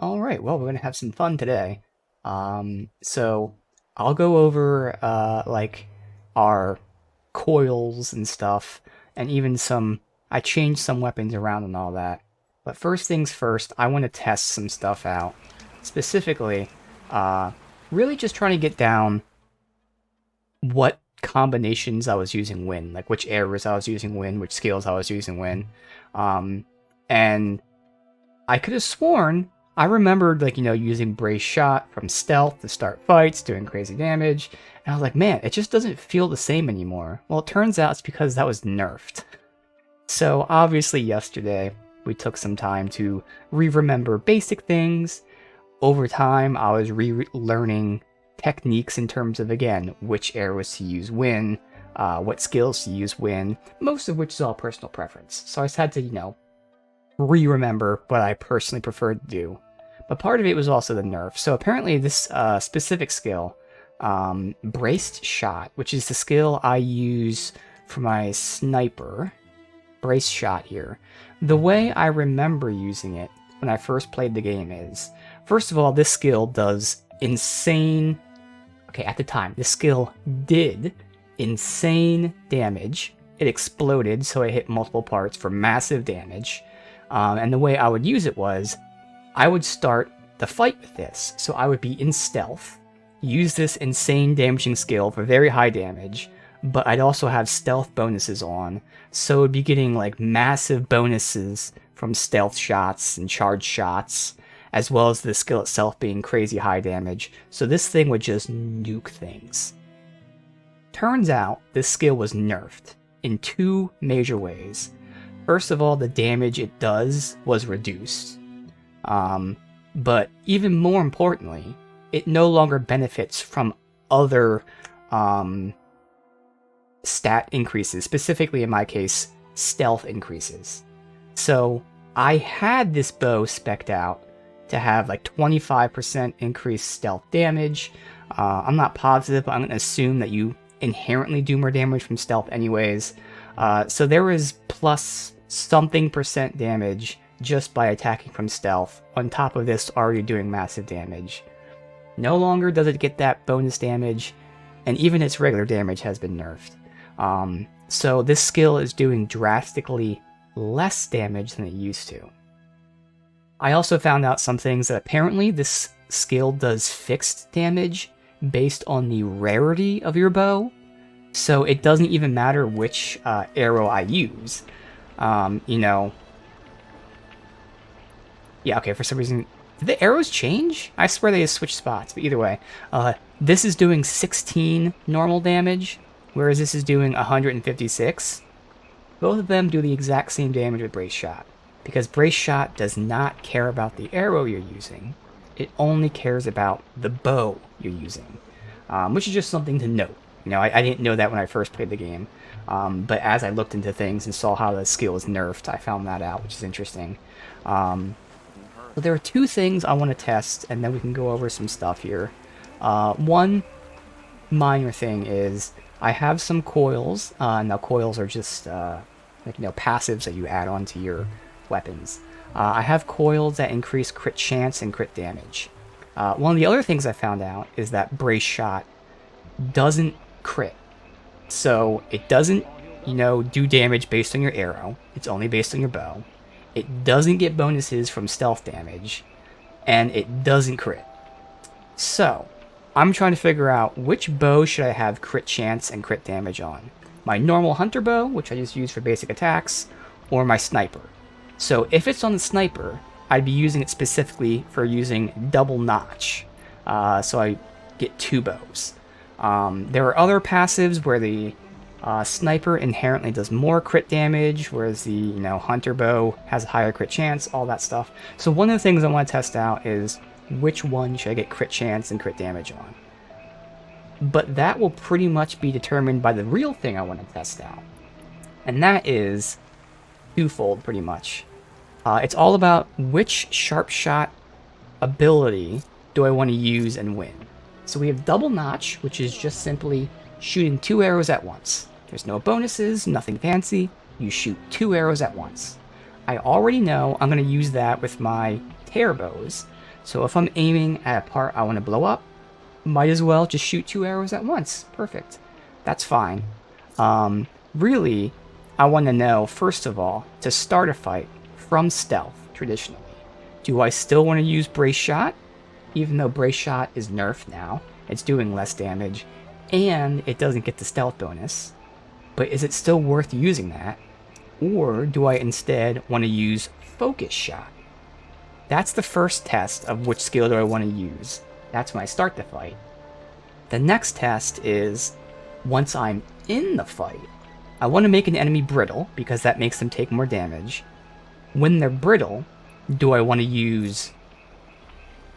All right, well, we're gonna have some fun today. So I'll go over like our coils and stuff, and even some. I changed some weapons around and all that. But first things first, I want to test some stuff out. Specifically, uh, really just trying to get down what combinations I was using when, like which errors I was using when, which skills I was using when. Um, and I could have sworn I remembered, like, using Brace Shot from stealth to start fights, doing crazy damage. And I was like, man, it just doesn't feel the same anymore. Well, it turns out it's because that was nerfed. So, obviously, yesterday, we took some time to re-remember basic things. Over time, I was relearning techniques in terms of, again, which arrows to use when, what skills to use when, most of which is all personal preference. So I just had to, re-remember what I personally preferred to do. But part of it was also the nerf. So apparently this specific skill, Braced Shot, which is the skill I use for my sniper, Brace Shot here, the way I remember using it when I first played the game is, first of all, this skill does insane... Okay, at the time, this skill did insane damage. It exploded, so it hit multiple parts for massive damage. And the way I would use it was, I would start the fight with this. So I would be in stealth, use this insane damaging skill for very high damage, but I'd also have stealth bonuses on, so I'd be getting like massive bonuses from stealth shots and charge shots, as well as the skill itself being crazy high damage, so this thing would just nuke things. Turns out, this skill was nerfed in two major ways. First of all, the damage it does was reduced. But even more importantly, it no longer benefits from other stat increases, specifically in my case, stealth increases. So I had this bow spec'd out to have like 25% increased stealth damage. I'm not positive, but I'm going to assume that you inherently do more damage from stealth anyways. So there was plus something percent damage just by attacking from stealth, on top of this already doing massive damage. No longer does it get that bonus damage, and even its regular damage has been nerfed. So this skill is doing drastically less damage than it used to. I also found out some things that apparently this skill does fixed damage based on the rarity of your bow, so it doesn't even matter which arrow I use. Yeah, okay, for some reason... Did the arrows change? I swear they just switched spots, but either way. This is doing 16 normal damage, whereas this is doing 156. Both of them do the exact same damage with Brace Shot, because Brace Shot does not care about the arrow you're using. It only cares about the bow you're using, which is just something to note. I didn't know that when I first played the game, but as I looked into things and saw how the skill is nerfed, I found that out, which is interesting. But there are two things I want to test, and then we can go over some stuff here. One minor thing is, I have some coils. Now coils are just, passives that you add on to your weapons. I have coils that increase crit chance and crit damage. One of the other things I found out is that Brace Shot doesn't crit. So it doesn't, do damage based on your arrow. It's only based on your bow. It doesn't get bonuses from stealth damage, and it doesn't crit. So, I'm trying to figure out which bow should I have crit chance and crit damage on. My normal hunter bow, which I just use for basic attacks, or my sniper. So if it's on the sniper, I'd be using it specifically for using double notch. So I get two bows. There are other passives where the sniper inherently does more crit damage, whereas the hunter bow has a higher crit chance, all that stuff. So one of the things I want to test out is which one should I get crit chance and crit damage on. But that will pretty much be determined by the real thing I want to test out. And that is twofold, pretty much. It's all about which sharp shot ability do I want to use and when. So we have double notch, which is just simply shooting two arrows at once. There's no bonuses, nothing fancy. You shoot two arrows at once. I already know I'm going to use that with my tear bows, So if I'm aiming at a part I want to blow up, might as well just shoot 2 arrows at once. Perfect. That's fine. Really, I want to know, first of all, to start a fight from stealth, traditionally, do I still want to use Brace Shot? Even though Brace Shot is nerfed now, it's doing less damage, and it doesn't get the stealth bonus. But is it still worth using that? Or do I instead want to use Focus Shot? That's the first test of which skill do I want to use. That's when I start the fight. The next test is, once I'm in the fight, I want to make an enemy brittle, because that makes them take more damage. When they're brittle, do I want to use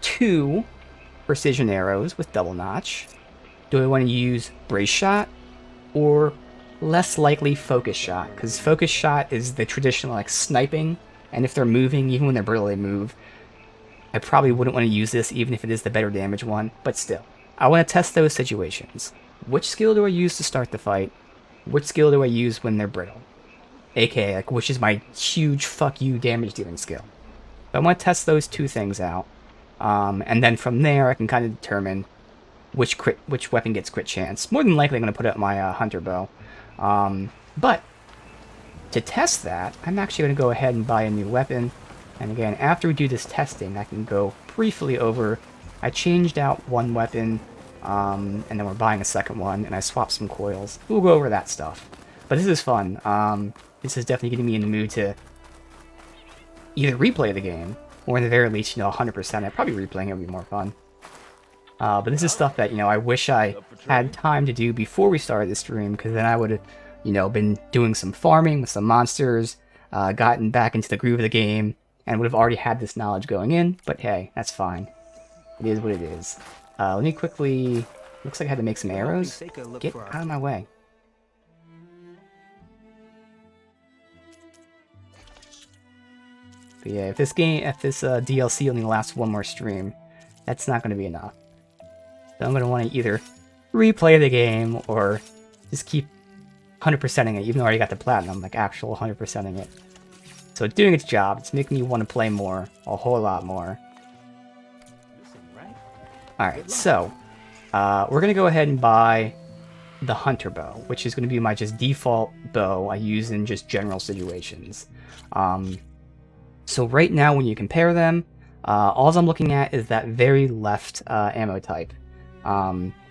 2 precision arrows with double notch? Do I want to use Brace Shot? Or less likely Focus Shot? Because Focus Shot is the traditional like sniping, and if they're moving, even when they're brittle they move. I probably wouldn't want to use this even if it is the better damage one, but still. I want to test those situations. Which skill do I use to start the fight? Which skill do I use when they're brittle? AKA, like, which is my huge fuck you damage dealing skill. So I want to test those 2 things out. And then from there I can kind of determine which weapon gets crit chance. More than likely I'm going to put it on my hunter bow. But to test that, I'm actually going to go ahead and buy a new weapon. And again, after we do this testing, I can go briefly over. I changed out one weapon, and then we're buying a second one, and I swapped some coils. We'll go over that stuff. But this is fun. This is definitely getting me in the mood to either replay the game, or in the very least, 100%. Probably replaying it would be more fun. But this is stuff that, I wish I had time to do before we started this stream, because then I would have, been doing some farming with some monsters, gotten back into the groove of the game, and would have already had this knowledge going in, but hey, that's fine. It is what it is. Let me quickly... Looks like I had to make some arrows. Get out of my way. But yeah, if this DLC only lasts one more stream, that's not going to be enough. So I'm going to want to either replay the game, or just keep 100%ing it, even though I already got the platinum, like actual 100%ing it. So it's doing its job. It's making me want to play more, a whole lot more. Alright, so we're going to go ahead and buy the hunter bow, which is going to be my just default bow I use in just general situations. So right now when you compare them, all I'm looking at is that very left ammo type.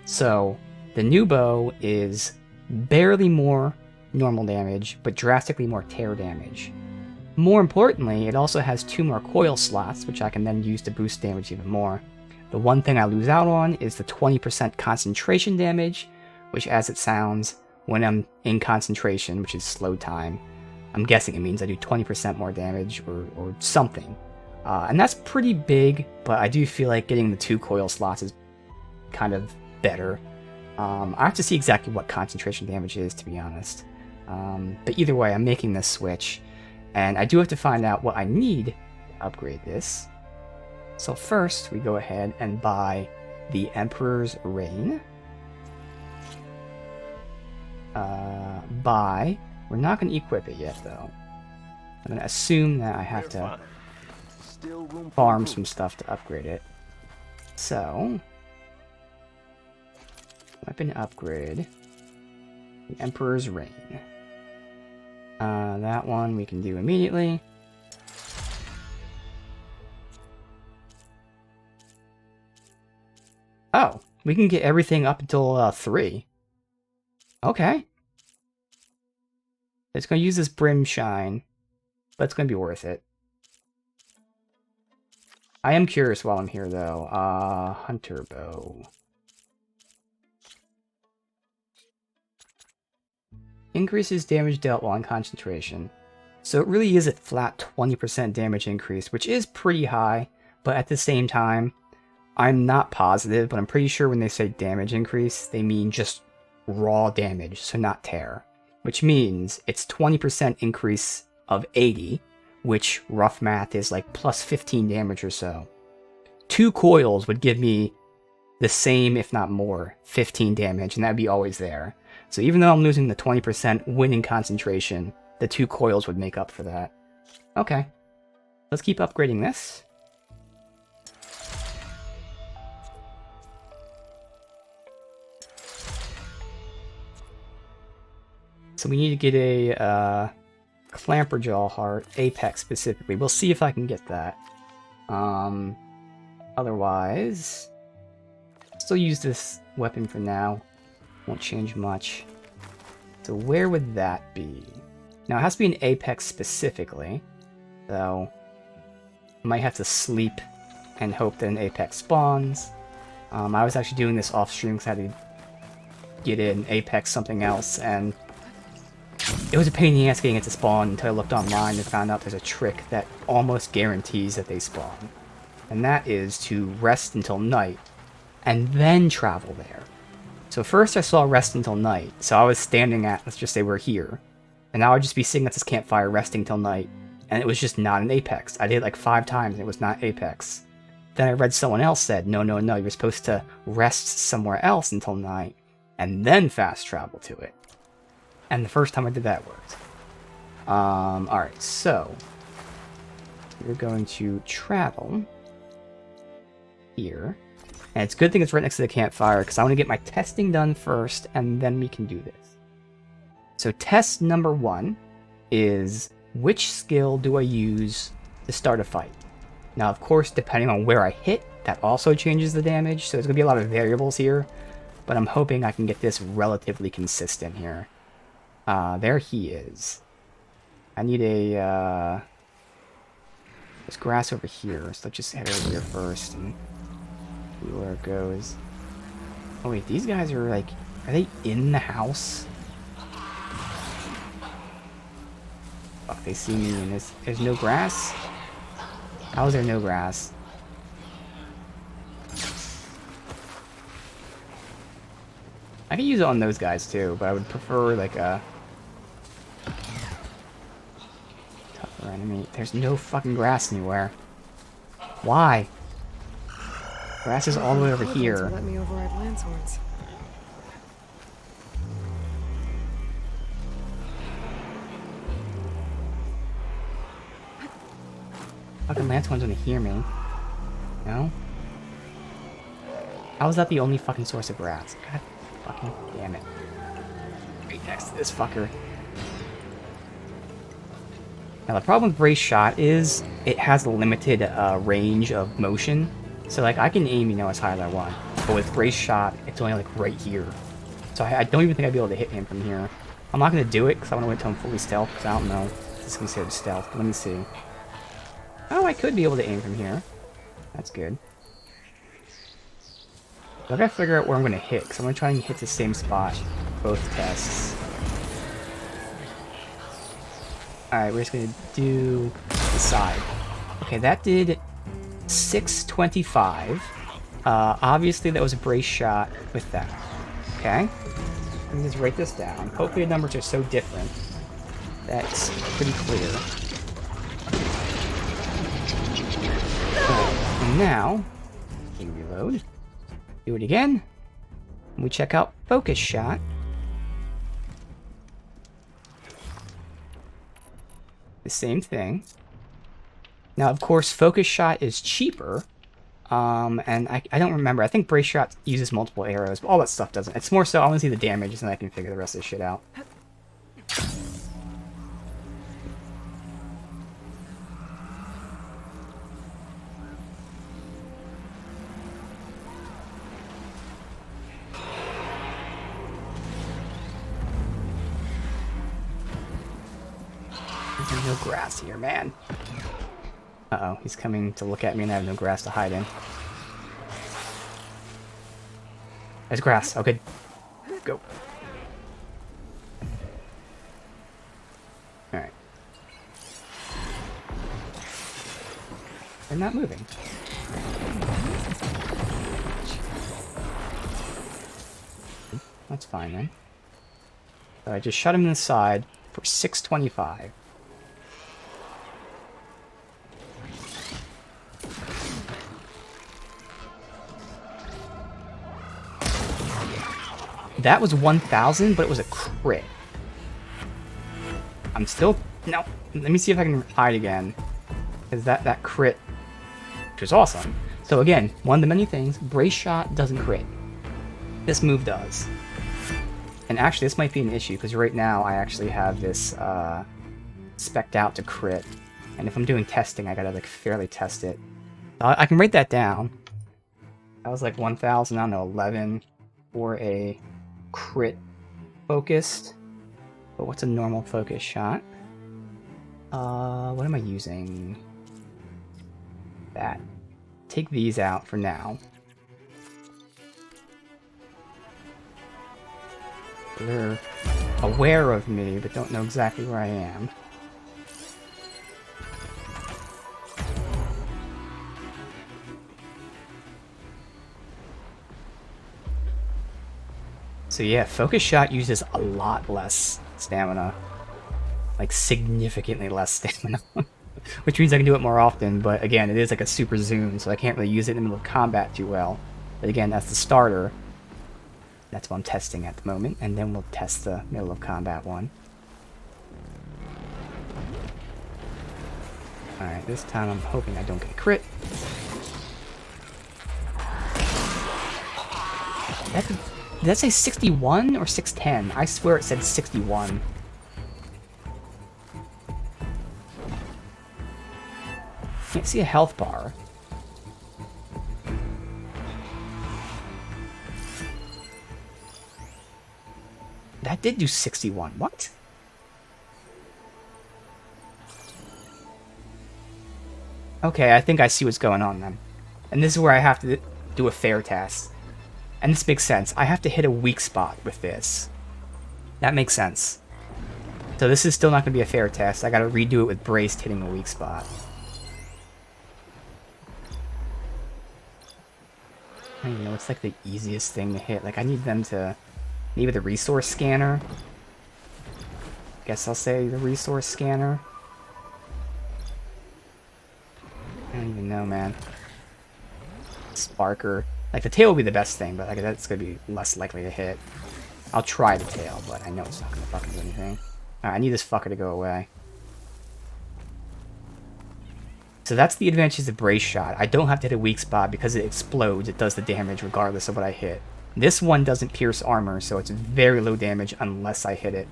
So the new bow is barely more normal damage, but drastically more tear damage. More importantly, it also has 2 more coil slots, which I can then use to boost damage even more. The one thing I lose out on is the 20% concentration damage, which, as it sounds, when I'm in concentration, which is slow time, I'm guessing it means I do 20% more damage or something. And that's pretty big, but I do feel like getting the 2 coil slots is kind of better. I have to see exactly what concentration damage is, to be honest. But either way, I'm making this switch. And I do have to find out what I need to upgrade this. So first, we go ahead and buy the Emperor's Reign. We're not going to equip it yet, though. I'm going to assume that I have to farm some stuff to upgrade it. So, weapon upgrade. The Emperor's Reign. That one we can do immediately. Oh, we can get everything up until 3. Okay. It's going to use this Brim Shine, but it's going to be worth it. I am curious while I'm here, though. Hunter Bow. Increases damage dealt while in concentration. So it really is a flat 20% damage increase, which is pretty high, but at the same time, I'm not positive, but I'm pretty sure when they say damage increase, they mean just raw damage, so not tear. Which means it's 20% increase of 80, which rough math is like plus 15 damage or so. 2 coils would give me the same, if not more, 15 damage, and that'd be always there. So even though I'm losing the 20% winning concentration, the 2 coils would make up for that. Okay. Let's keep upgrading this. So we need to get a Clamperjaw heart, Apex specifically. We'll see if I can get that. Otherwise, still use this weapon for now. Won't change much. So where would that be? Now, it has to be an Apex specifically, so I might have to sleep and hope that an Apex spawns. I was actually doing this off-stream because I had to get in Apex something else, and it was a pain in the ass getting it to spawn until I looked online and found out there's a trick that almost guarantees that they spawn. And that is to rest until night, and then travel there. So first I saw rest until night, so I was standing at, let's just say we're here, and now I'd just be sitting at this campfire resting till night, and it was just not an Apex. I did it like 5 times and it was not Apex. Then I read someone else said, no, you're supposed to rest somewhere else until night, and then fast travel to it. And the first time I did that worked. Alright, so we're going to travel here. And it's a good thing it's right next to the campfire, because I want to get my testing done first, and then we can do this. So test number 1 is, which skill do I use to start a fight? Now, of course, depending on where I hit, that also changes the damage, so there's going to be a lot of variables here, but I'm hoping I can get this relatively consistent here. There he is. I need a, there's grass over here, so let's just head over here first and see where it goes. Oh wait, these guys are like, are they in the house? Oh, they see me and there's no grass? How is there no grass? I can use it on those guys too, but I would prefer like a tougher enemy. There's no fucking grass anywhere. Why? Grass is all the way over here. Let me override Lancehorns. Fucking Lancehorns gonna hear me. No? How is that the only fucking source of grass? God fucking damn it. Right next to this fucker. Now the problem with Brace Shot is it has a limited range of motion. So like I can aim, as high as I want. But with Brace Shot, it's only like right here. So I don't even think I'd be able to hit him from here. I'm not gonna do it because I want to wait until I'm fully stealth, because I don't know if this is considered stealth. But let me see. Oh, I could be able to aim from here. That's good. So I gotta figure out where I'm gonna hit, because I'm gonna try and hit the same spot both tests. Alright, we're just gonna do the side. Okay, that did 625. Obviously that was a Brace Shot with that. Okay? Let me just write this down. Hopefully the numbers are so different. That's pretty clear. And now, we reload. Do it again. And we check out Focus Shot. The same thing. Now, of course, Focus Shot is cheaper. And I don't remember. I think Brace Shot uses multiple arrows, but all that stuff doesn't. It's more so I want to see the damage, and then I can figure the rest of this shit out. There's no grass here, man. Uh-oh, he's coming to look at me and I have no grass to hide in. There's grass. Oh, good. Go. Alright. They're not moving. That's fine, then. So I just shut him in the side for 625. That was 1,000, but it was a crit. I'm still... No. Let me see if I can hide again. Because that crit... Which was awesome. So again, one of the many things, Brace Shot doesn't crit. This move does. And actually, this might be an issue, because right now I actually have this spec'd out to crit. And if I'm doing testing, I gotta like fairly test it. I can write that down. That was like 1,000, I don't know, 11 for a crit focused. But what's a normal focus shot? What am I using? That. Take these out for now. They're aware of me, but don't know exactly where I am. So yeah, focus shot uses a lot less stamina. Like significantly less stamina. Which means I can do it more often, but again, it is like a super zoom, so I can't really use it in the middle of combat too well. But again, that's the starter. That's what I'm testing at the moment, and then we'll test the middle of combat one. Alright, this time I'm hoping I don't get a crit. Did that say 61 or 610? I swear it said 61. Can't see a health bar. That did do 61. What? Okay, I think I see what's going on then. And this is where I have to do a fair test. And this makes sense. I have to hit a weak spot with this. That makes sense. So this is still not going to be a fair test. I got to redo it with braced hitting a weak spot. I don't even know, it's like the easiest thing to hit. Like, I need them to... Maybe the resource scanner? Guess I'll say the resource scanner. I don't even know, man. Sparker. Like, the tail will be the best thing, but like that's gonna be less likely to hit. I'll try the tail, but I know it's not gonna fucking do anything. Alright, I need this fucker to go away. So that's the advantage of brace shot. I don't have to hit a weak spot because it explodes. It does the damage regardless of what I hit. This one doesn't pierce armor, so it's very low damage unless I hit it.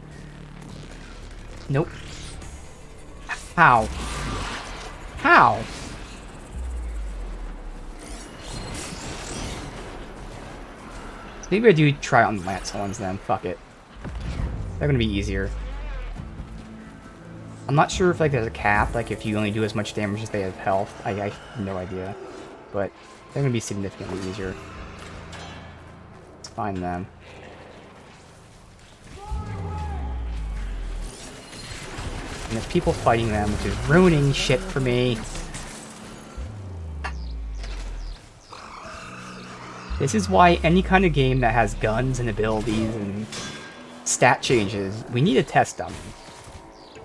Nope. How? How? Maybe I do try on the lance ones then. Fuck it. They're gonna be easier. I'm not sure if like there's a cap, like if you only do as much damage as they have health. I have no idea. But they're gonna be significantly easier. Let's find them. And there's people fighting them, which is ruining shit for me. This is why any kind of game that has guns and abilities and stat changes, we need to test them.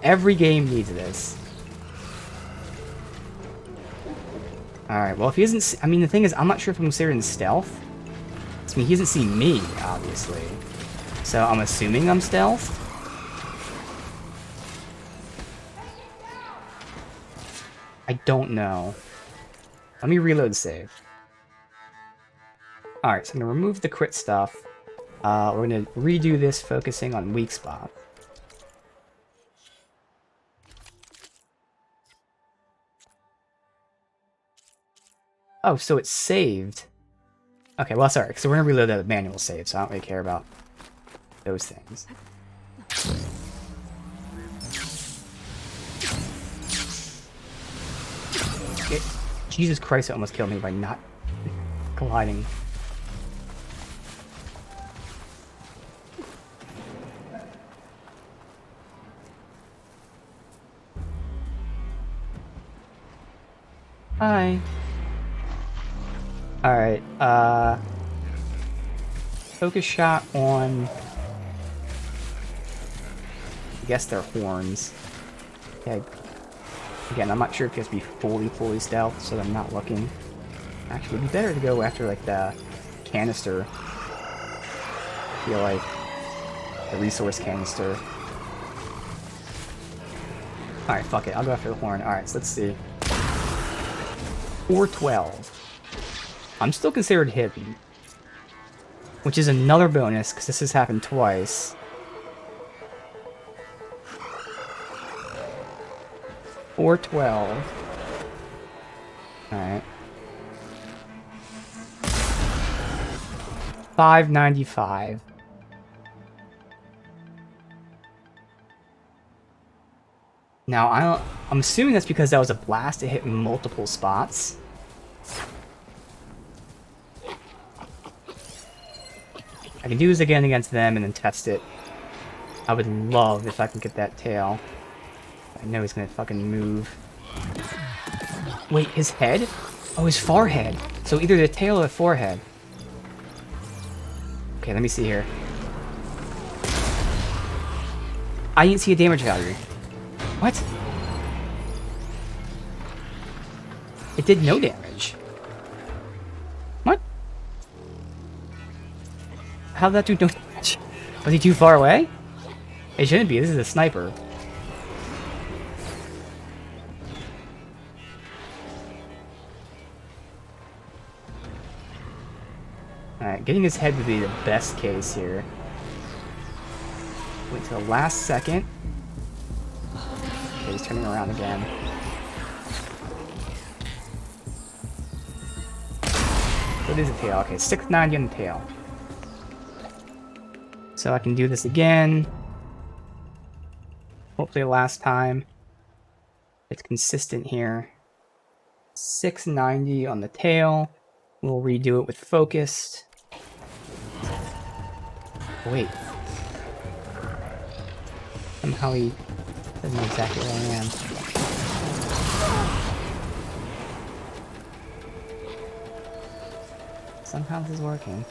Every game needs this. Alright, well if he isn't... I mean, the thing is, I'm not sure if I'm considering stealth. I mean, he hasn't seen me, obviously. So I'm assuming I'm stealth. I don't know. Let me reload save. Alright, so I'm going to remove the crit stuff. We're going to redo this focusing on weak spot. Oh, so it's saved. Okay, well, sorry, so we're going to reload the manual save, so I don't really care about those things. Jesus Christ, it almost killed me by not colliding. Hi. Alright, focus shot on... I guess they're horns. Okay. Again, I'm not sure if it has to be fully stealth, so I'm not looking. Actually, it'd be better to go after, like, the canister. I feel like the resource canister. Alright, fuck it. I'll go after the horn. Alright, so let's see. 412. I'm still considered hidden. which is another bonus, because this has happened twice. $412. Alright. $595. Now, I'm assuming that's because that was a blast. It hit multiple spots. I can do this again against them and then test it. I would love if I can get that tail. I know he's gonna fucking move. Wait, his head? Oh, his forehead. So either the tail or the forehead. Okay, let me see here. I didn't see a damage value. What? It did no damage. What? How'd that do no damage? Was he too far away? It shouldn't be, this is a sniper. Alright, getting his head would be the best case here. Wait till the last second. Okay, he's turning around again. What is a tail? Okay, 690 on the tail. So I can do this again. Hopefully last time. It's consistent here. 690 on the tail. We'll redo it with focused. Wait. Somehow he doesn't know exactly where I am. Somehow this is working.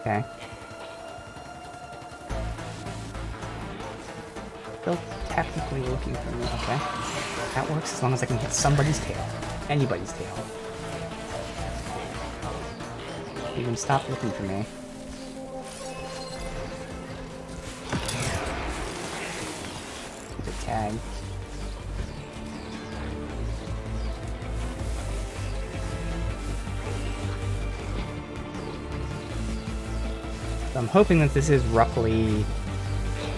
Okay. Still technically looking for me, okay. That works as long as I can hit somebody's tail. Anybody's tail. Even stop looking for me. The tag. So I'm hoping that this is roughly,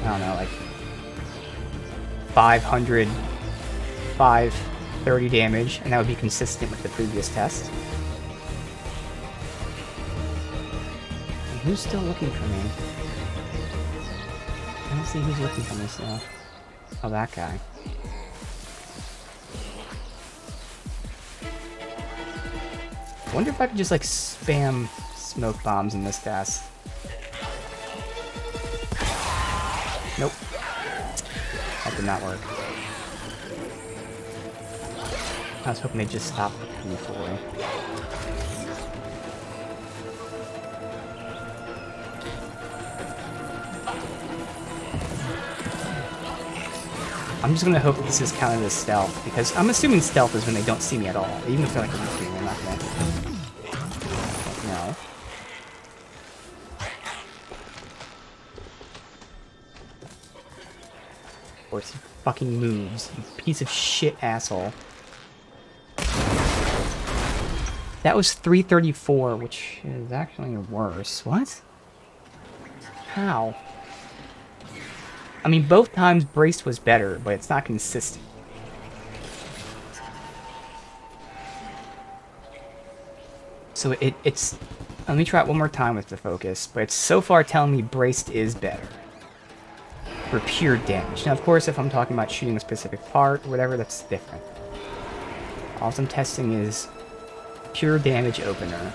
I don't know, like 500, 530 damage, and that would be consistent with the previous test. And who's still looking for me? I don't see who's looking for me still. Oh, that guy. I wonder if I could just like spam smoke bombs in this test. Nope. That did not work. I was hoping they'd just stop looking me fully. I'm just gonna hope that this is counted as stealth, because I'm assuming stealth is when they don't see me at all. Even if they're like looking, they're not gonna. No. Of course he fucking moves, you piece of shit asshole. That was 334, which is actually worse. What? How? I mean, both times braced was better, but it's not consistent. So it's... Let me try it one more time with the focus, but it's so far telling me braced is better. For pure damage. Now, of course, if I'm talking about shooting a specific part or whatever, that's different. All I'm testing is pure damage opener.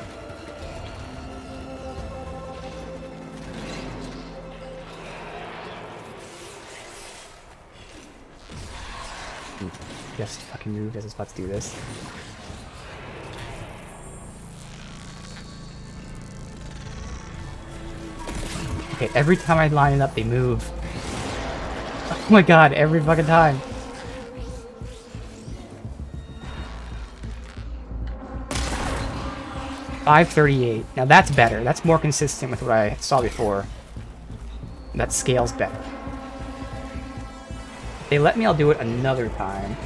Just fucking moved as I was about to do this. Okay, every time I line it up, they move. Oh my god, every fucking time. $538. Now that's better. That's more consistent with what I saw before. That scales better. If they let me, I'll do it another time.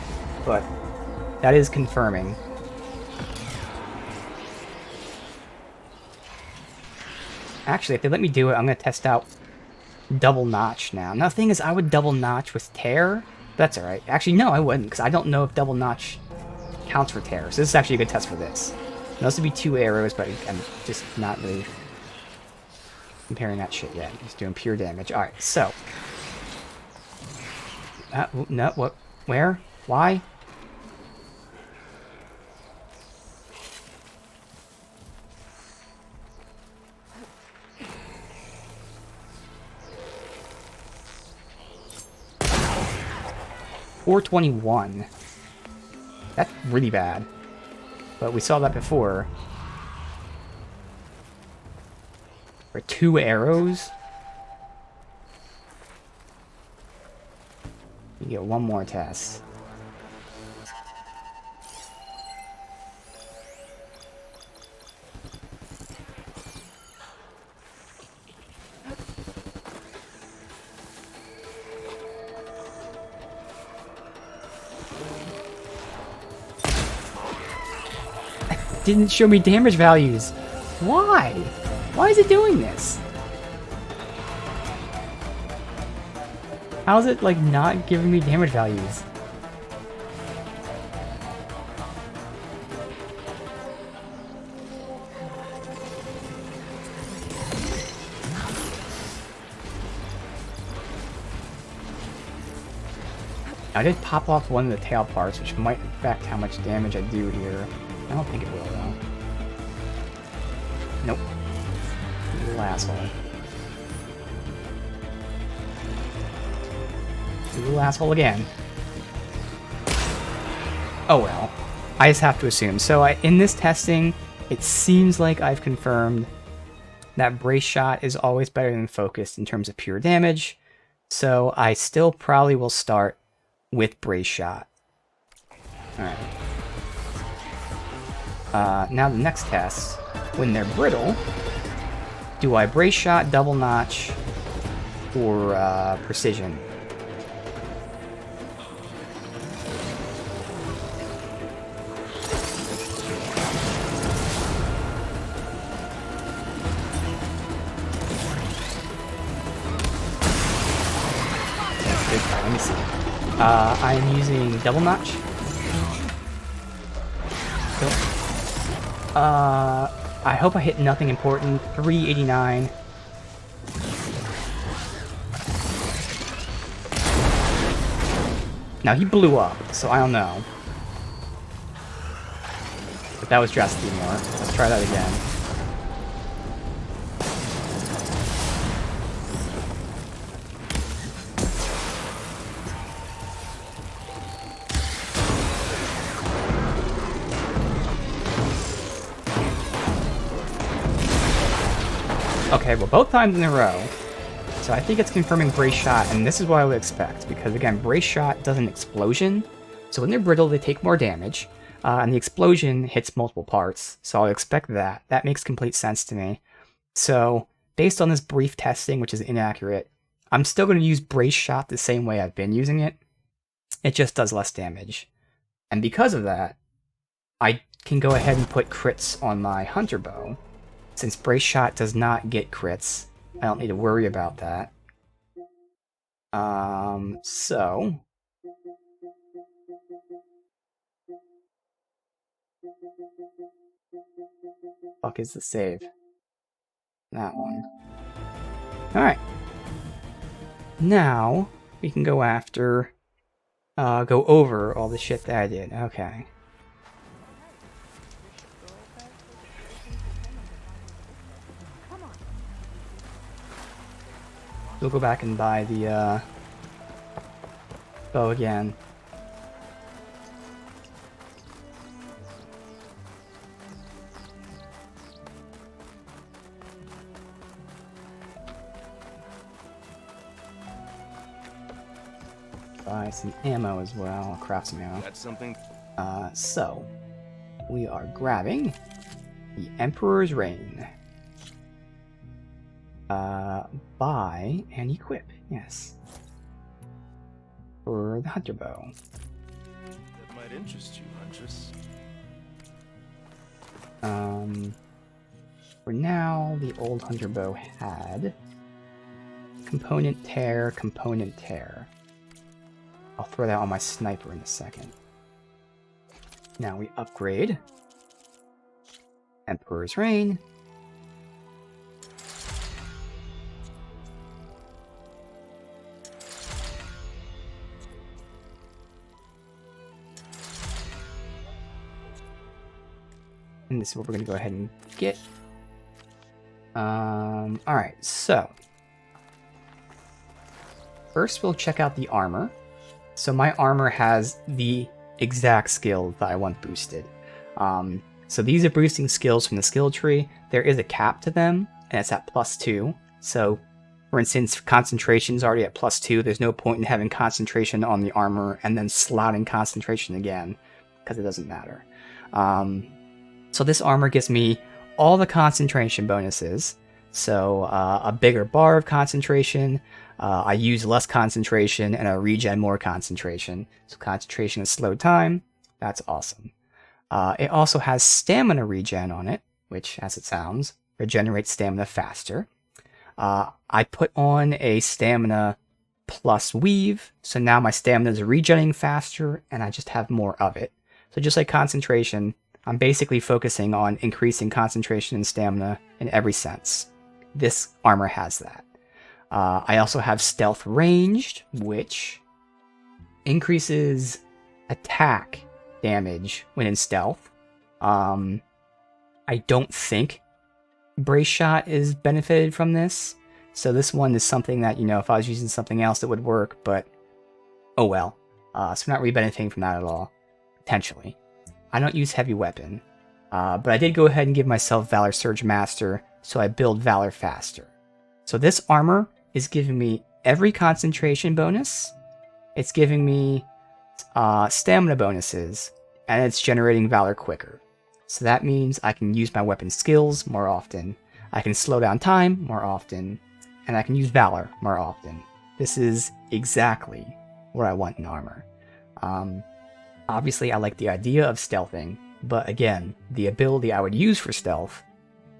But that is confirming. Actually, if they let me do it, I'm gonna test out double notch now. Now the thing is, I would double notch with tear. That's alright. Actually, no, I wouldn't, because I don't know if double notch counts for tear. So this is actually a good test for this. Those would be 2 arrows, but I'm just not really comparing that shit yet. Just doing pure damage. Alright, so. No, what? Where? Why? $421. That's really bad. But we saw that before. For 2 arrows? You get 1 more test. Didn't show me damage values. Why? Why is it doing this? How is it, like, not giving me damage values? I did pop off one of the tail parts, which might affect how much damage I do here. I don't think it will, though. Nope. You little asshole. You little asshole again. Oh well. I just have to assume. So in this testing, it seems like I've confirmed that Brace Shot is always better than Focused in terms of pure damage. So I still probably will start with Brace Shot. Alright. Now the next test. When they're brittle, do I Brace Shot, Double Notch, or Precision? Let me see. I am using Double Notch. I hope I hit nothing important. 389. Now he blew up, so I don't know. But that was drastically more. Let's try that again. Okay, well, both times in a row. So I think it's confirming Brace Shot, and this is what I would expect, because again, Brace Shot does an explosion, so when they're brittle, they take more damage, and the explosion hits multiple parts, so I'll expect that. That makes complete sense to me. So, based on this brief testing, which is inaccurate, I'm still going to use Brace Shot the same way I've been using it. It just does less damage. And because of that, I can go ahead and put crits on my Hunter Bow. Since Brace Shot does not get crits, I don't need to worry about that. So... Fuck is the save? That one. Alright. Now, we can go after... go over all the shit that I did. Okay. We'll go back and buy the bow again. Buy some ammo as well. I'll craft some ammo. That's something. So we are grabbing the Emperor's Reign. Buy and equip, yes. For the Hunter Bow. That might interest you, Huntress. For now, the old hunter bow had component tear, component tear. I'll throw that on my sniper in a second. Now we upgrade Emperor's Reign. And this is what we're going to go ahead and get. Alright, so first we'll check out the armor. So my armor has the exact skill that I want boosted. So these are boosting skills from the skill tree. There is a cap to them, and it's at +2. So, for instance, concentration is already at +2. There's no point in having concentration on the armor and then slotting concentration again, because it doesn't matter. So this armor gives me all the concentration bonuses. So a bigger bar of concentration, I use less concentration, and I regen more concentration. So concentration is slow time. That's awesome. It also has stamina regen on it, which, as it sounds, regenerates stamina faster. I put on a stamina plus weave, so now my stamina is regenerating faster, and I just have more of it. So just like concentration, I'm basically focusing on increasing concentration and stamina in every sense. This armor has that. I also have stealth ranged, which increases attack damage when in stealth. I don't think brace shot is benefited from this. So this one is something that, you know, if I was using something else it would work, but oh well. So we're not really benefiting from that at all, potentially. I don't use heavy weapon, but I did go ahead and give myself Valor Surge Master, so I build Valor faster. So this armor is giving me every concentration bonus, it's giving me stamina bonuses, and it's generating Valor quicker. So that means I can use my weapon skills more often, I can slow down time more often, and I can use Valor more often. This is exactly what I want in armor. Obviously, I like the idea of stealthing, but again, the ability I would use for stealth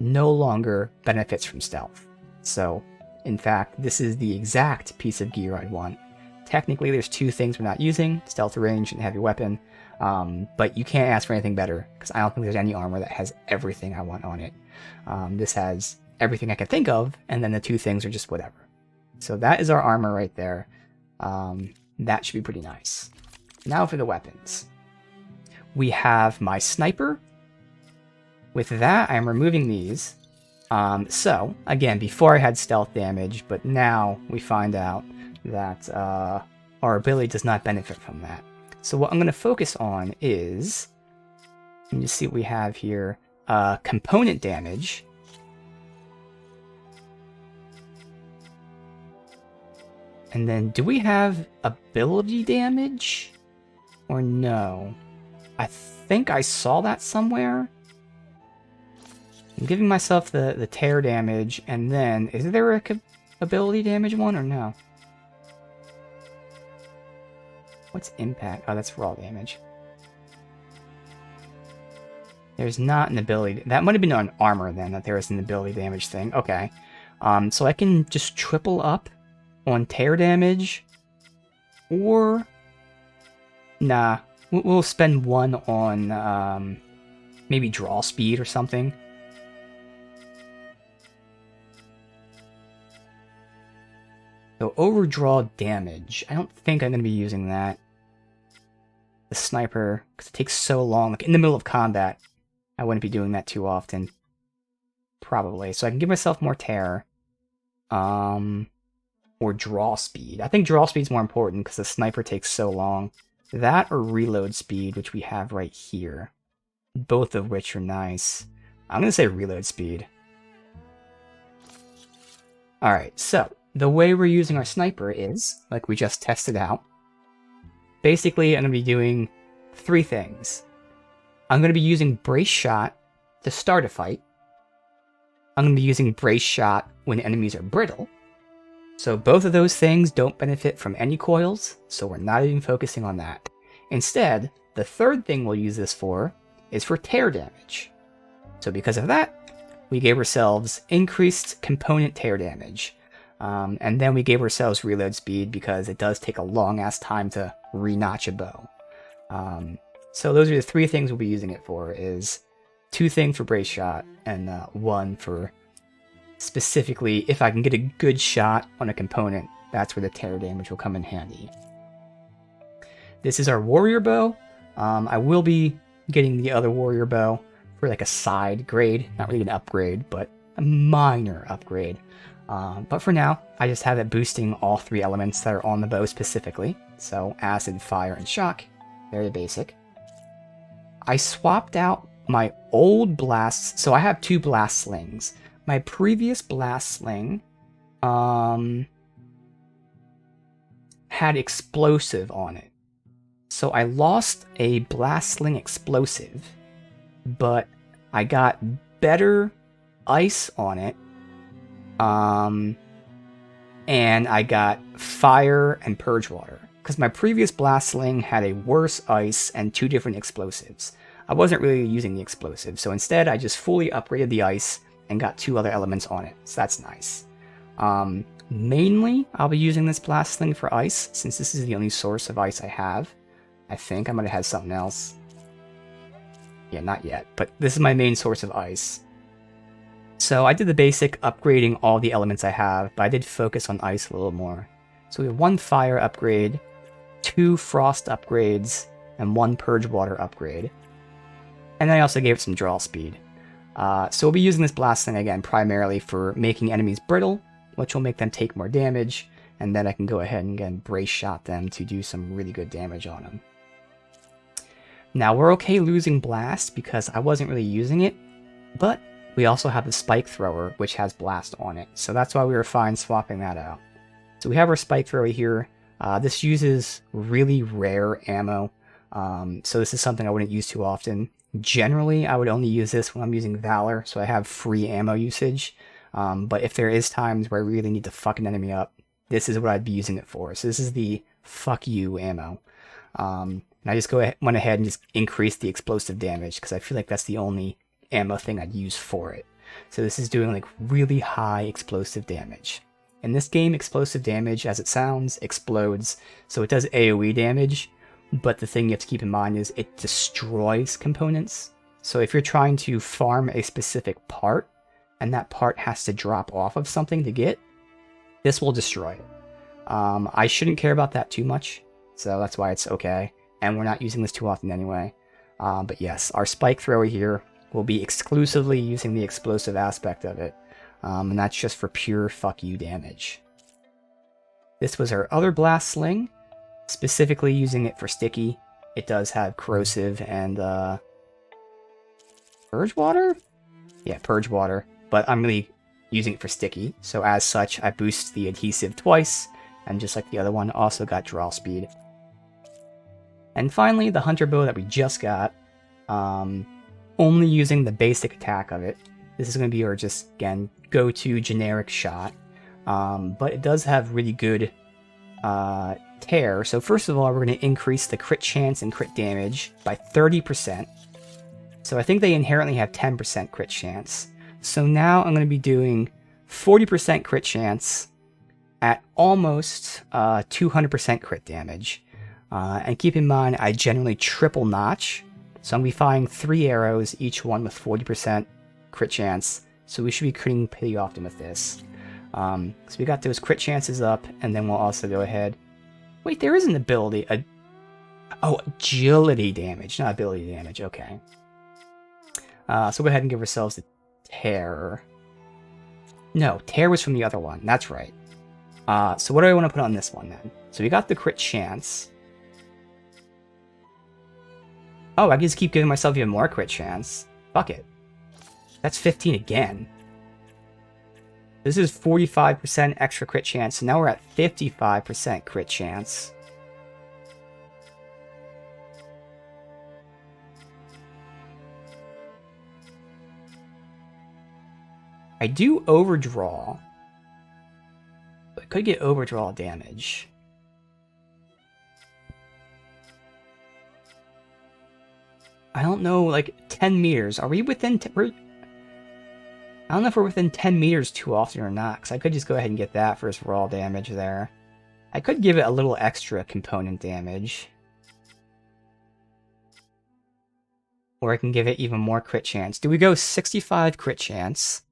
no longer benefits from stealth. So, in fact, this is the exact piece of gear I'd want. Technically, there's two things we're not using, stealth range and heavy weapon, but you can't ask for anything better, because I don't think there's any armor that has everything I want on it. This has everything I can think of, and then the two things are just whatever. So that is our armor right there. That should be pretty nice. Now for the weapons. We have my sniper. With that, I'm removing these. So, again, before I had stealth damage, but now we find out that our ability does not benefit from that. So what I'm going to focus on is, let me just see what we have here, component damage. And then, do we have ability damage? Or no? I think I saw that somewhere. I'm giving myself the tear damage, and then, is there a ability damage one or no? What's impact? Oh, that's raw damage. There's not an ability. That might have been on armor then, that there was an ability damage thing. Okay. So I can just triple up on tear damage, or nah, we'll spend one on maybe draw speed or something. So overdraw damage, I don't think I'm going to be using that. The sniper, because it takes so long, like in the middle of combat, I wouldn't be doing that too often. Probably, so I can give myself more tear. Or draw speed. I think draw speed is more important because the sniper takes so long. That or reload speed, which we have right here. Both of which are nice. I'm going to say reload speed. Alright, so the way we're using our sniper is, like we just tested out. Basically, I'm going to be doing three things. I'm going to be using brace shot to start a fight. I'm going to be using brace shot when enemies are brittle. So both of those things don't benefit from any coils, so we're not even focusing on that. Instead, the third thing we'll use this for is for tear damage. So because of that, we gave ourselves increased component tear damage. And then we gave ourselves reload speed because it does take a long ass time to re-notch a bow. So those are the 3 things we'll be using it for, is 2 things for brace shot and 1 for specifically if I can get a good shot on a component, that's where the tear damage will come in handy. This is our warrior bow. I will be getting the other warrior bow for like a side grade, not really an upgrade, but a minor upgrade. But for now, I just have it boosting all 3 elements that are on the bow specifically. So acid, fire, and shock. Very basic. I swapped out my old blasts. So I have 2 blast slings. My previous blast sling had explosive on it. So I lost a blast sling explosive, but I got better ice on it. And I got fire and purge water. Because my previous blast sling had a worse ice and 2 different explosives. I wasn't really using the explosive, so instead I just fully upgraded the ice and got 2 other elements on it. So that's nice. Mainly, I'll be using this blast sling for ice, since this is the only source of ice I have. I think I might have had something else. Yeah, not yet, but this is my main source of ice. So I did the basic upgrading all the elements I have, but I did focus on ice a little more. So we have 1 fire upgrade, 2 frost upgrades, and 1 purge water upgrade. And then I also gave it some draw speed. So we'll be using this blast sling again primarily for making enemies brittle, which will make them take more damage, and then I can go ahead and again brace shot them to do some really good damage on them. Now we're okay losing blast because I wasn't really using it, but we also have the spike thrower which has blast on it, so that's why we were fine swapping that out. So we have our spike thrower here. This uses really rare ammo, so this is something I wouldn't use too often. Generally, I would only use this when I'm using Valor, so I have free ammo usage. But if there is times where I really need to fuck an enemy up, this is what I'd be using it for. So this is the fuck you ammo. And I just went ahead and just increased the explosive damage because I feel like that's the only ammo thing I'd use for it. So this is doing like really high explosive damage. In this game, explosive damage, as it sounds, explodes. So it does AoE damage, but the thing you have to keep in mind is it destroys components. So if you're trying to farm a specific part, and that part has to drop off of something to get, this will destroy it. I shouldn't care about that too much, so that's why it's okay. And we're not using this too often anyway. But yes, our spike thrower here will be exclusively using the explosive aspect of it. And that's just for pure fuck you damage. This was our other blast sling, specifically using it for sticky. It does have corrosive and purge water? Yeah, purge water. But I'm really using it for sticky, so as such I boost the adhesive twice, and just like the other one, also got draw speed. And finally, the hunter bow that we just got, only using the basic attack of it. This is going to be our just, again, go-to generic shot, but it does have really good tear. So first of all, we're going to increase the crit chance and crit damage by 30%. So I think they inherently have 10% crit chance. So now I'm going to be doing 40% crit chance at almost 200% crit damage. And keep in mind, I generally triple notch. So I'm going to be firing 3 arrows, each one with 40% crit chance. So we should be critting pretty often with this. So we got those crit chances up, and then we'll also go ahead. Wait, there is an ability. Oh, agility damage, not ability damage. Okay. So we'll go ahead and give ourselves the tear. No, tear was from the other one. That's right. So what do I want to put on this one then? So we got the crit chance. Oh, I can just keep giving myself even more crit chance. Fuck it. That's 15 again. This is 45% extra crit chance, so now we're at 55% crit chance. I do overdraw. But I could get overdraw damage. I don't know, like 10 meters. Are we within... I I don't know if we're within 10 meters too often or not, because I could just go ahead and get that for its raw damage there. I could give it a little extra component damage. Or I can give it even more crit chance. Do we go 65 crit chance?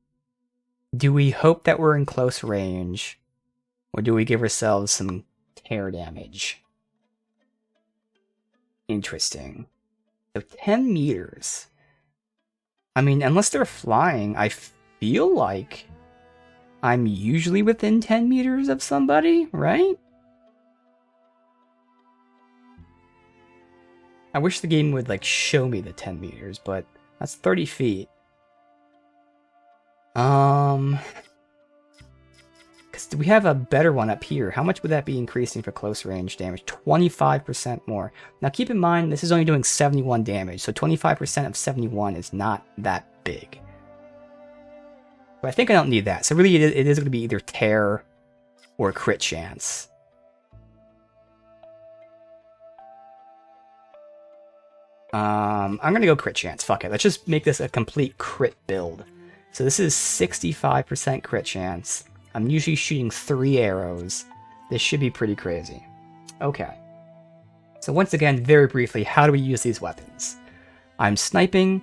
Do we hope that we're in close range? Or do we give ourselves some tear damage? Interesting. So 10 meters. I mean, unless they're flying, I feel like I'm usually within 10 meters of somebody, right? I wish the game would, like, show me the 10 meters, but that's 30 feet. Because we have a better one up here. How much would that be increasing for close range damage? 25% more. Now keep in mind, this is only doing 71 damage, so 25% of 71 is not that big. But I think I don't need that. So really, it is going to be either tear or crit chance. I'm going to go crit chance. Fuck it. Let's just make this a complete crit build. So this is 65% crit chance. I'm usually shooting 3 arrows. This should be pretty crazy. Okay. So once again, very briefly, how do we use these weapons? I'm sniping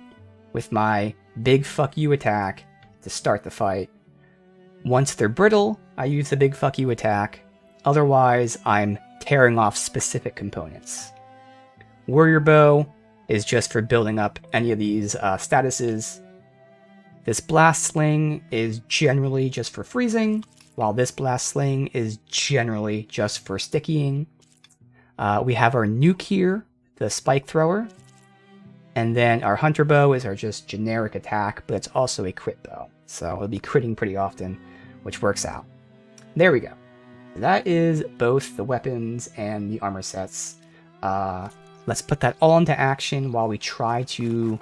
with my big fuck you attack to start the fight. Once they're brittle, I use the big fuck you attack. Otherwise, I'm tearing off specific components. Warrior bow is just for building up any of these statuses. This blast sling is generally just for freezing, while this blast sling is generally just for stickying. We have our nuke here, the spike thrower, and then our hunter bow is our just generic attack, but it's also a crit bow, so it'll be critting pretty often, which works out. There we go. That is both the weapons and the armor sets. Let's put that all into action while we try to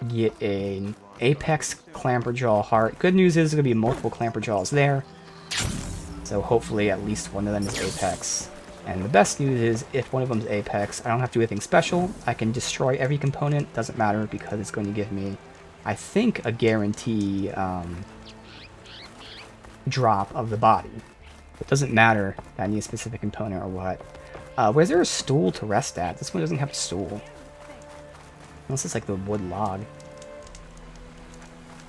get an Apex Clamperjaw heart. Good news is there's going to be multiple Clamperjaws there, so hopefully at least one of them is Apex. And the best news is if one of them is Apex, I don't have to do anything special. I can destroy every component, doesn't matter because it's going to give me, I think, a guarantee drop of the body. It doesn't matter that I need a specific component or what. Where's there a stool to rest at? This one doesn't have a stool. Unless it's like the wood log.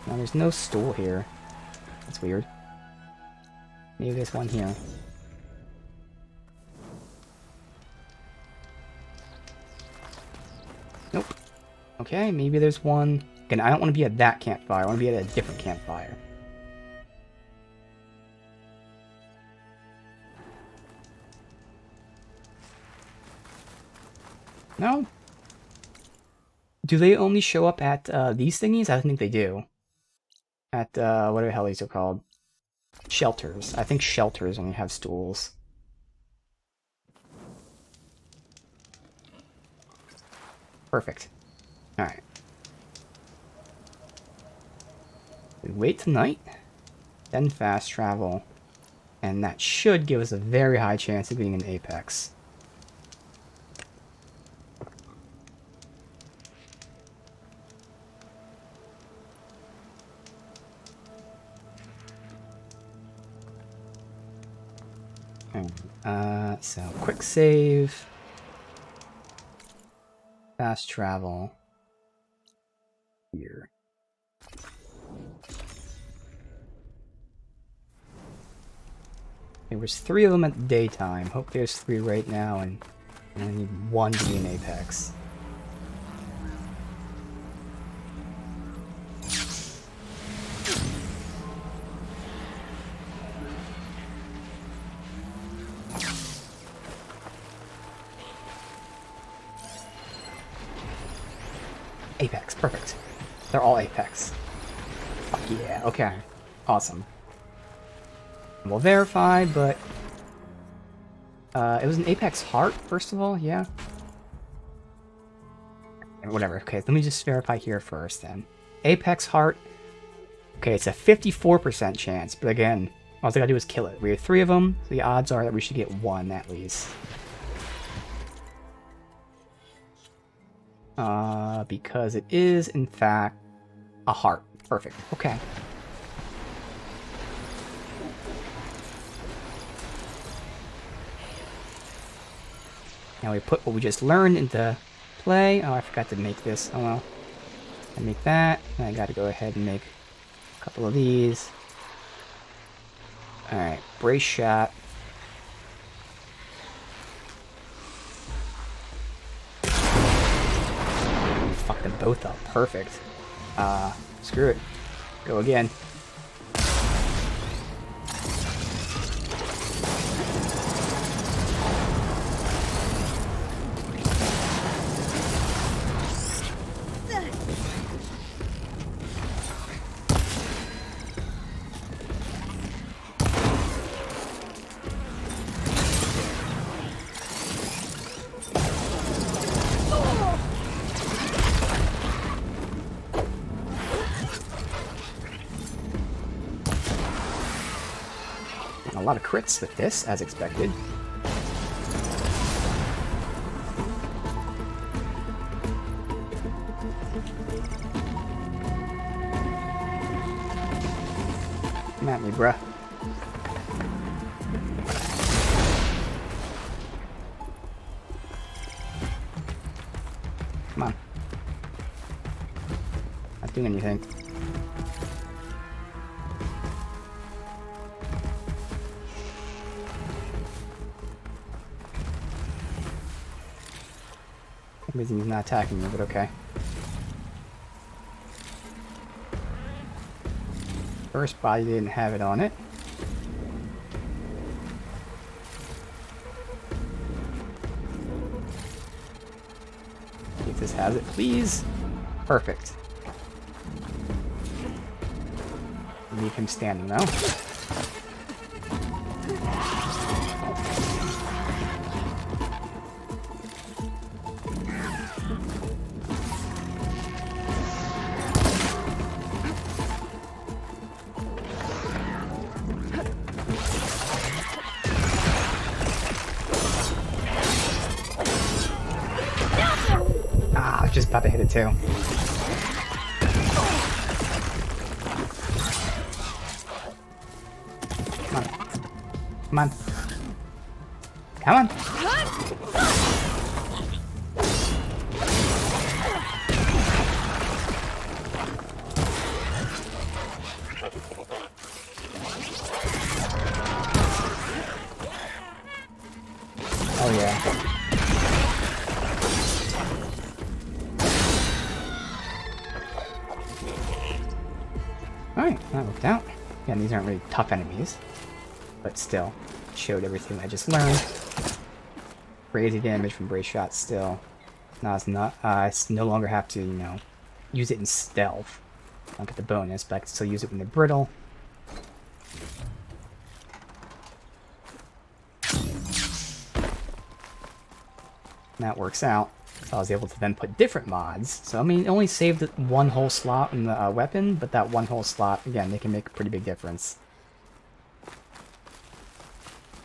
No, there's no stool here. That's weird. Maybe there's one here. Nope. Okay, maybe there's one. Again, I don't want to be at that campfire. I want to be at a different campfire. No? Do they only show up at these thingies? I think they do. At, what the hell these are called? Shelters. I think shelters only have stools. Perfect. Alright. We wait tonight, then fast travel, and that should give us a very high chance of being an Apex. So quick save, fast travel here. There was 3 of them at the daytime. Hope there's 3 right now, and I need 1 to be an Apex. Apex, perfect. They're all Apex. Fuck yeah, okay. Awesome. We'll verify, but... it was an Apex heart, first of all, yeah. Whatever, okay, let me just verify here first, then. Apex heart. Okay, it's a 54% chance, but again, all I gotta do is kill it. We have 3 of them, so the odds are that we should get 1 at least. Because it is, in fact, a heart. Perfect. Okay. Now we put what we just learned into play. Oh, I forgot to make this. Oh well. I make that. And I gotta go ahead and make a couple of these. Alright, brace shot. Fuck them both up. Perfect. Screw it. Go again. A lot of crits with this, as expected. Come at me, bruh. Come on. Not doing anything. Reason he's not attacking me, but okay. First body didn't have it on it. See if this has it, please. Perfect. Leave him standing though. Just about to hit it too. Come on. Come on. Come on. Oh yeah. Alright, that worked out. Yeah, these aren't really tough enemies, but still, showed everything I just learned. Crazy damage from brace shots still. Now it's not, I no longer have to, you know, use it in stealth. I don't get the bonus, but I can still use it when they're brittle. And that works out. So I was able to then put different mods. So I mean, it only saved one whole slot in the weapon, but that one whole slot, again, they can make a pretty big difference.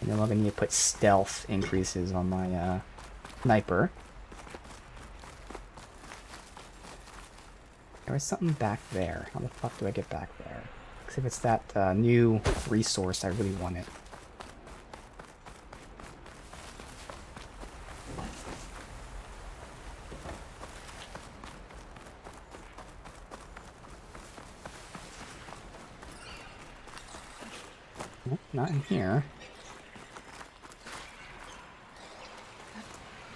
And then I'm going to put stealth increases on my sniper. There was something back there. How the fuck do I get back there? Because if it's that new resource, I really want it. Nope, not in here.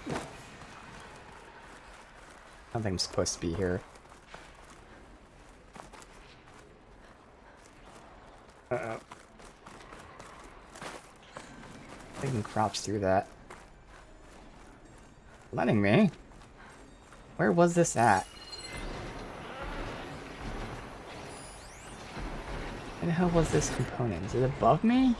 I don't think I'm supposed to be here. Uh-oh. I can crouch through that. Letting me? Where was this at? Where the hell was this component? Is it above me?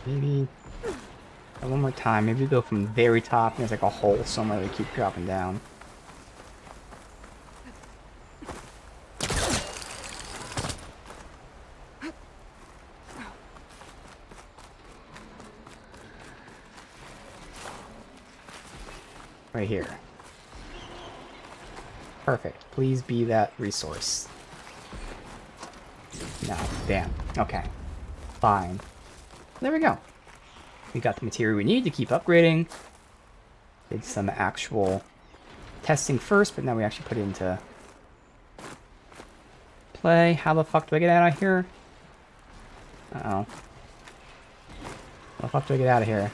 Maybe... one more time. Maybe go from the very top and there's like a hole somewhere they keep dropping down. Right here. Perfect. Please be that resource. No, damn. Okay. Fine. There we go. We got the material we need to keep upgrading. Did some actual testing first, but now we actually put it into play. How the fuck do I get out of here? Uh-oh. How the fuck do I get out of here?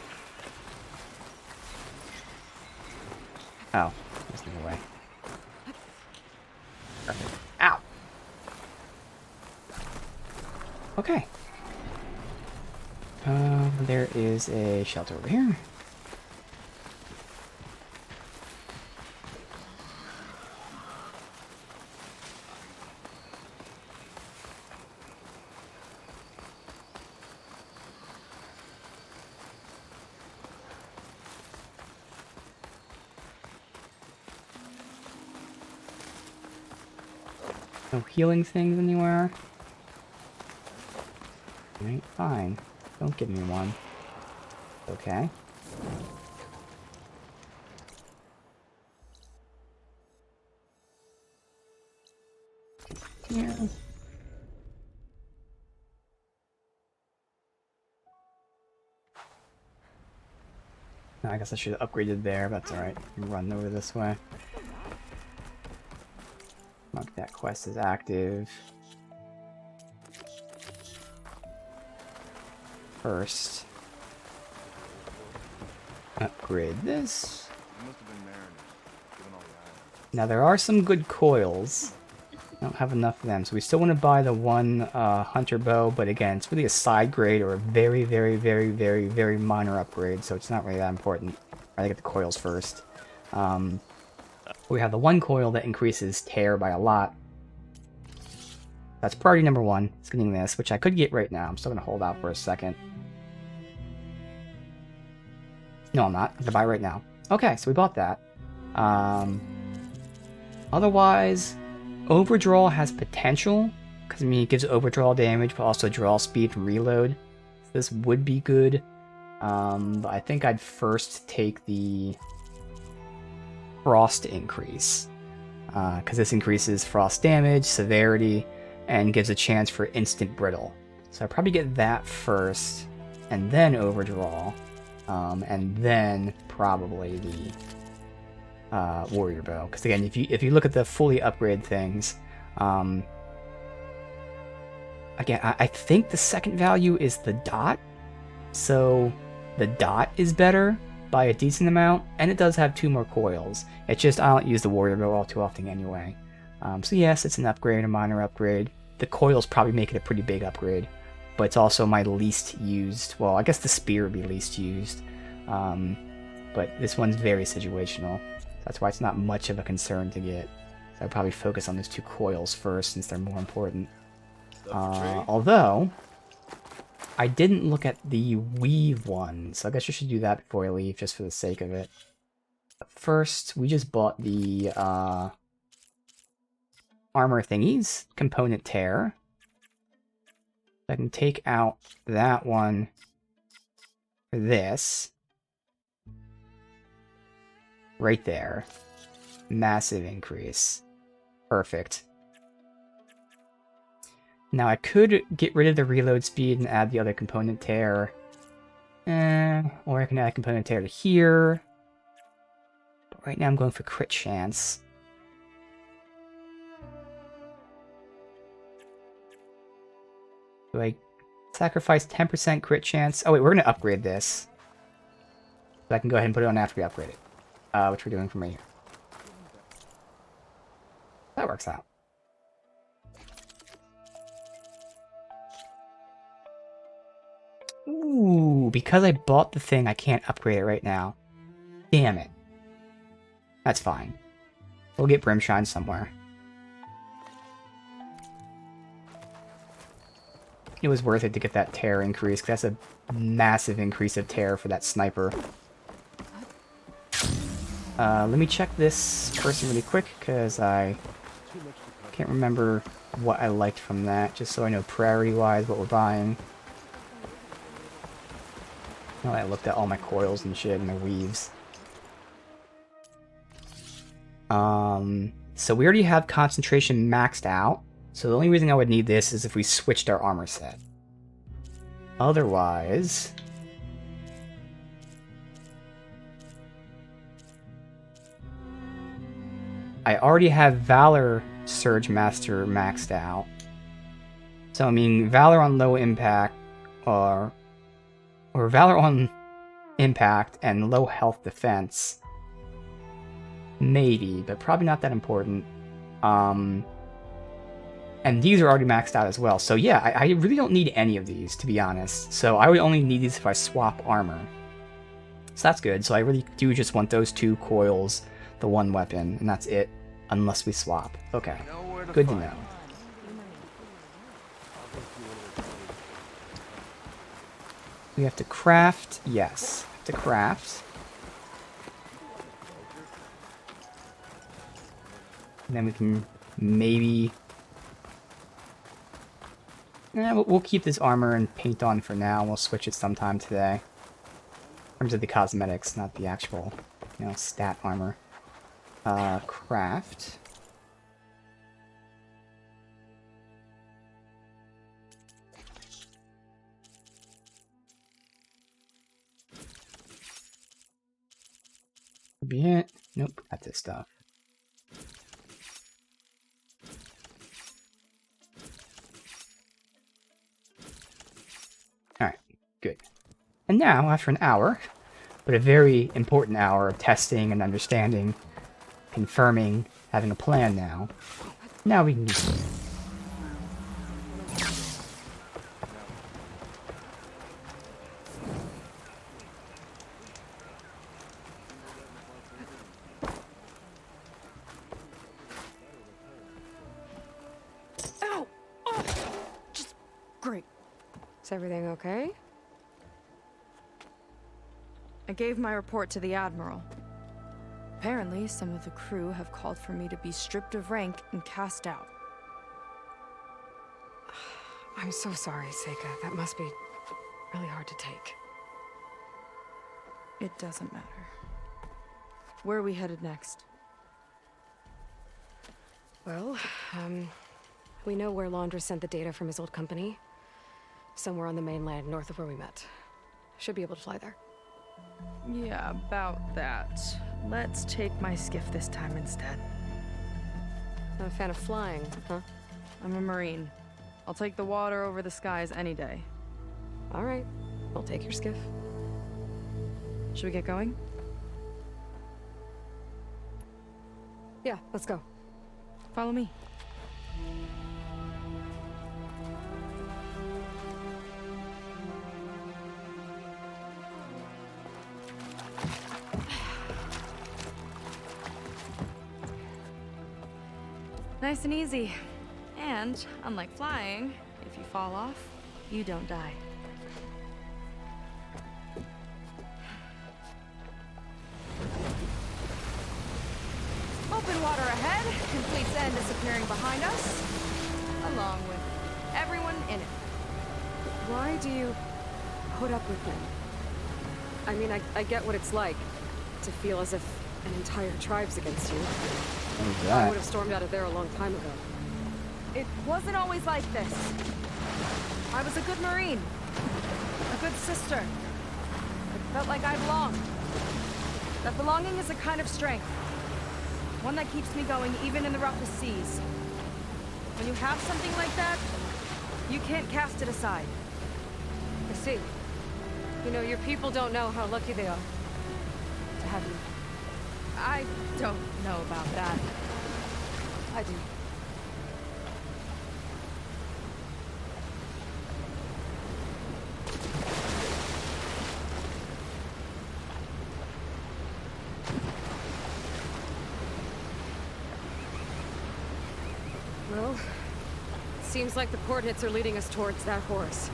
Oh, there's no way. Perfect. Ow! Okay. There is a shelter over here. No healing things anywhere. Alright, fine. Don't give me one. Okay. Yeah. No, I guess I should have upgraded there, but that's alright. Run over this way. Mark that quest is active. First, upgrade this. Now there are some good coils. I don't have enough of them, so we still want to buy the one hunter bow, but again, it's really a side grade or a very, very, very, very, very minor upgrade, so it's not really that important. I gotta get the coils first. We have the one coil that increases tear by a lot. That's priority number one. It's getting this, which I could get right now. I'm still gonna hold out for a second. No, I'm not. I'm gonna buy right now. Okay, so we bought that. Otherwise, overdraw has potential, because I mean it gives overdraw damage, but also draw speed and reload. So this would be good. But I think I'd first take the frost increase, because this increases frost damage, severity, and gives a chance for instant brittle. So I'd probably get that first, and then overdraw, and then probably the warrior bow. Because again, if you look at the fully upgraded things, again, I think the second value is the dot, so the dot is better by a decent amount, and it does have 2 more coils. It's just I don't use the warrior bow all too often anyway. So yes, it's an upgrade, a minor upgrade. The coils probably make it a pretty big upgrade, but it's also my least used. Well, I guess the spear would be least used, but this one's very situational. That's why it's not much of a concern to get. So I'd probably focus on those 2 coils first, since they're more important. Although, I didn't look at the weave one, so I guess I should do that before I leave, just for the sake of it. First, we just bought the armor thingies, component tear. I can take out that one for this. Right there. Massive increase. Perfect. Now I could get rid of the reload speed and add the other component tear. Or I can add component tear to here. But right now I'm going for crit chance. Do I sacrifice 10% crit chance? Oh wait, we're going to upgrade this. So I can go ahead and put it on after we upgrade it. Which we're doing from right here. That works out. Ooh, because I bought the thing, I can't upgrade it right now. Damn it. That's fine. We'll get Brimshine somewhere. It was worth it to get that tear increase, because that's a massive increase of tear for that sniper. Let me check this person really quick, because I can't remember what I liked from that, just so I know priority-wise what we're buying. Oh, I looked at all my coils and shit and my weaves. So we already have concentration maxed out, So the only reason I would need this is if we switched our armor set. Otherwise... I already have Valor Surge Master maxed out. So I mean, Valor on low impact, or Valor on impact and low health defense. Maybe, but probably not that important. And these are already maxed out as well. So yeah, I really don't need any of these, to be honest. So I would only need these if I swap armor. So that's good. So I really do just want those 2 coils, the 1 weapon, and that's it. Unless we swap. Okay. Good to know. We have to craft. Yes. To craft. And then we can maybe... we'll keep this armor and paint on for now. We'll switch it sometime today. In terms of the cosmetics, not the actual, stat armor. Craft. Be it. Nope, got this stuff. Alright, good. And now, after an hour, but a very important hour of testing and understanding, confirming, having a plan now we can do something. Ow! Oh! Just great. Is everything okay? I gave my report to the Admiral. Apparently, some of the crew have called for me to be stripped of rank and cast out. I'm so sorry, Seika. That must be really hard to take. It doesn't matter. Where are we headed next? Well, we know where Laundra sent the data from his old company. Somewhere on the mainland, north of where we met. Should be able to fly there. Yeah, about that. Let's take my skiff this time instead. Not a fan of flying, huh? I'm a Marine. I'll take the water over the skies any day. All right. I'll take your skiff. Should we get going? Yeah, let's go. Follow me. Nice and easy. And, unlike flying, if you fall off, you don't die. Open water ahead, complete sand disappearing behind us, along with everyone in it. Why do you put up with them? I mean, I get what it's like to feel as if an entire tribe's against you. I would have stormed out of there a long time ago. It wasn't always like this. I was a good Marine. A good sister. I felt like I belonged. That belonging is a kind of strength. One that keeps me going even in the roughest seas. When you have something like that, you can't cast it aside. I see. You know, your people don't know how lucky they are to have you. I don't know about that. I do. Well, seems like the coordinates are leading us towards that horse.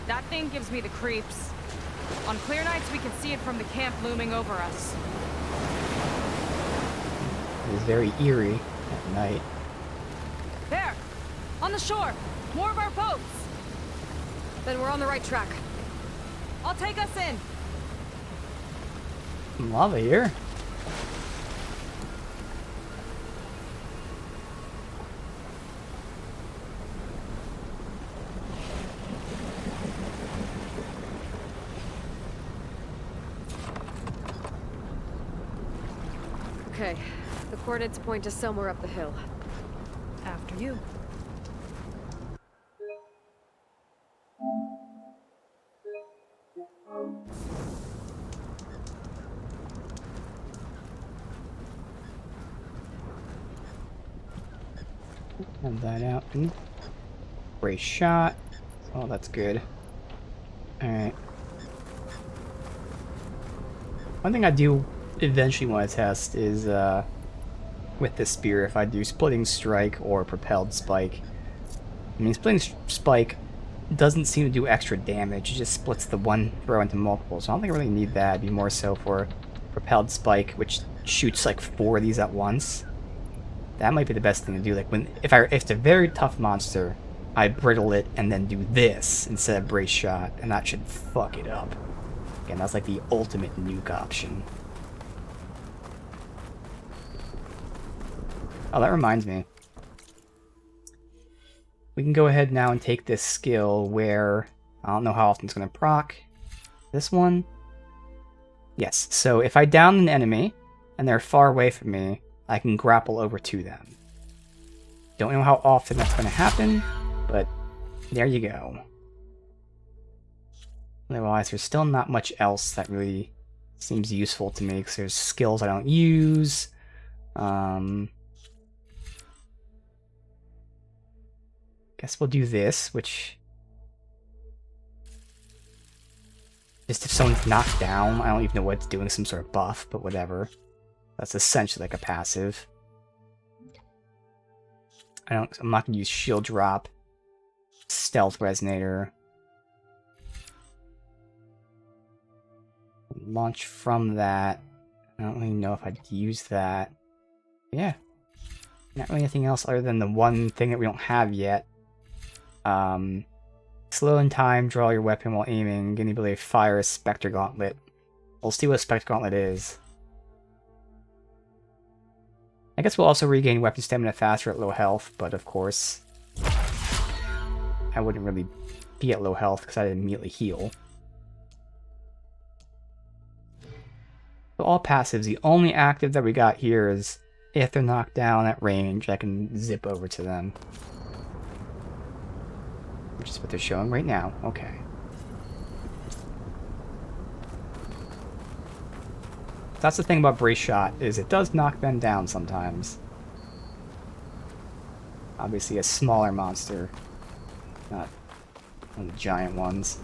That thing gives me the creeps. On clear nights, we can see it from the camp looming over us. It is very eerie at night. There! On the shore! More of our boats! Then we're on the right track. I'll take us in! Some lava here. Okay, the coordinates point to somewhere up the hill. After you. Have that out. Great shot. Oh, that's good. Alright. One thing I do eventually want to test is, with this spear, if I do Splitting Strike or Propelled Spike. I mean, Splitting Spike doesn't seem to do extra damage, it just splits the one throw into multiple, so I don't think I really need that. It'd be more so for Propelled Spike, which shoots like 4 of these at once. That might be the best thing to do. Like if it's a very tough monster, I brittle it and then do this instead of brace shot, and that should fuck it up. Again, that's like the ultimate nuke option. Oh, that reminds me. We can go ahead now and take this skill where I don't know how often it's going to proc. This one? Yes, so if I down an enemy and they're far away from me, I can grapple over to them. Don't know how often that's going to happen, but there you go. Otherwise, there's still not much else that really seems useful to me, because there's skills I don't use. Guess we'll do this, which... just if someone's knocked down, I don't even know what it's doing, some sort of buff, but whatever. That's essentially like a passive. I'm not gonna use shield drop. Stealth resonator. Launch from that. I don't really know if I'd use that. Yeah. Not really anything else other than the one thing that we don't have yet. Slow in time, draw your weapon while aiming. Give the ability to fire a Spectre Gauntlet. We'll see what a Spectre Gauntlet is. I guess we'll also regain weapon stamina faster at low health, but of course, I wouldn't really be at low health because I'd immediately heal. So all passives, the only active that we got here is if they're knocked down at range, I can zip over to them. Which is what they're showing right now. Okay. That's the thing about Brace Shot, is it does knock them down sometimes. Obviously a smaller monster, not one of the giant ones.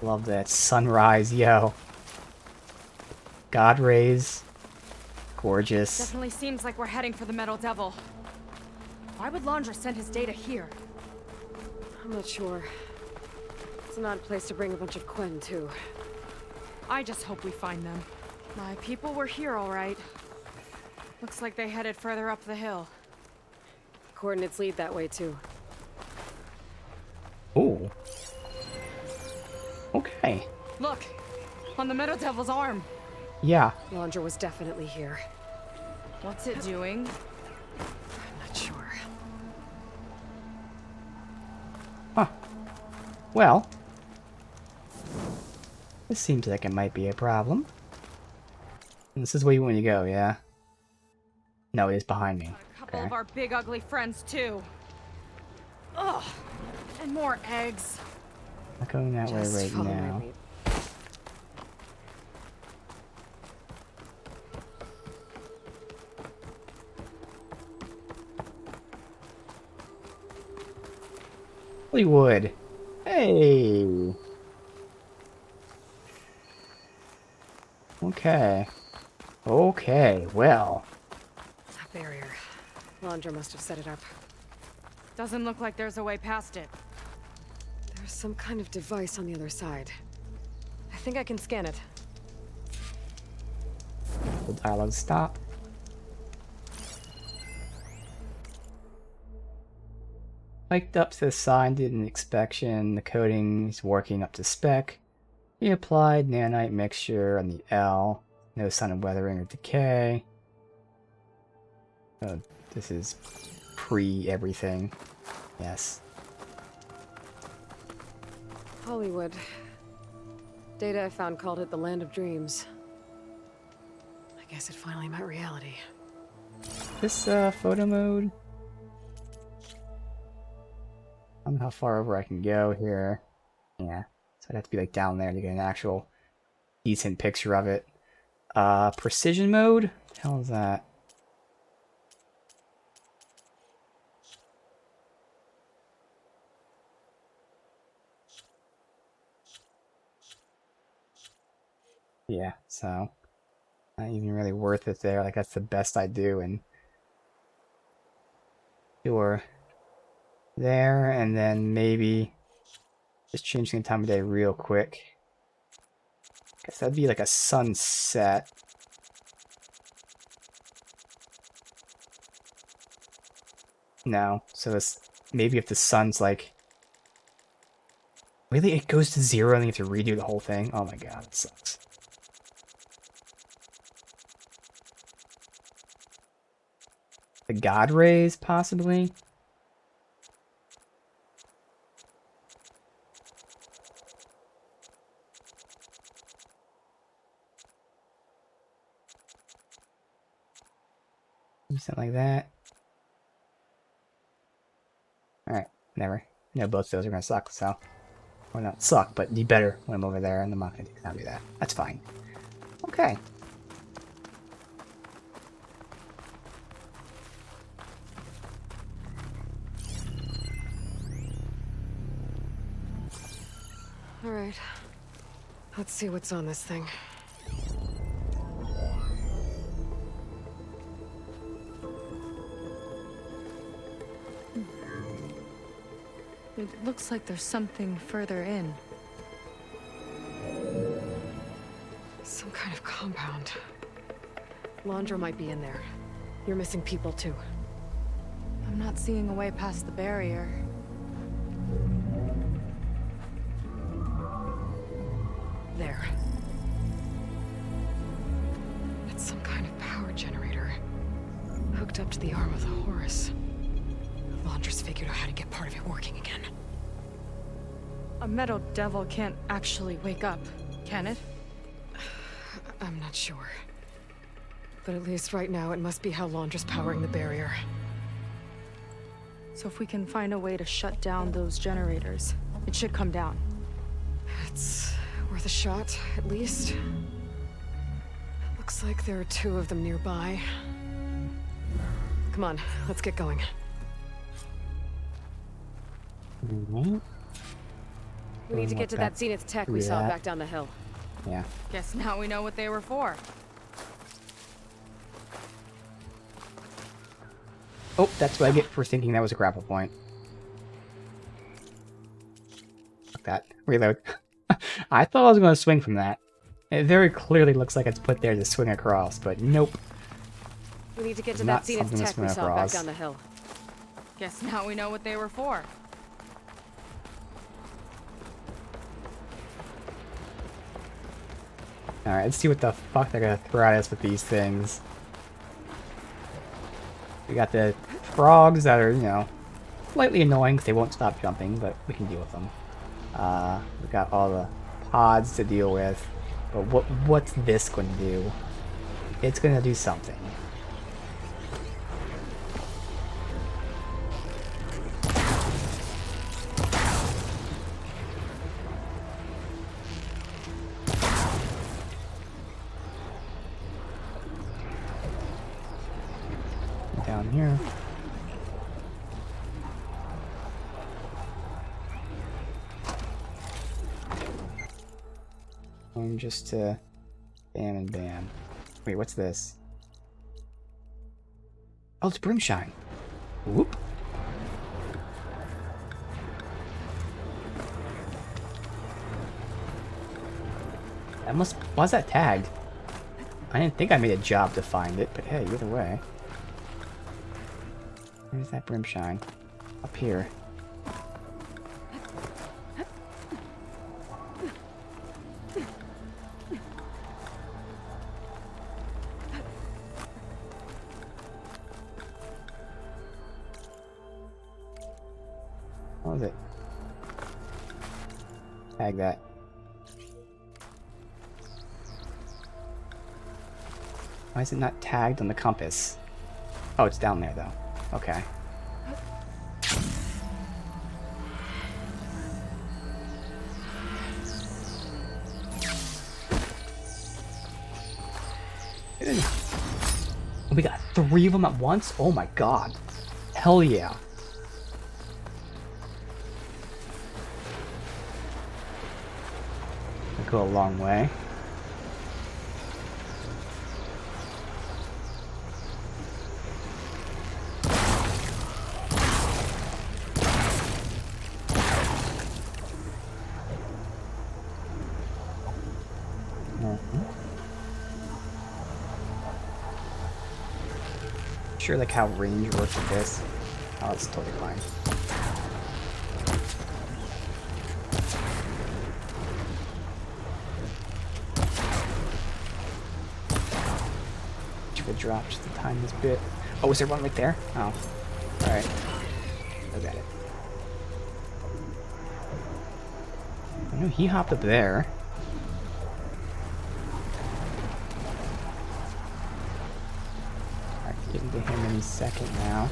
Love that sunrise, yo. God rays. Gorgeous. Definitely seems like we're heading for the Metal Devil. Why would Landra send his data here? I'm not sure. It's an odd place to bring a bunch of Quen, too. I just hope we find them. My people were here, all right. Looks like they headed further up the hill. Coordinates lead that way, too. Ooh. Okay. Look! On the Metal Devil's arm! Yeah. Landra was definitely here. What's it doing? I'm not sure. Huh. Well. This seems like it might be a problem. And this is where you want to go, yeah? No, it is behind me. A couple Okay. of our big ugly friends, too. Ugh! And more eggs. Not going that way Just right follow my now. lead. Hollywood. Hey. Okay. Okay, well. A barrier. Landra must have set it up. Doesn't look like there's a way past it. There's some kind of device on the other side. I think I can scan it. The dialogue stop. Hiked up to the side, did an inspection. The coating is working up to spec. He applied nanite mixture on the L. No sign of weathering or decay. Oh, this is pre-everything. Yes. Hollywood. Data I found called it the Land of Dreams. Guess it finally met reality. This photo mode. I don't know how far over I can go here. Yeah, so I'd have to be like down there to get an actual decent picture of it. Precision mode? What the hell is that? Yeah, so not even really worth it there. Like that's the best I do, and sure. There, and then maybe just changing the time of day real quick. Guess that'd be like a sunset. No, so it's maybe if the sun's like really it goes to 0 and then you have to redo the whole thing. Oh my god, it sucks. The God rays, possibly. Something like that. Alright, whatever. I know both of those are gonna suck, so. Well, not suck, but be better when I'm over there, and I'm not gonna do that. That's fine. Okay. Alright. Let's see what's on this thing. It looks like there's something further in. Some kind of compound. Laundra might be in there. You're missing people too. I'm not seeing a way past the barrier. There. It's some kind of power generator. Hooked up to the arm of the Horus. Laundra's figured out how to get part of it working again. A metal devil can't actually wake up, can it? I'm not sure. But at least right now it must be how Laundra's powering the barrier. So if we can find a way to shut down those generators, it should come down. It's worth a shot, at least. Looks like there are 2 of them nearby. Come on, let's get going. Mm-hmm. We need to get to that Zenith tech we saw that. back down the hill. Yeah. Guess now we know what they were for. Oh, that's what I get for thinking that was a grapple point. Fuck that. Reload. I thought I was going to swing from that. It very clearly looks like it's put there to swing across, but nope. We need to get to Not that Zenith something to tech we swing saw back across. down the hill. Guess now we know what they were for. Alright, let's see what the fuck they're gonna throw at us with these things. We got the frogs that are, you know, slightly annoying because they won't stop jumping, but we can deal with them. We got all the pods to deal with. But what's this going to do? It's going to do something. Down here. And just to bam and bam. Wait, what's this? Oh, it's Brimshine. Whoop. That must. Why's that tagged? I didn't think I made a job to find it, but hey, either way. Where's that Brimshine? Up here. What was it? Tag that. Why is it not tagged on the compass? Oh, it's down there though. Okay. We got 3 of them at once? Oh my god. Hell yeah. That'll go a long way. Sure, like how range works with this. Oh, it's totally fine. Should have dropped just the tiniest bit. Oh, is there one right there? Oh, all right. Look at it. I know he hopped up there. Getting to him any second now.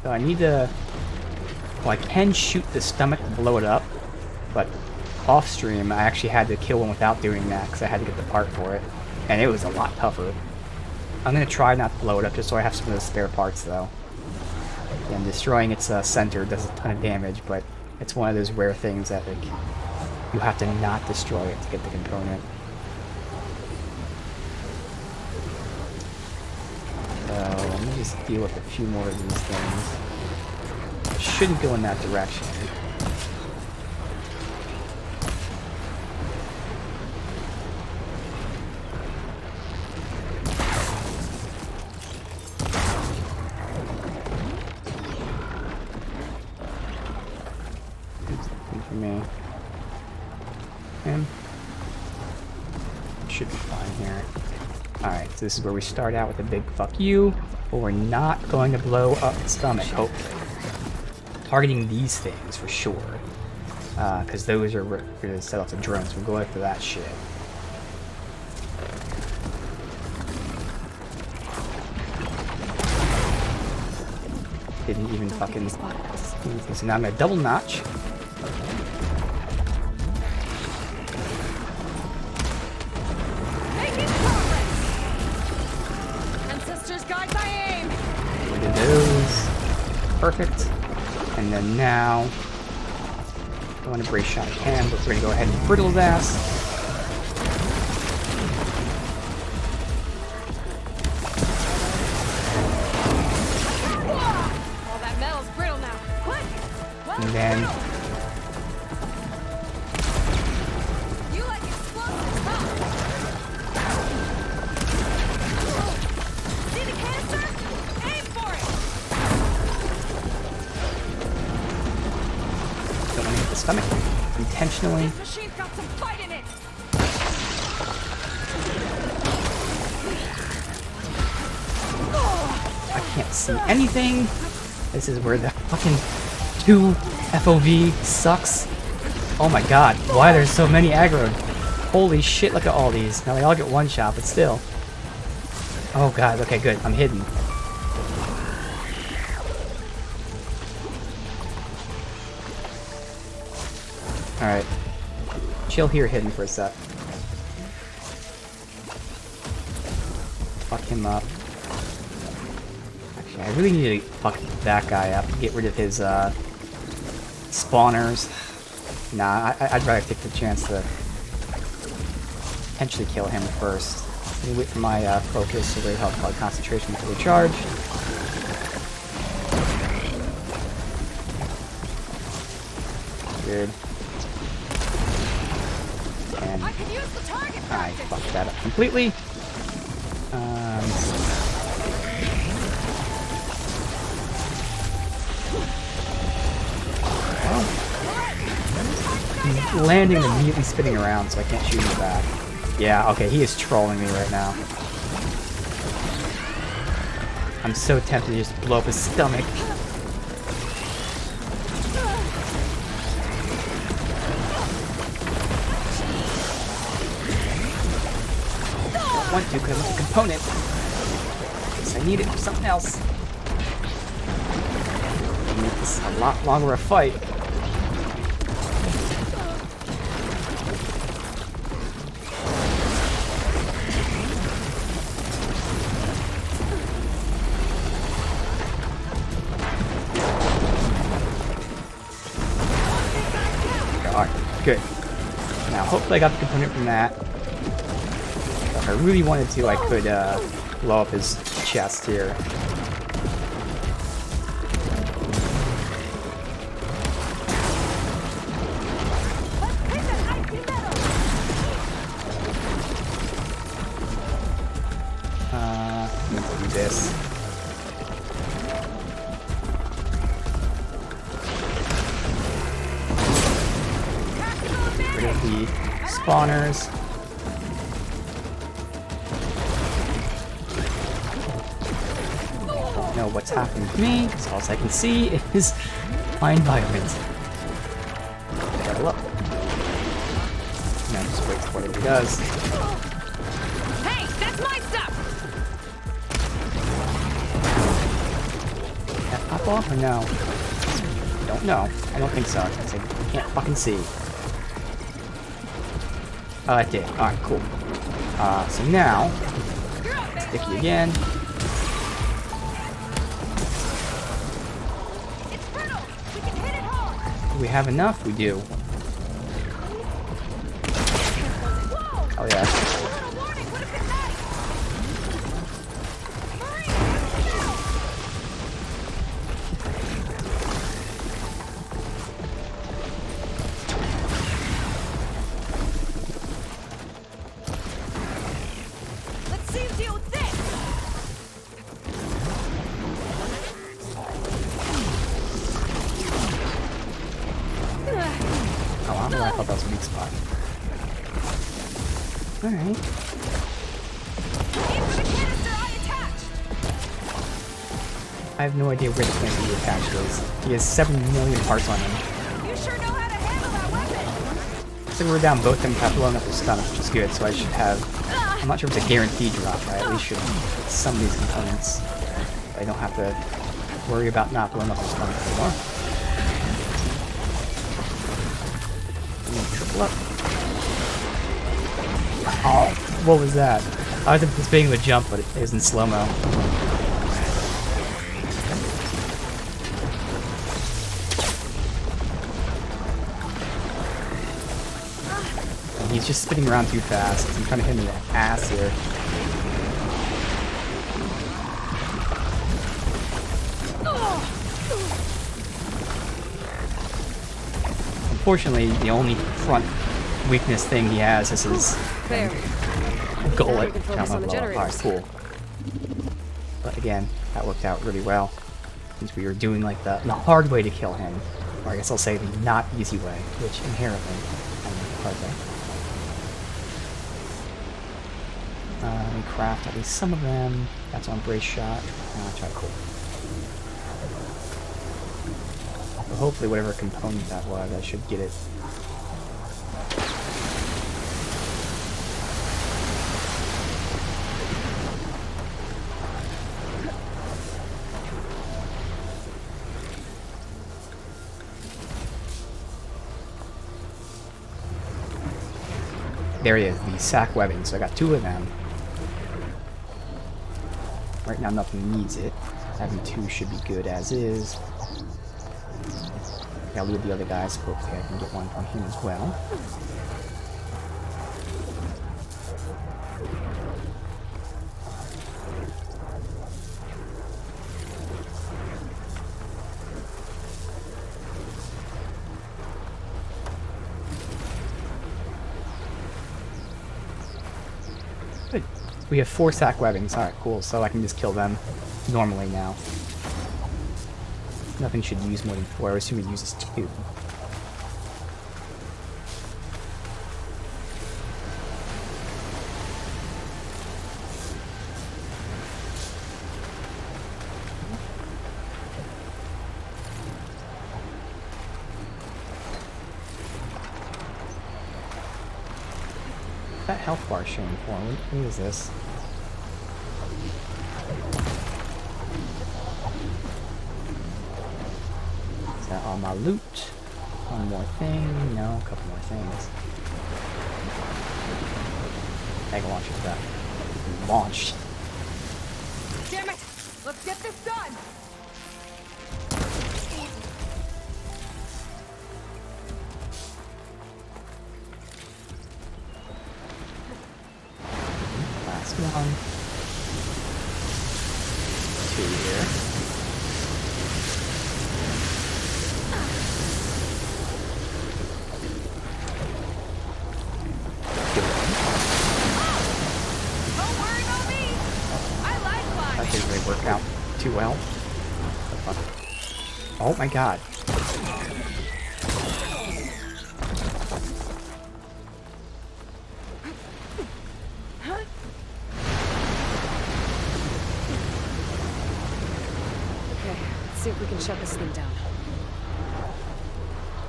So I need to... Well, I can shoot the stomach to blow it up, but off stream I actually had to kill one without doing that because I had to get the part for it, and it was a lot tougher. I'm gonna try not to blow it up just so I have some of the spare parts though. And destroying its center does a ton of damage, but it's one of those rare things that like you have to not destroy it to get the component. So let me just deal with a few more of these things. I shouldn't go in that direction. Good for me. And should be fine here. Alright, so this is where we start out with a big fuck you, but we're not going to blow up the stomach, hopefully. Targeting these things for sure, because those are going to set off the drones. We'll go after that shit. Didn't even fucking do anything. So now I'm going to double notch. Perfect. And then now, I want to brace shot at him, but we're going to go ahead and brittle his ass. All that metal's brittle now. Quick! Well, And then, you like explosives, huh? See the canister? Aim for it! don't want to hit the stomach intentionally. This machine's got some fight in it! I can't see anything. This is where the fucking 2 FOV sucks. Oh my god, why there's so many aggroed? Holy shit, look at all these. Now they all get one shot, but still. Oh god, okay, good. I'm hidden. Alright. Chill here hidden for a sec. Fuck him up. Actually, I really need to fuck that guy up. Get rid of his, spawners. Nah, I'd rather take the chance to potentially kill him first. Let me wait for my, focus to really help my concentration to recharge. Good. And I can use the target I practice. fucked that up completely. He's landing and immediately spinning around, so I can't shoot him back. Yeah, okay, he is trolling me right now. I'm so tempted to just blow up his stomach. want to because I want the component. Because I need it for something else. I make this a lot longer a fight. Alright, good. Now, hopefully I got the component from that. If I really wanted to, I could blow up his chest here. I'm gonna do this. Rid of the spawners. Don't know what's happening to me, because all I can see is my environment. Level up. Now just wait for whatever he does. Hey, that's my stuff! Can that pop off or no? I don't know. I don't think so, because I can't fucking see. Oh, that did. Alright, cool. So now, sticky again. It's brittle! We can hit it hard! Do we have enough? We do. Whoa! Oh yeah. A little warning would have been nice! Marine, no! Let's see you deal with this! Oh, I thought that was a weak spot. Alright. Aim for the canister I attached! I have no idea where the canister he attached is. He has 7 million parts on him. You sure know how to handle that weapon! Looks like we're down both of them have blown up his stomach, which is good, so I should have... I'm not sure if it's a guaranteed drop, but I at least should get some of these components. I don't have to worry about not blowing up his stomach anymore. Triple up. Oh, what was that? I was anticipating the jump, but it was in slow-mo. And he's just spinning around too fast. I'm trying to hit him in the ass here. Unfortunately, the only front weakness thing he has is his There. gullet. Now we can focus on the Alright, generators. cool. But again, that worked out really well. Since we were doing like the hard way to kill him. Or I guess I'll say the not easy way, which inherently I'm the hard way. Let me craft at least some of them. That's on brace shot. Try cool. So hopefully whatever component that was, I should get it. There he is, the sack webbing. So I got 2 of them. Right now nothing needs it. Having 2 should be good as is. I'll leave the other guys, so hopefully I can get one from him as well. Good. We have 4 sack webbings. Alright, cool. So I can just kill them normally now. Nothing should use more than 4. I assume it uses 2. that health bar showing for? What is this? Is that all my loot? One more thing? No, a couple more things. Mega launcher that launched. Damn it! Let's get this done! Last one. 2 here. Don't worry about me! I like That flying! didn't really work out too well. What the fuck? Oh my god. Okay, let's see if we can shut this thing down.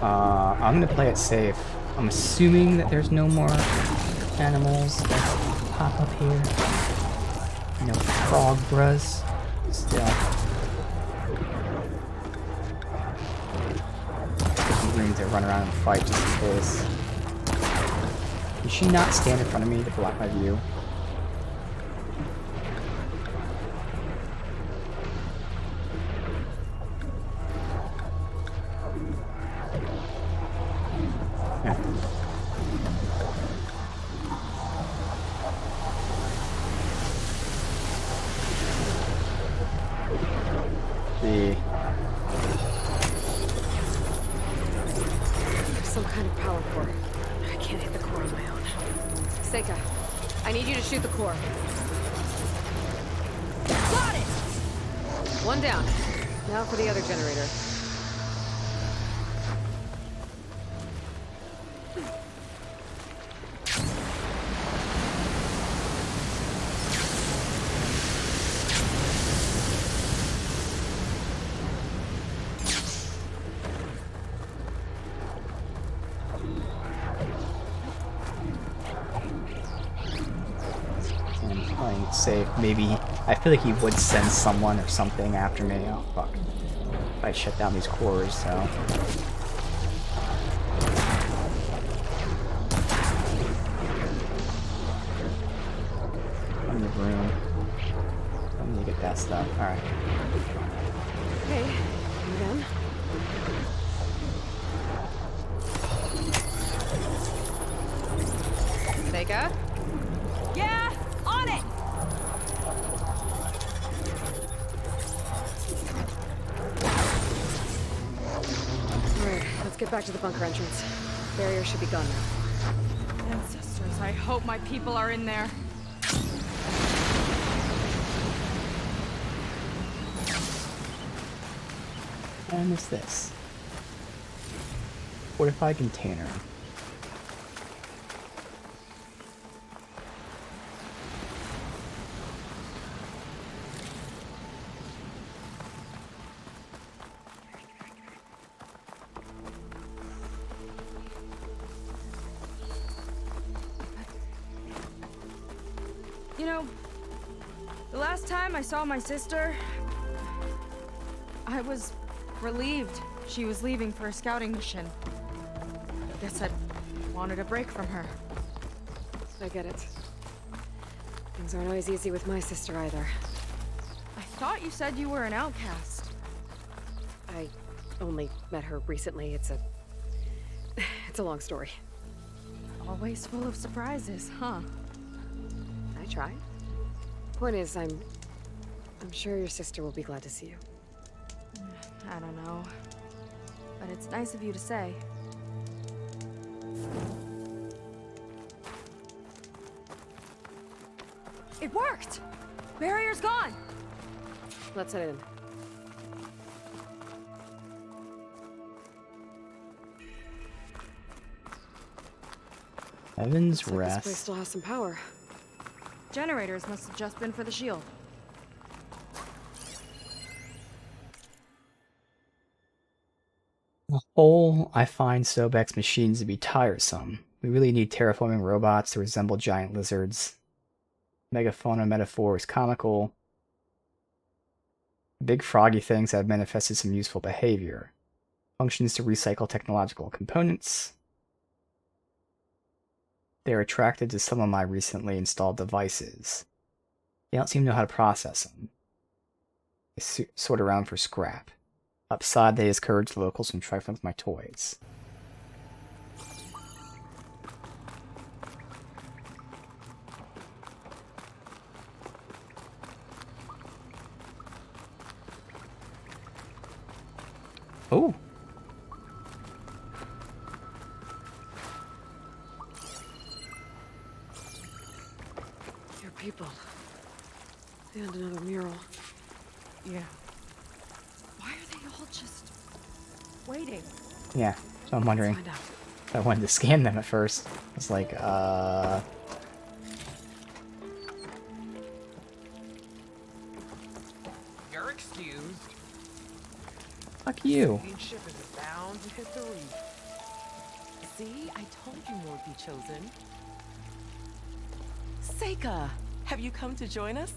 I'm gonna play it safe. I'm assuming that there's no more animals that pop up here. No frog bras. Still. Some room to run around and fight just in case. Can she not stand in front of me to block my view? Yeah. The Some kind of power core. I can't hit the core on my own. Seika, I need you to shoot the core. Got it! One down. Now for the other generator. I'm playing it safe. Maybe I feel like he would send someone or something after me. Oh fuck! If I shut down these cores, so. I'm in the room. I need to get that stuff. All right. Okay, and then. Seika? Yeah! On it! Alright, let's get back to the bunker entrance. Barrier should be gone now. Ancestors, I hope my people are in there. And what's this? Fortified container. You know, the last time I saw my sister, I was relieved she was leaving for a scouting mission. Guess I wanted a break from her. I get it. Things aren't always easy with my sister either. I thought you said you were an outcast. I only met her recently. It's a long story. Always full of surprises, huh? I try. Point is, I'm sure your sister will be glad to see you. I don't know. But it's nice of you to say. It worked! Barrier's gone! Let's head in. Heaven's Looks like this place Rest. still has some power. Generators must have just been for the shield. The whole I find Sobek's machines to be tiresome, We really need terraforming robots to resemble giant lizards. Megafauna metaphor is comical. Big froggy things have manifested some useful behavior. Functions to recycle technological components. They're attracted to some of my recently installed devices. They don't seem to know how to process them. They sort around for scrap. Upside, they discourage the locals from trifling with my toys. Oh! Your people. And another mural. Yeah. Why are they all just waiting? Yeah, so I'm wondering. Find out. I wanted to scan them at first. It's like, You're excused. fuck you. Main ship is bound to hit the reef. See, I told you more would be chosen. Seika, have you come to join us?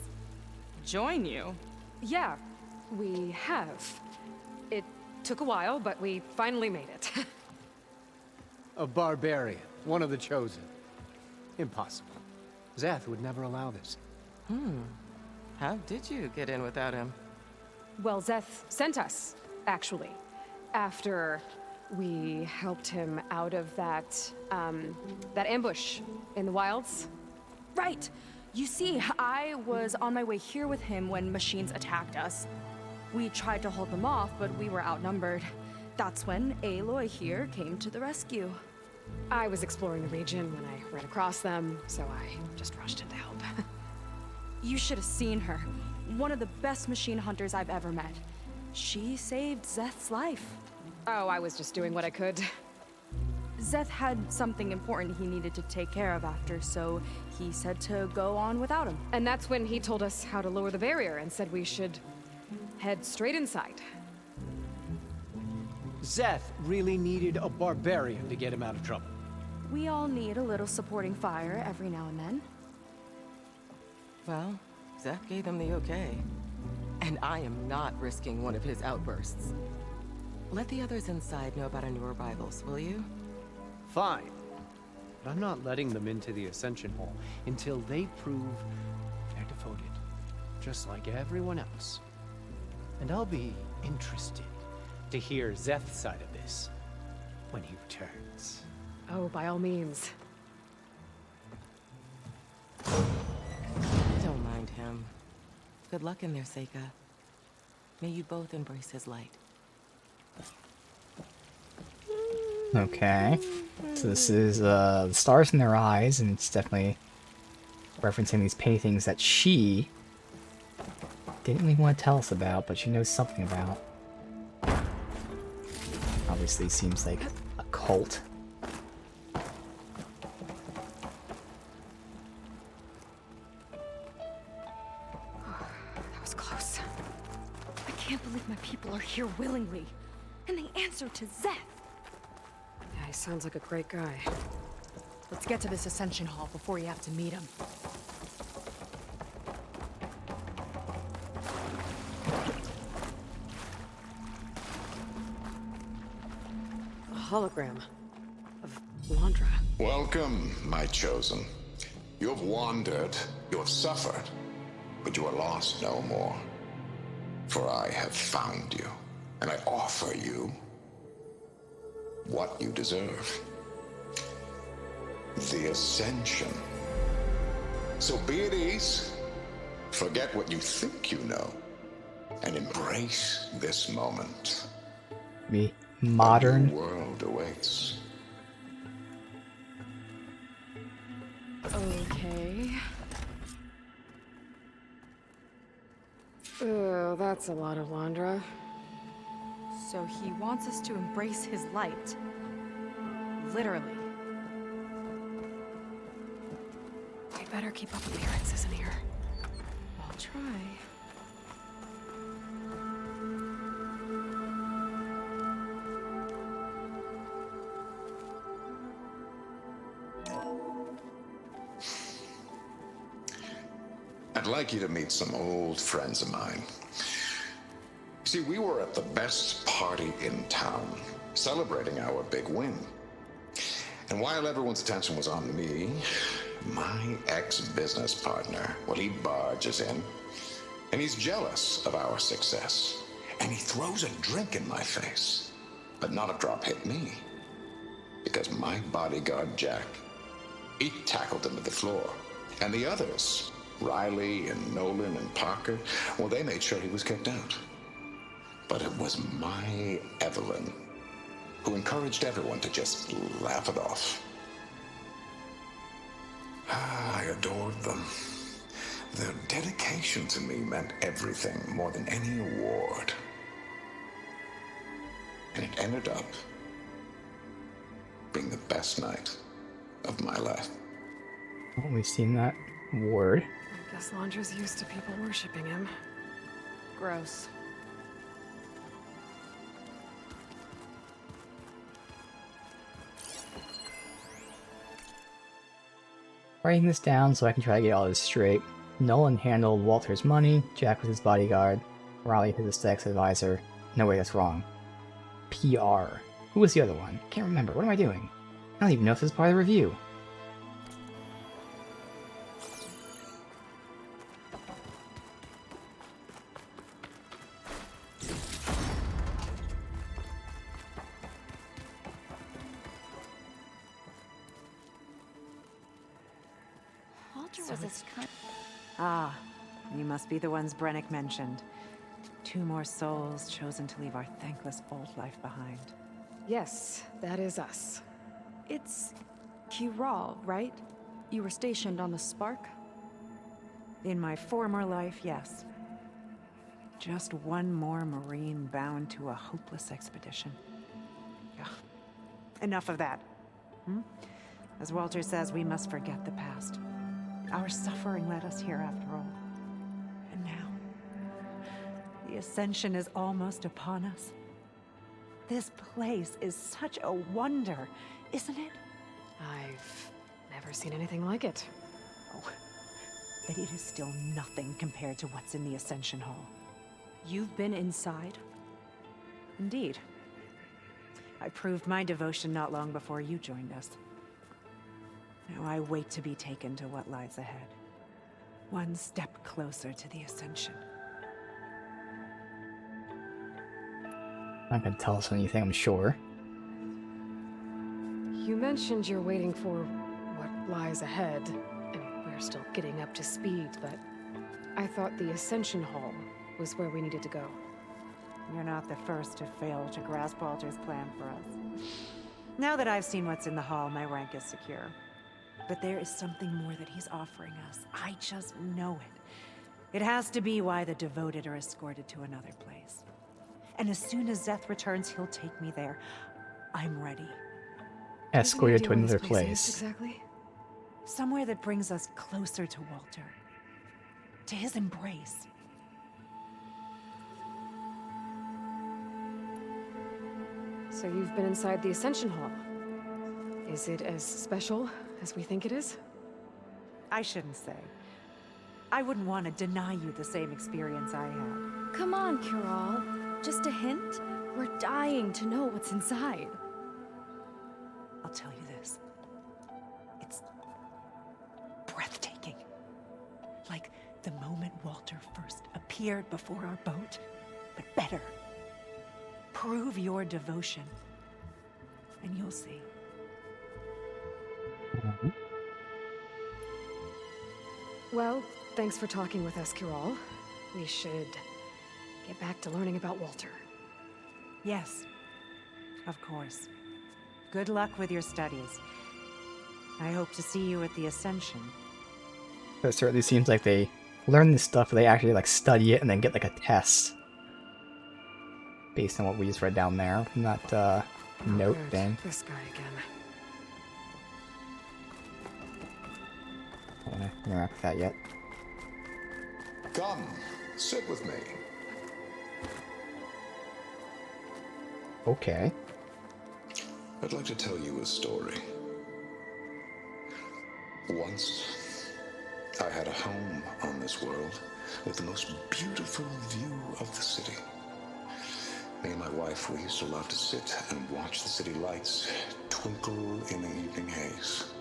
Join you? Yeah, we have. It took a while, but we finally made it. A barbarian, one of the chosen. Impossible. Zeth would never allow this. How did you get in without him? Well, Zeth sent us, actually. After we helped him out of that ambush in the wilds. Right! You see, I was on my way here with him when machines attacked us. We tried to hold them off, but we were outnumbered. That's when Aloy here came to the rescue. I was exploring the region when I ran across them, so I just rushed in to help. You should have seen her. One of the best machine hunters I've ever met. She saved Zeth's life. Oh, I was just doing what I could. Zeth had something important he needed to take care of after, so he said to go on without him. And that's when he told us how to lower the barrier and said we should head straight inside. Zeth really needed a barbarian to get him out of trouble. We all need a little supporting fire every now and then. Well, Zeth gave them the okay. And I am not risking one of his outbursts. Let the others inside know about our new arrivals, will you? Fine. But I'm not letting them into the Ascension Hall until they prove they're devoted. Just like everyone else. And I'll be interested to hear Zeth's side of this when he returns. Oh, by all means. Don't mind him. Good luck in there, Seika. May you both embrace his light. Okay. So this is the stars in their eyes, and it's definitely referencing these paintings that she didn't really want to tell us about, but she knows something about. Obviously seems like a cult. That was close. I can't believe my people are here willingly. And they answer to Zeth. Yeah, he sounds like a great guy. Let's get to this Ascension Hall before you have to meet him. A hologram of Landra. Welcome, my chosen. You have wandered, you have suffered, but you are lost no more. For I have found you, and I offer you what you deserve. The Ascension. So be at ease, forget what you think you know, and embrace this moment. Me A modern. new world awaits. Okay. Oh, that's a lot of Landra. So he wants us to embrace his light. Literally. We better keep up appearances in here. I'll try. I'd like you to meet some old friends of mine. See, we were at the best party in town, celebrating our big win. And while everyone's attention was on me, my ex-business partner, well, he barges in, and he's jealous of our success. And he throws a drink in my face. But not a drop hit me. Because my bodyguard, Jack, he tackled him to the floor. And the others, Riley and Nolan and Parker, well, they made sure he was kicked out. But it was my Evelyn who encouraged everyone to just laugh it off. I adored them. Their dedication to me meant everything, more than any award. And it ended up being the best night of my life. Well, we've seen that word. I guess Londra's used to people worshipping him. Gross. Writing this down so I can try to get all this straight. Nolan handled Walter's money, Jack was his bodyguard, Riley his aesthetics advisor. No way, that's wrong. PR. Who was the other one? Can't remember. What am I doing? I don't even know if this is part of the review. Walter was as kind. Ah, you must be the ones Brennick mentioned. 2 more souls chosen to leave our thankless old life behind. Yes, that is us. It's Kiral, right? You were stationed on the Spark? In my former life, yes. Just one more Marine bound to a hopeless expedition. Ugh. Enough of that. As Walter says, we must forget the past. Our suffering led us here after all. And now, the Ascension is almost upon us. This place is such a wonder, isn't it? I've never seen anything like it. Oh, but it is still nothing compared to what's in the Ascension Hall. You've been inside? Indeed. I proved my devotion not long before you joined us. Now I wait to be taken to what lies ahead. One step closer to the Ascension. Not gonna tell us anything, I'm sure. You mentioned you're waiting for what lies ahead, and we're still getting up to speed, but I thought the Ascension Hall was where we needed to go. You're not the first to fail to grasp Walter's plan for us. Now that I've seen what's in the hall, my rank is secure. But there is something more that he's offering us. I just know it. It has to be why the devoted are escorted to another place. And as soon as Zeth returns, he'll take me there. I'm ready. Escorted to Any idea another where this place place. is exactly? Somewhere that brings us closer to Walter. To his embrace. So you've been inside the Ascension Hall. Is it as special as we think it is? I shouldn't say. I wouldn't want to deny you the same experience I had. Come on, Kiral. Just a hint? We're dying to know what's inside. I'll tell you this. It's breathtaking. Like the moment Walter first appeared before our boat, but better. Prove your devotion, and you'll see. Well, thanks for talking with us, Kiral. We should get back to learning about Walter. Yes, of course. Good luck with your studies. I hope to see you at the Ascension. So it certainly seems like they learn this stuff, but they actually like study it and then get like a test. Based on what we just read down there from that note Good. thing. This guy again. I don't want to interact with that yet. Come, sit with me. Okay. I'd like to tell you a story. Once, I had a home on this world with the most beautiful view of the city. Me and my wife, we used to love to sit and watch the city lights twinkle in the evening haze.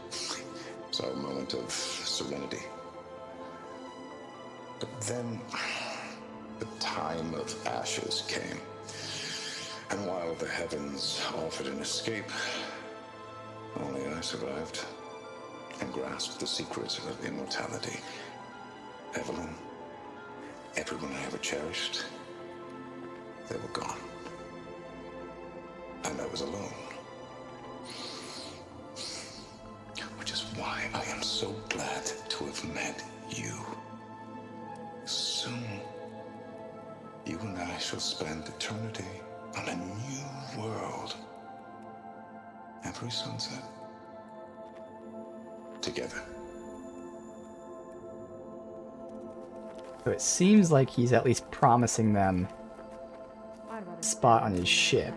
It's our moment of serenity. But then the time of ashes came. And while the heavens offered an escape, only I survived and grasped the secrets of immortality. Evelyn, everyone I ever cherished, they were gone. And I was alone. Which is why I am so glad to have met you. Soon, you and I shall spend eternity on a new world. Every sunset. Together. So it seems like he's at least promising them a spot on his ship.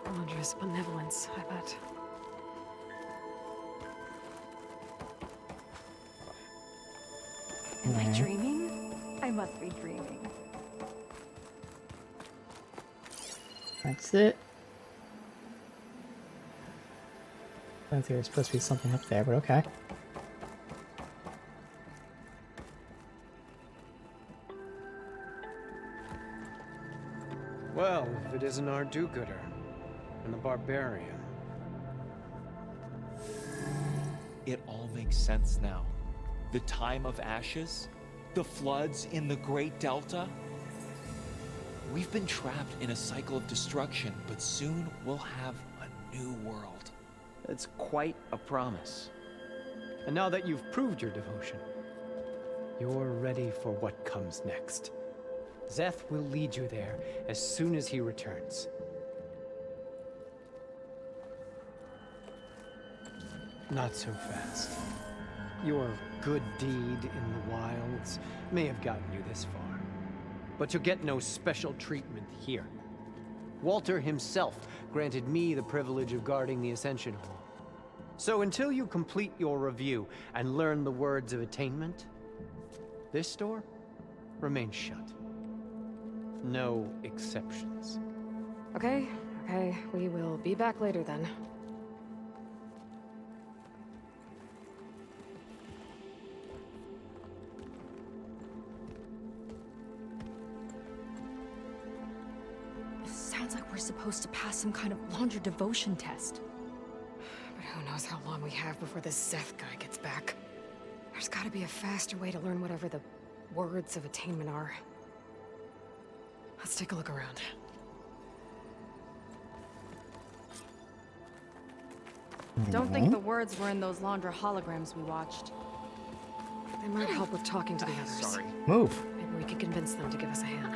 Alondra's benevolence, I bet. Am I dreaming? I must be dreaming. That's it. I don't think there's supposed to be something up there, but okay. Well, if it isn't our do-gooder and the barbarian. It all makes sense now. The time of ashes, the floods in the Great Delta. We've been trapped in a cycle of destruction, but soon we'll have a new world. It's quite a promise. And now that you've proved your devotion, you're ready for what comes next. Szeth will lead you there as soon as he returns. Not so fast. Your good deed in the wilds may have gotten you this far, but you'll get no special treatment here. Walter himself granted me the privilege of guarding the Ascension Hall. So until you complete your review and learn the words of attainment, this door remains shut. No exceptions. Okay, we will be back later then. Sounds like we're supposed to pass some kind of Laundra devotion test. But who knows how long we have before this Szeth guy gets back. There's gotta be a faster way to learn whatever the words of attainment are. Let's take a look around. Don't think the words were in those Laundra holograms we watched. They might help with talking to the others. Sorry. Move. Maybe we could convince them to give us a hand.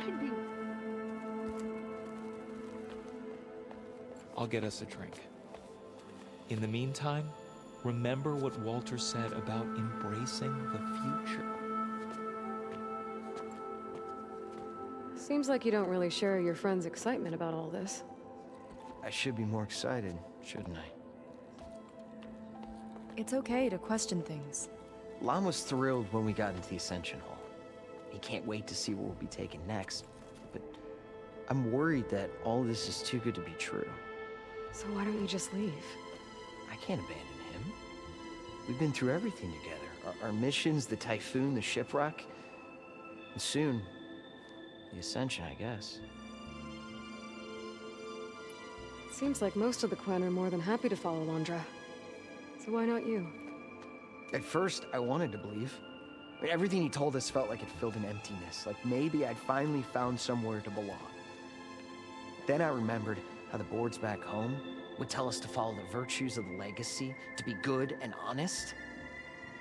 I'll get us a drink. In the meantime, remember what Walter said about embracing the future. Seems like you don't really share your friend's excitement about all this. I should be more excited, shouldn't I? It's okay to question things. Lon was thrilled when we got into the Ascension Hall. He can't wait to see what we'll be taking next. But I'm worried that all this is too good to be true. So why don't you just leave? I can't abandon him. We've been through everything together. Our missions, the Typhoon, the shipwreck. And soon, the Ascension, I guess. Seems like most of the Quen are more than happy to follow Laundra. So why not you? At first, I wanted to believe. I mean, everything he told us felt like it filled an emptiness. Like maybe I'd finally found somewhere to belong. Then I remembered how the boards back home would tell us to follow the virtues of the legacy, to be good and honest.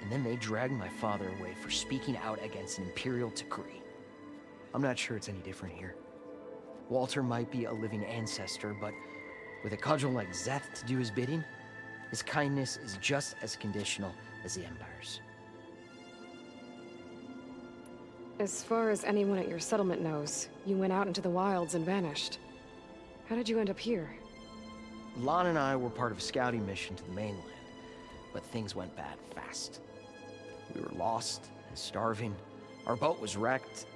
And then they dragged my father away for speaking out against an imperial decree. I'm not sure it's any different here. Walter might be a living ancestor, but with a cudgel like Szeth to do his bidding, his kindness is just as conditional as the Empire's. As far as anyone at your settlement knows, you went out into the wilds and vanished. How did you end up here? Lon and I were part of a scouting mission to the mainland, but things went bad fast. We were lost and starving, our boat was wrecked,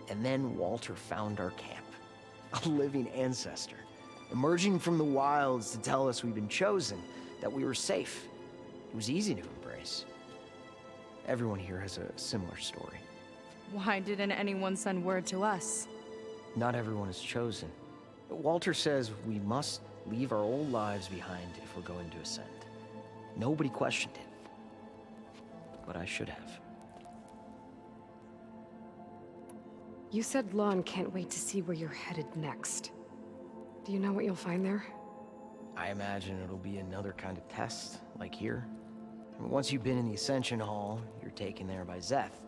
and then Walter found our camp. A living ancestor, emerging from the wilds to tell us we'd been chosen, that we were safe. It was easy to embrace. Everyone here has a similar story. Why didn't anyone send word to us? Not everyone is chosen. Walter says we must leave our old lives behind if we're going to ascend. Nobody questioned it. But I should have. You said Lon can't wait to see where you're headed next. Do you know what you'll find there? I imagine it'll be another kind of test, like here. I mean, once you've been in the Ascension Hall, you're taken there by Szeth.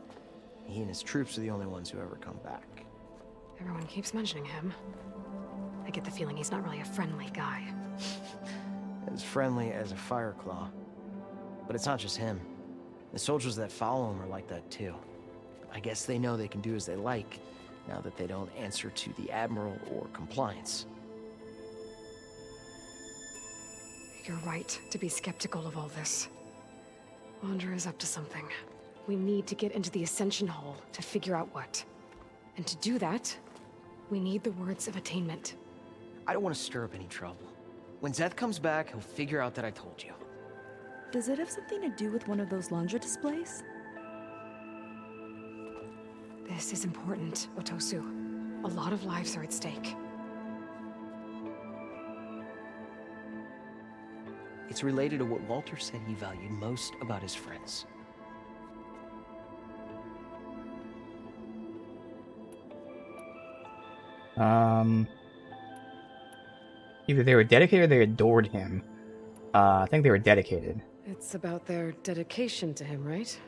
He and his troops are the only ones who ever come back. Everyone keeps mentioning him. I get the feeling he's not really a friendly guy. As friendly as a Fireclaw. But it's not just him. The soldiers that follow him are like that too. I guess they know they can do as they like, now that they don't answer to the Admiral or Compliance. You're right to be skeptical of all this. Wander is up to something. We need to get into the Ascension Hall to figure out what. And to do that, we need the words of attainment. I don't want to stir up any trouble. When Szeth comes back, he'll figure out that I told you. Does it have something to do with one of those laundry displays? This is important, Otosu. A lot of lives are at stake. It's related to what Walter said he valued most about his friends. Either they were dedicated or they adored him. I think they were dedicated. It's about their dedication to him, right?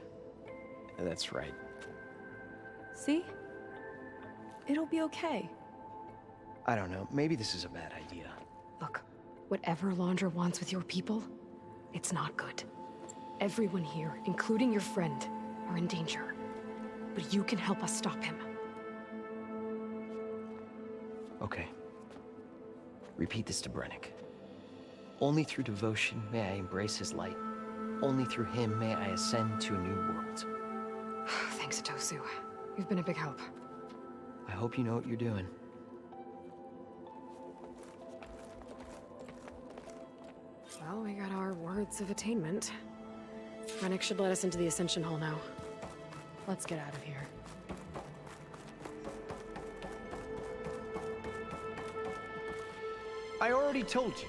That's right. See? It'll be okay. I don't know, maybe this is a bad idea. Look, whatever Laundra wants with your people, it's not good. Everyone here, including your friend, are in danger. But you can help us stop him. Okay. Repeat this to Brennick. Only through devotion may I embrace his light. Only through him may I ascend to a new world. Thanks, Otosu. You've been a big help. I hope you know what you're doing. Well, we got our words of attainment. Brennick should let us into the Ascension Hall now. Let's get out of here. I already told you.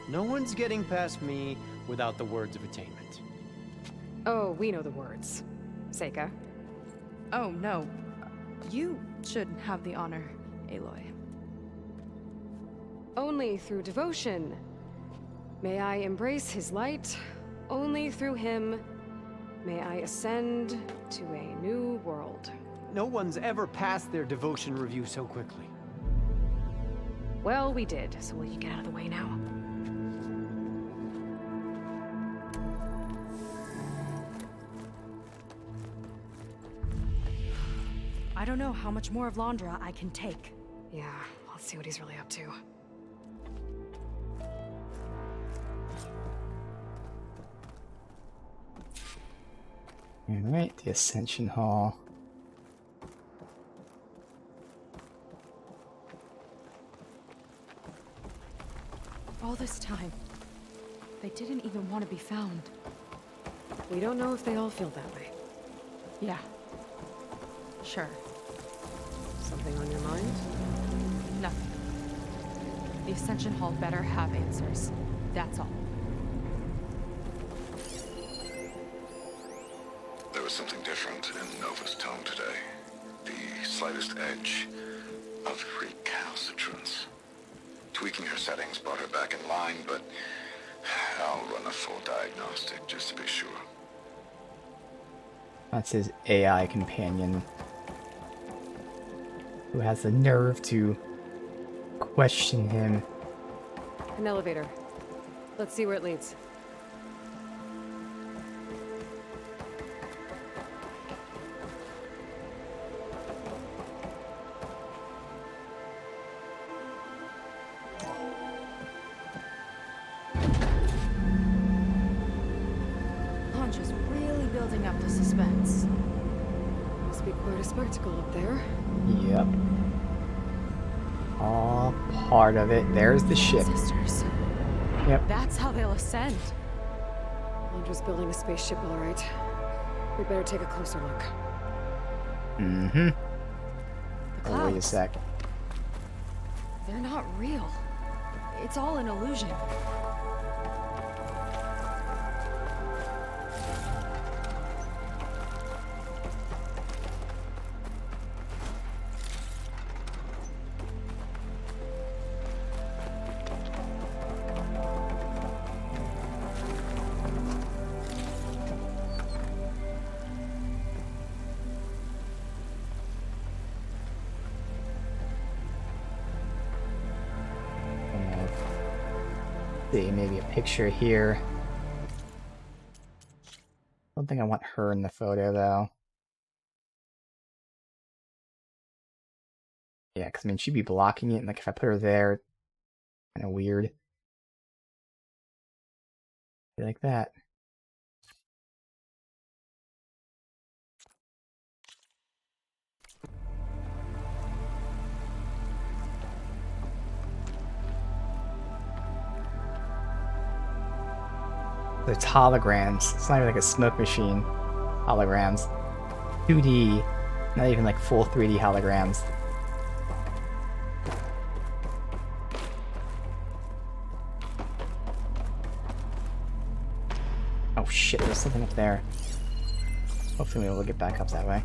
No one's getting past me without the words of attainment. Oh, we know the words. Seika. Oh, no. You should have the honor, Aloy. Only through devotion may I embrace his light. Only through him may I ascend to a new world. No one's ever passed their devotion review so quickly. Well, we did, so will you get out of the way now? I don't know how much more of Laundra I can take. Yeah, let's see what he's really up to. Alright, the Ascension Hall. All this time, they didn't even want to be found. We don't know if they all feel that way. Yeah. Sure. Something on your mind? Nothing. The Ascension Hall better have answers. That's all. There was something different in Nova's tone today. The slightest edge of recalcitrance. Tweaking her settings brought her back in line, but I'll run a full diagnostic just to be sure. That's his AI companion, who has the nerve to question him. An elevator. Let's see where it leads. Launch is really building up the suspense. Must be quite a spectacle up there. Yep. All part of it. There's the ship. Sisters. Yep. That's how they'll ascend. Londra's building a spaceship, all right. We better take a closer look. Mm-hmm. The Oh, wait a clouds, sec. they're not real. It's all an illusion. See, maybe a picture here. Don't think I want her in the photo though. Yeah, because I mean she'd be blocking it, and like if I put her there, kind of weird. Like that. It's holograms. It's not even like a smoke machine. Holograms. 2D. Not even like full 3D holograms. Oh shit, there's something up there. Hopefully we'll get back up that way.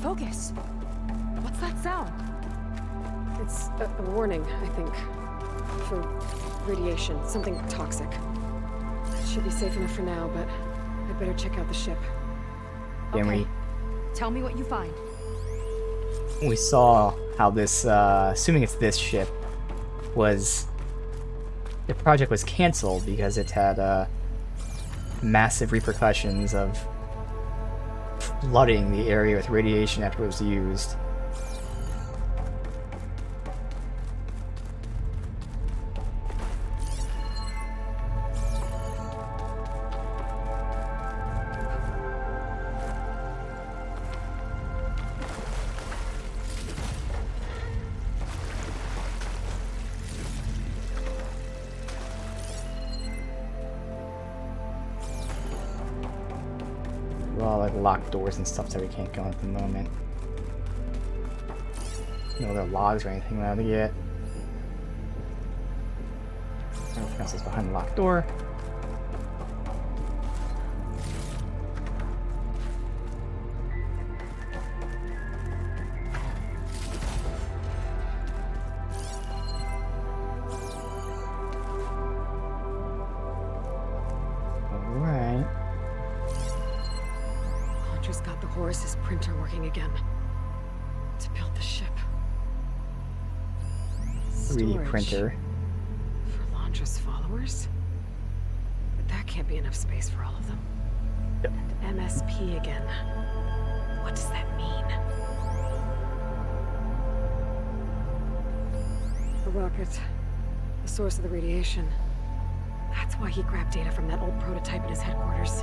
Focus. What's that sound? It's a warning, I think. For radiation, something toxic. It should be safe enough for now, but I'd better check out the ship. Okay. Tell me what you find. We saw how this, assuming it's this ship, was... The project was cancelled because it had, massive repercussions of flooding the area with radiation after it was used. Well, like locked doors and stuff that we can't go in at the moment. No other logs or anything allowed to get. Everything else is behind the locked door. Got the Horus's printer working again. To build the ship. 3D Storage printer. for Londra's followers? But that can't be enough space for all of them. Yep. And MSP again. What does that mean? The rocket. The source of the radiation. That's why he grabbed data from that old prototype at his headquarters.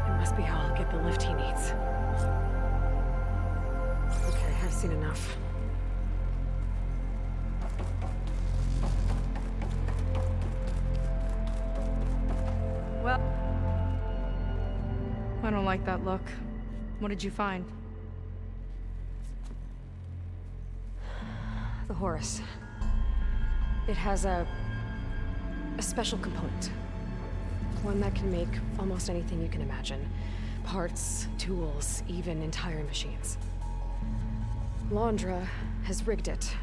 It must be how I'll get the lift he needs. Okay, I've seen enough. Well, I don't like that look. What did you find? The Horus. It has a special component. One that can make almost anything you can imagine. Parts, tools, even entire machines. Londra has rigged it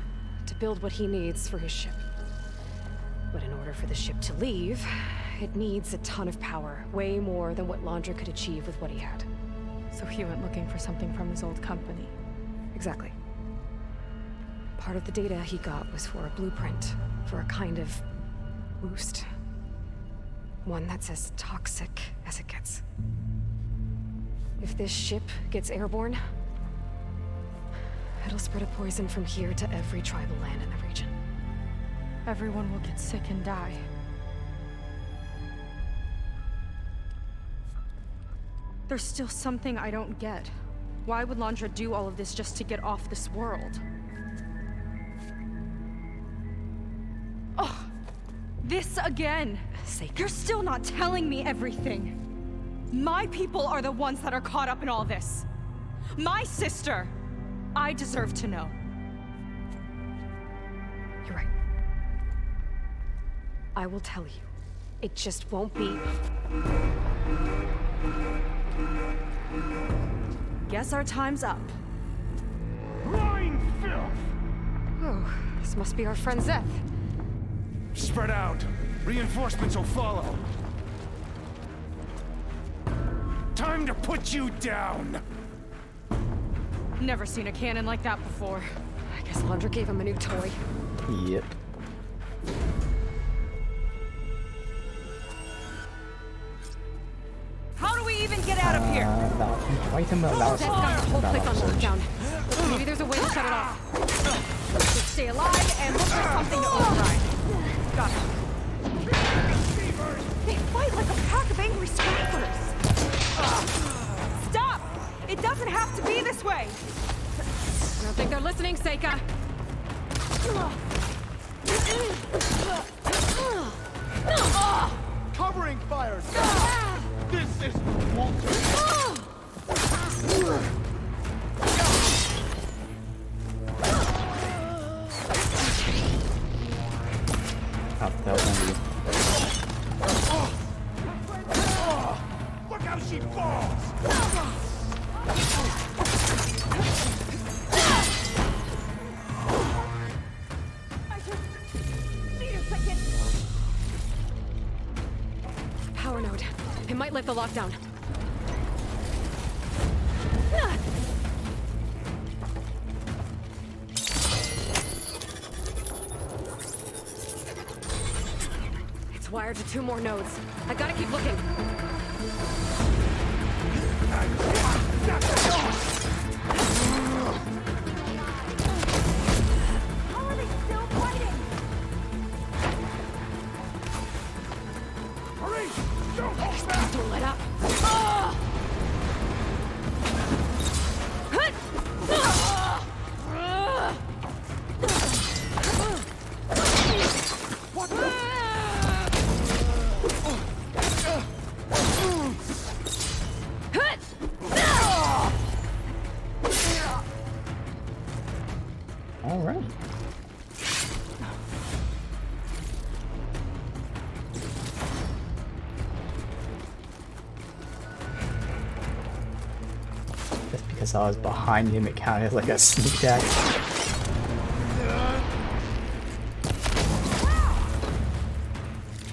to build what he needs for his ship. But in order for the ship to leave, it needs a ton of power, way more than what Londra could achieve with what he had. So he went looking for something from his old company. Exactly. Part of the data he got was for a blueprint, for a kind of boost. One that's as toxic as it gets. If this ship gets airborne, it'll spread a poison from here to every tribal land in the region. Everyone will get sick and die. There's still something I don't get. Why would Londra do all of this just to get off this world? Oh, this again! You're still not telling me everything. My people are the ones that are caught up in all this. My sister! I deserve to know. You're right. I will tell you. It just won't be... Guess our time's up. Lying filth! Oh, this must be our friend Zeth. Spread out. Reinforcements will follow. Time to put you down! Never seen a cannon like that before. I guess Londra gave him a new toy. Yep. How do we even get out of here? Wait a minute. Zeth's got the whole place on lockdown. Maybe there's a way to shut it off. Just stay alive and look for something to override. Got it. They fight like a pack of angry scrappers. Stop! It doesn't have to be this way! I don't think they're listening, Seika. Covering fire! This is Walter! Look how she falls! Power node. It might lift the lockdown. It's wired to 2 more nodes. I gotta keep looking. How are they still fighting? Hurry! Don't hold back! Don't let up. All right. Just because I was behind him, it counted like a sneak attack.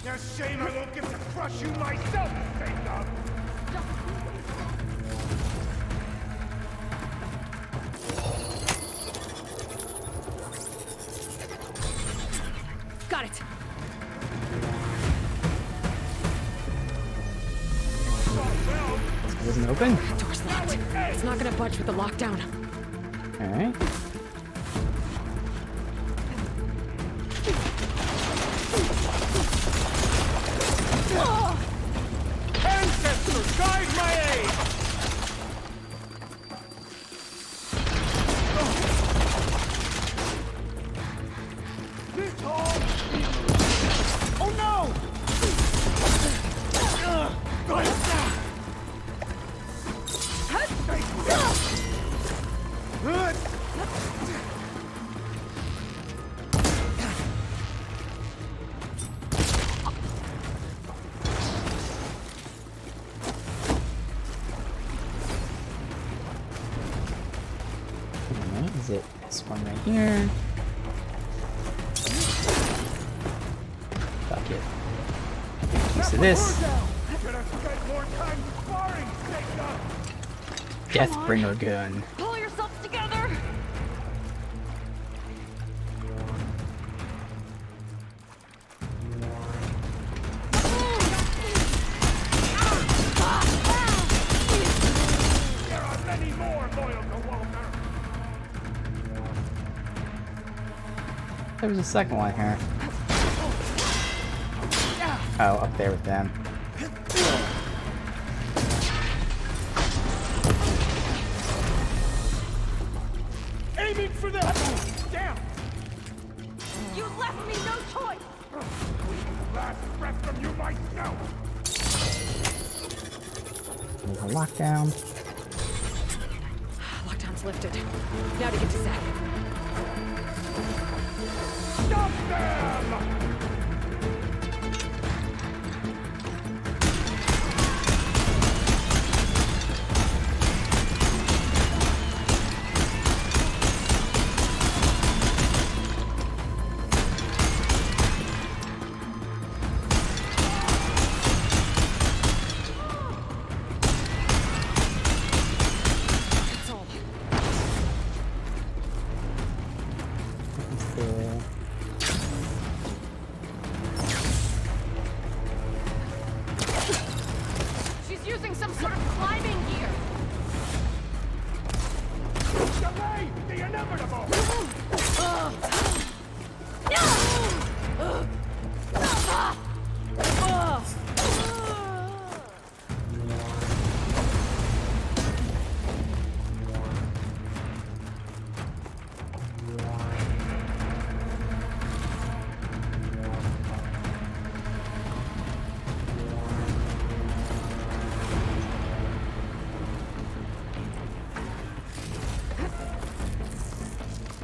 Now shame I won't get to crush you myself, Seika! Got it. It wasn't open? Door's locked. It's not gonna budge with the lockdown. Alright. Ancestors, guide my aid! This hole! Oh no! here. Fuck it. Piece of this. Could have spent more time sparring, Signa! Deathbringer gun. Pull yourselves together! There are many more loyal to Walter! There was a second one here. Oh, up there with them. Aiming for the... Down! You left me no choice! Last breath from you myself! There's a lockdown. Lockdown's lifted. Now to get to Zack. Stop them! That's all. She's using some sort of climbing gear! Delay the inevitable!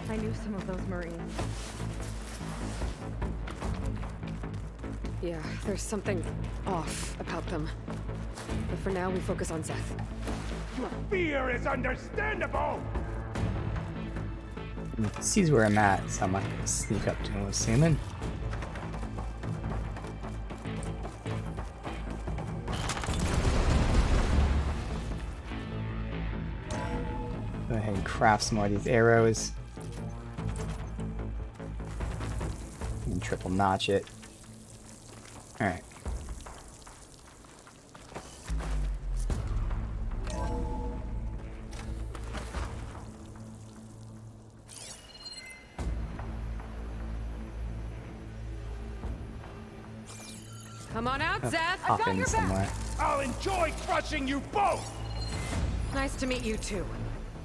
I knew some of those Marines. Yeah, there's something off about them. But for now, we focus on Seth. Fear is understandable! He sees where I'm at, so I might sneak up to him with Seaman. Go ahead and craft some more of these arrows. And triple notch it. Alright. Come on out, Seth! Pop in somewhere. I'll enjoy crushing you both! Nice to meet you too.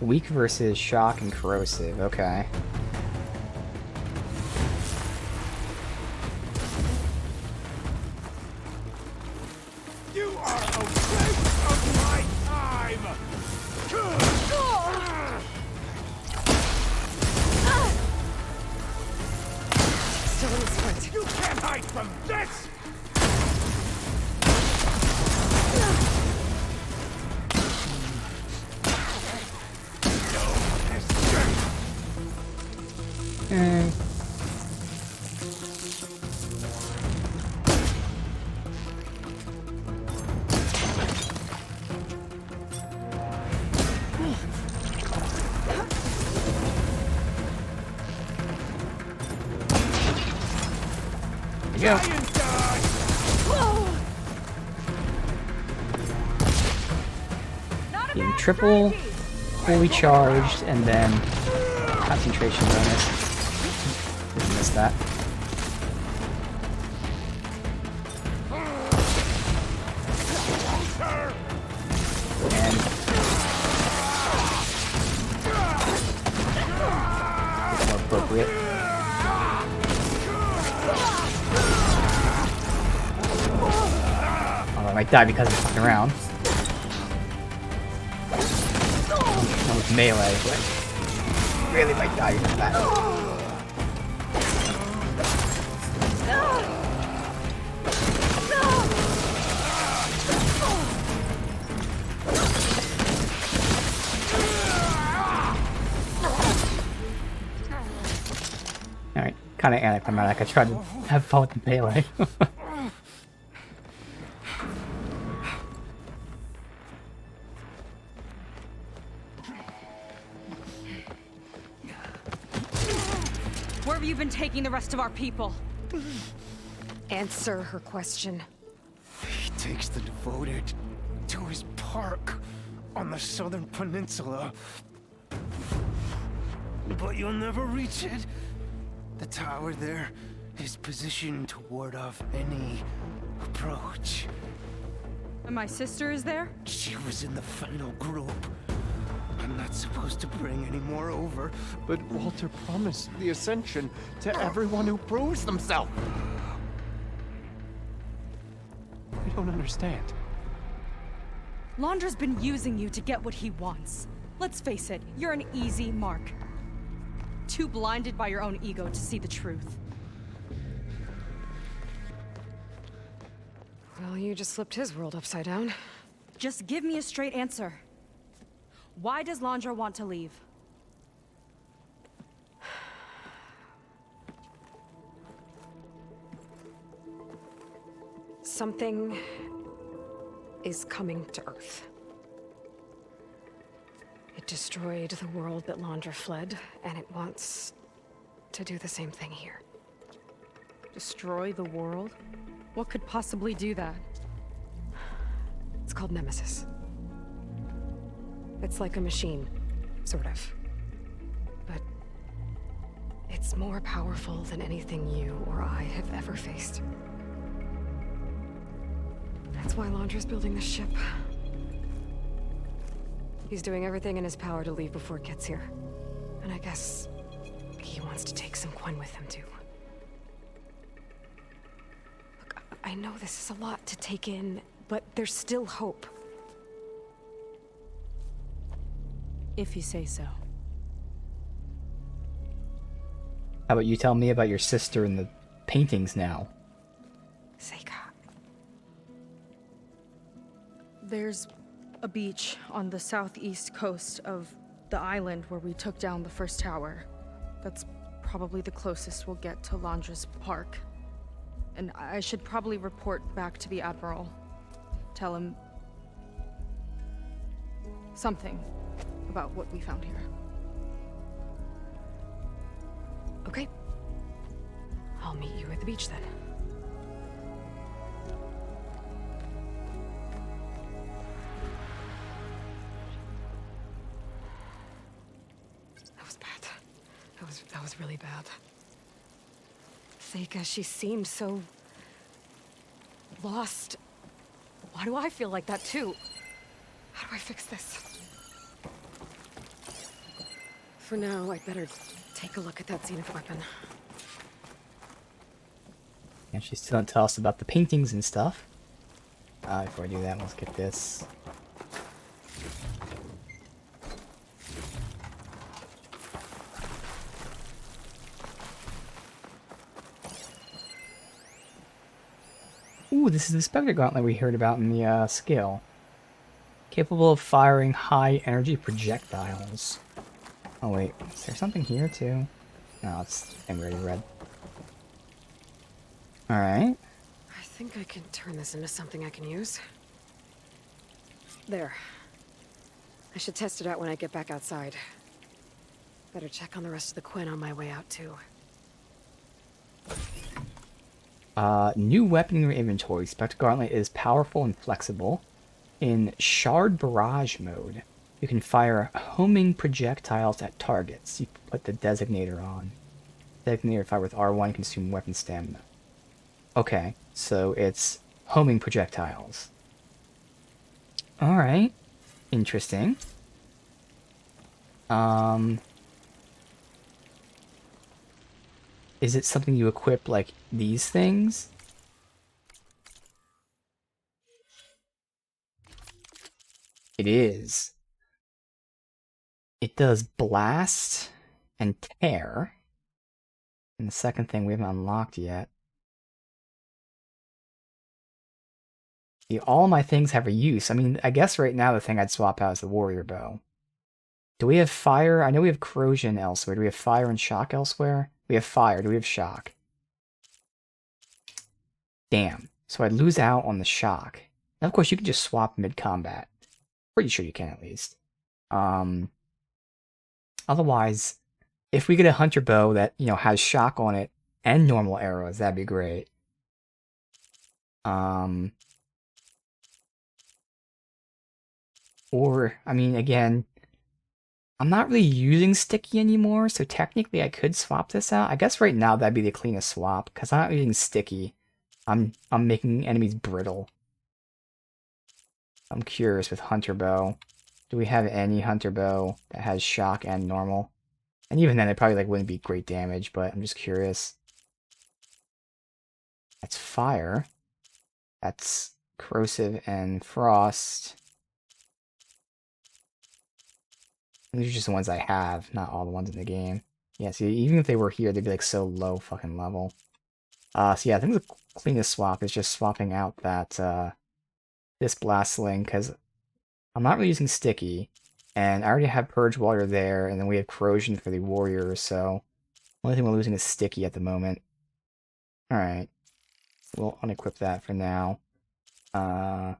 Weak versus shock and corrosive. Okay. You are a waste of my time! Still in the sprint. You can't hide from this! Eh. There you go. Being triple, fully charged, and then concentration bonus. Didn't miss that. And more appropriate. Although I might die because I'm fucking around. That was melee, but really might die because of that. Alright, kind of anticlimactic. I tried to have fun with the melee. Where have you been taking the rest of our people? Answer her question. He takes the devoted to his park on the southern peninsula. But you'll never reach it. The tower there is positioned to ward off any approach. And my sister is there? She was in the final group. I'm not supposed to bring any more over. But Walter promised the Ascension to everyone who proves themselves. I don't understand. Londra's been using you to get what he wants. Let's face it, you're an easy mark. Too blinded by your own ego to see the truth. Well, you just flipped his world upside down. Just give me a straight answer. Why does Londra want to leave? Something is coming to Earth. It destroyed the world that Londra fled, and it wants to do the same thing here. Destroy the world? What could possibly do that? It's called Nemesis. It's like a machine, sort of. But it's more powerful than anything you or I have ever faced. That's why Londra's building this ship. He's doing everything in his power to leave before it gets here. And I guess he wants to take some Quen with him, too. Look, I know this is a lot to take in, but there's still hope. If you say so. How about you tell me about your sister and the paintings now? Seika. There's a beach on the southeast coast of the island where we took down the first tower. That's probably the closest we'll get to Londra's park. And I should probably report back to the Admiral. Tell him something about what we found here. Okay. I'll meet you at the beach then. That was bad. That was really bad. Seika, she seemed so lost. Why do I feel like that too? How do I fix this? For now, I'd better take a look at that Zenith weapon. And she's still gonna tell us about the paintings and stuff. Before I do that, let's get this. Ooh, this is the Spectre Gauntlet we heard about in the skill. Capable of firing high energy projectiles. Oh wait, is there something here too? No, it's thing we already read. Alright. I think I can turn this into something I can use. There. I should test it out when I get back outside. Better check on the rest of the Quen on my way out too. New weapon in your inventory. Spectre Gauntlet is powerful and flexible. In Shard Barrage mode, you can fire homing projectiles at targets. You put the designator on. Designator fire with R1 consume weapon stamina. Okay, so it's homing projectiles. Alright. Interesting. Is it something you equip like these things? It is. It does blast and tear. And the second thing we haven't unlocked yet. See, all my things have a use. I mean, I guess right now the thing I'd swap out is the warrior bow. Do we have fire? I know we have corrosion elsewhere. Do we have fire and shock elsewhere? We have fire. Do we have shock? Damn. So I'd lose out on the shock. And of course, you can just swap mid-combat. Pretty sure you can, at least. Otherwise, if we get a hunter bow that, you know, has shock on it and normal arrows, that'd be great. Or, I mean, again, I'm not really using sticky anymore, so technically I could swap this out. I guess right now that'd be the cleanest swap, because I'm not using sticky. I'm making enemies brittle. I'm curious with hunter bow. Do we have any hunter bow that has shock and normal? And even then, it probably like wouldn't be great damage, but I'm just curious. That's fire. That's corrosive and frost. These are just the ones I have, not all the ones in the game. Yeah, see, even if they were here, they'd be like so low fucking level. So yeah, I think the cleanest swap is just swapping out that this blast sling, because I'm not really using sticky, and I already have purge water there, and then we have corrosion for the warriors, so the only thing we're losing is sticky at the moment. Alright. We'll unequip that for now. I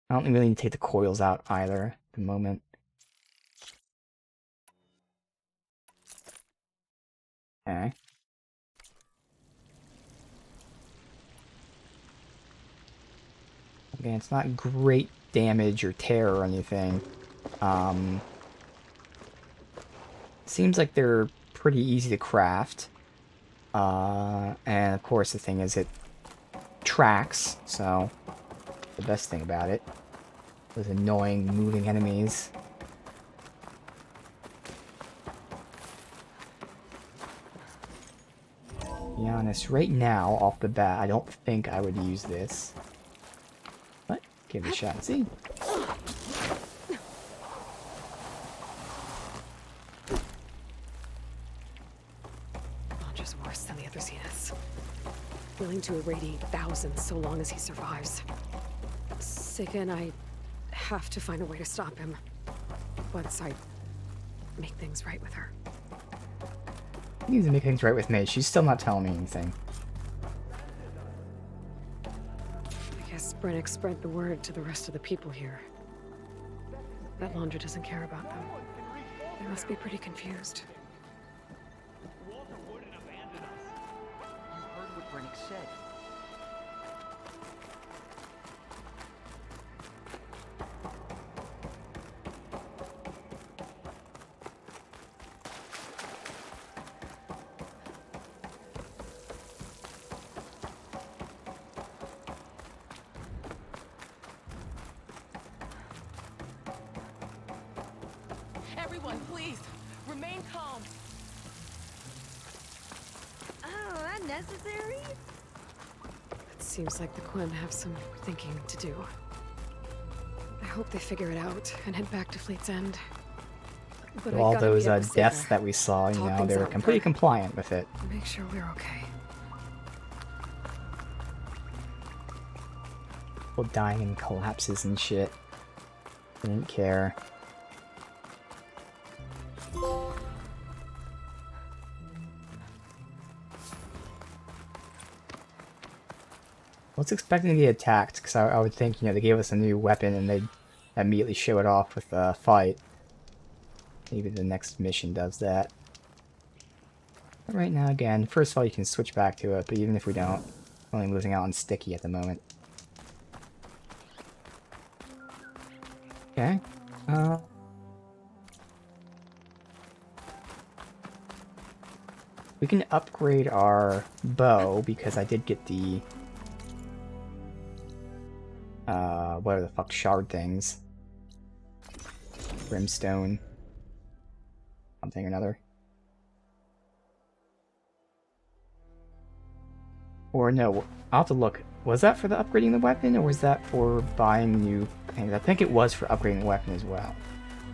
don't really need to take the coils out either at the moment. Okay. Again, it's not great damage or tear or anything. Seems like they're pretty easy to craft. And of course the thing is it tracks, so the best thing about it. Those annoying moving enemies. To be honest, right now, off the bat, I don't think I would use this. But give it a shot and see. Launcher's worse than the other Zeniths. Willing to irradiate thousands so long as he survives. Sika and I have to find a way to stop him. Once I make things right with her. You need to make things right with me. She's still not telling me anything. I guess Brennick spread the word to the rest of the people here. That Laundra doesn't care about them. They must be pretty confused. You heard what Brennick said. Everyone, please, remain calm. Oh, unnecessary? It seems like the Quen have some thinking to do. I hope they figure it out and head back to Fleet's End. But All those deaths that we saw, you know, they were completely compliant with it. Make sure we're okay. People dying in collapses and shit. I didn't care. I was expecting to get attacked, because I would think, you know, they gave us a new weapon and they'd immediately show it off with a fight. Maybe the next mission does that. But right now, again, first of all, you can switch back to it, but even if we don't, we're only losing out on sticky at the moment. Okay. We can upgrade our bow, because I did get the whatever the fuck shard things. Brimstone. Something or another. Or no, I'll have to look. Was that for the upgrading the weapon, or was that for buying new things? I think it was for upgrading the weapon as well.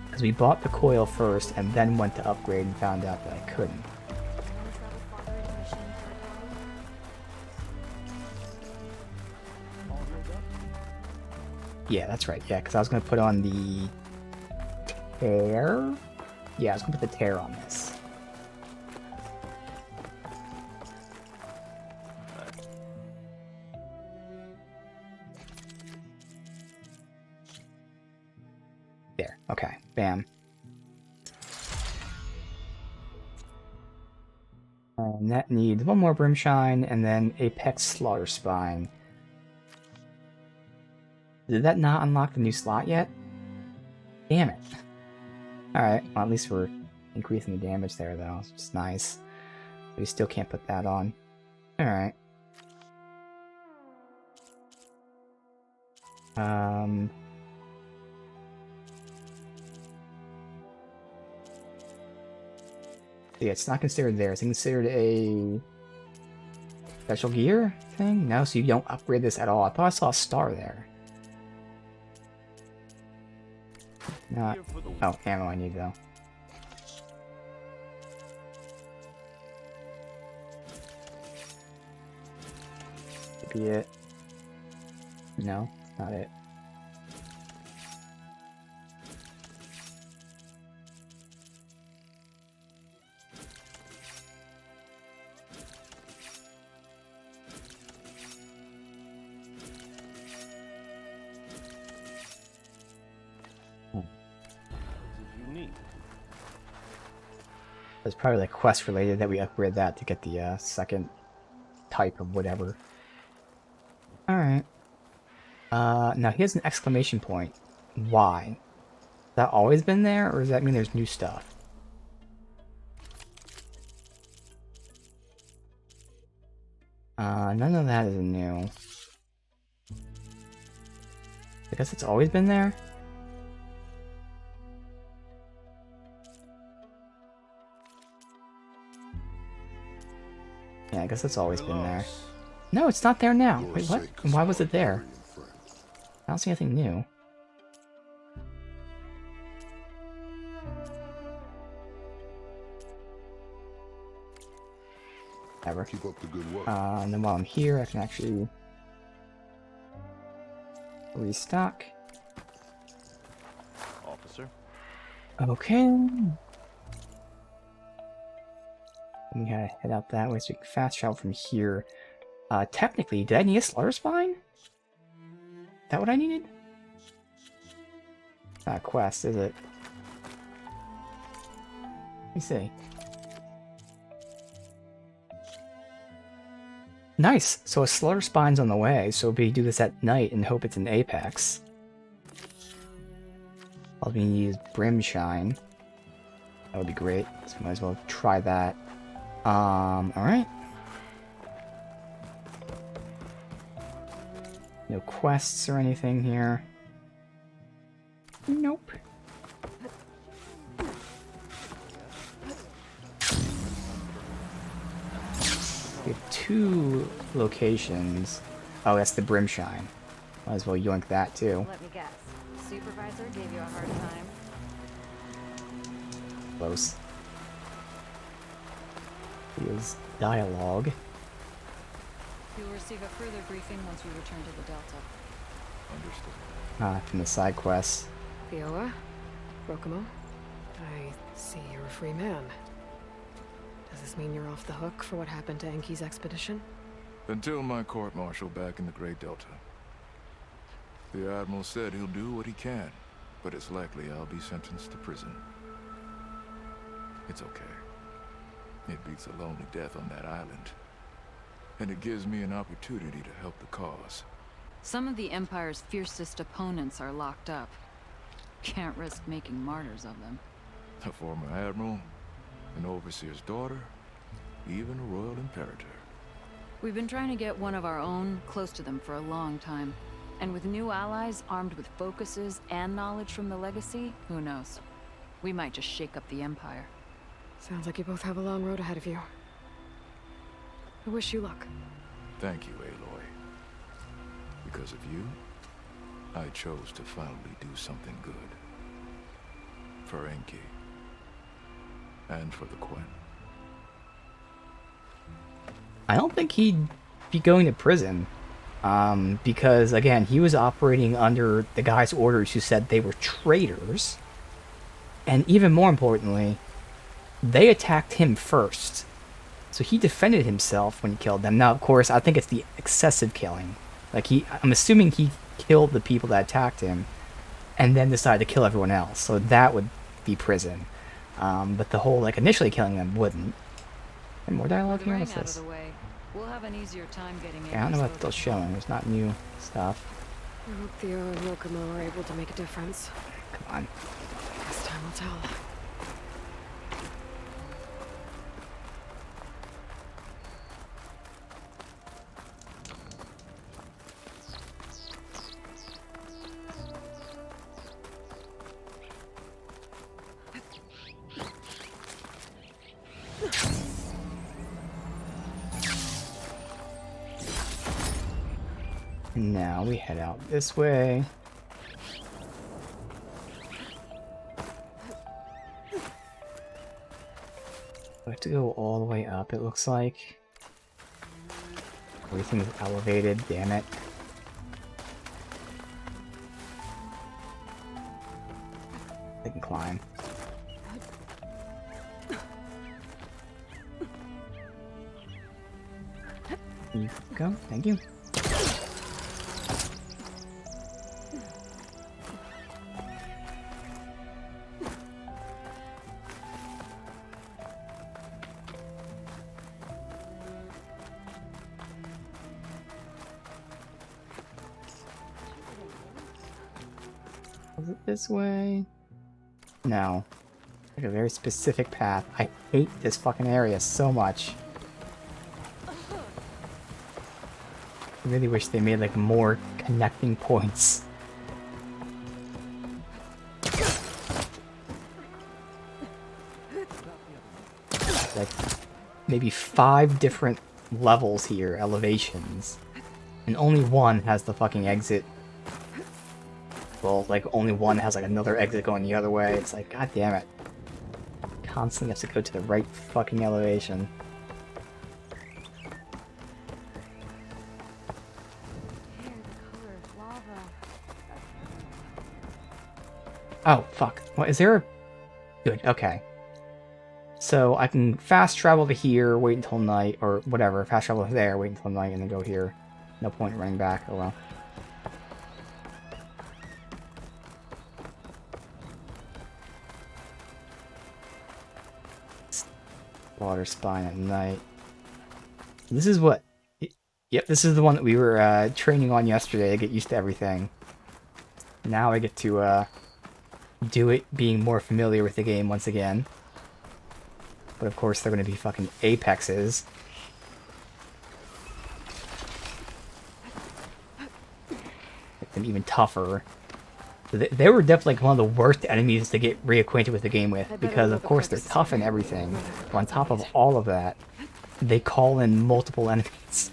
Because we bought the coil first, and then went to upgrade and found out that I couldn't. Yeah, that's right. Yeah, because I was going to put on the tear? Yeah, let's go put the tear on this. There, okay, bam. And that needs one more Brimshine, and then Apex Slaughter Spine. Did that not unlock the new slot yet? Damn it. Alright, well at least we're increasing the damage there though, which is nice. But we still can't put that on. Alright. Yeah, it's not considered there. It's considered a special gear thing? No, so you don't upgrade this at all. I thought I saw a star there. Not... Oh, ammo I need though. Could be it. No, not it. It's probably like quest related that we upgrade that to get the second type of whatever. Alright. Now he has an exclamation point. Why? Has that always been there, or does that mean there's new stuff? None of that is new. I guess it's always been there? Yeah, I guess it's always been there. No, it's not there now. Wait, what? And why was it there? I don't see anything new. Ever. Keep up the good work. And then while I'm here, I can actually restock. Officer. Okay. We gotta head out that way so we can fast travel from here. Technically, did I need a Slaughter Spine? Is that what I needed? Not a quest, is it? Let me see. Nice! So a Slaughter Spine's on the way, so we do this at night and hope it's an Apex. All we need is Brimshine. That would be great, so we might as well try that. Alright. No quests or anything here. Nope. We have 2 locations. Oh, that's the Brimshine. Might as well yoink that too. Let me guess. Supervisor gave you a hard time? Close. Is dialogue. You'll receive a further briefing once we return to the Delta. Understood. From the side quests. Kiowa? Rokumo? I see you're a free man. Does this mean you're off the hook for what happened to Enki's expedition? Until my court-martial back in the Great Delta. The Admiral said he'll do what he can, but it's likely I'll be sentenced to prison. It's okay. It beats a lonely death on that island. And it gives me an opportunity to help the cause. Some of the Empire's fiercest opponents are locked up. Can't risk making martyrs of them. A former admiral, an overseer's daughter, even a royal imperator. We've been trying to get one of our own close to them for a long time. And with new allies armed with focuses and knowledge from the Legacy, who knows? We might just shake up the Empire. Sounds like you both have a long road ahead of you. I wish you luck. Thank you, Aloy. Because of you, I chose to finally do something good. For Enki. And for the Quen. I don't think he'd be going to prison. Because, again, he was operating under the guy's orders who said they were traitors. And even more importantly, they attacked him first. So he defended himself when he killed them. Now, of course, I think it's the excessive killing. Like, I'm assuming he killed the people that attacked him and then decided to kill everyone else. So that would be prison. But the whole, like, initially killing them wouldn't. And more dialogue here? What's this? We'll have an easier time getting Yeah, I don't know what they're showing. There's not new stuff. I hope Theo and Yokomo are able to make a difference. Come on. Guess time will tell. Now we head out this way. We have to go all the way up, it looks like. Everything's elevated, damn it. I can climb. Here you go, thank you. Is it this way? No. Like a very specific path. I hate this fucking area so much. I really wish they made like more connecting points. Like maybe 5 different levels here, elevations. And only one has the fucking exit. Well, like only one has like another exit going the other way. It's like, god damn it. Constantly have to go to the right fucking elevation. Oh, fuck. What, is there a... Good, okay. So I can fast travel to here, wait until night, or whatever. Fast travel to there, wait until night, and then go here. No point in running back, oh well. Water spine at night. This is what... Yep, this is the one that we were training on yesterday to get used to everything. Now I get to do it being more familiar with the game once again. But of course they're going to be fucking apexes. Make them even tougher. They were definitely like one of the worst enemies to get reacquainted with the game with, because of course they're tough and everything. But on top of all of that, they call in multiple enemies.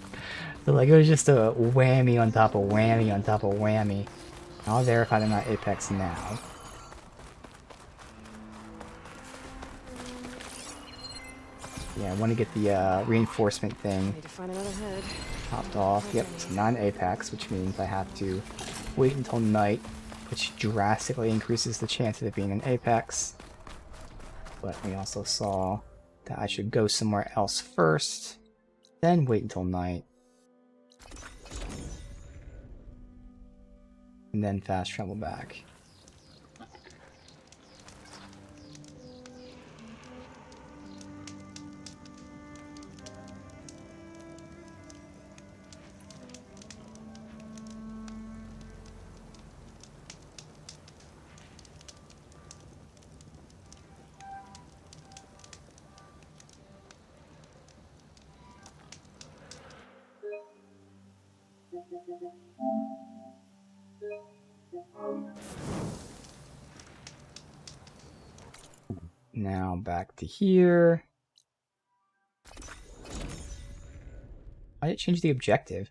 So like it was just a whammy on top of whammy on top of whammy. I'll verify they're not apex now. Yeah, I want to get the reinforcement thing popped off. Yep, it's non-apex, which means I have to wait until night, which drastically increases the chance of it being an apex. But we also saw that I should go somewhere else first, then wait until night. And then fast travel back. Now back to here. Why did it change the objective?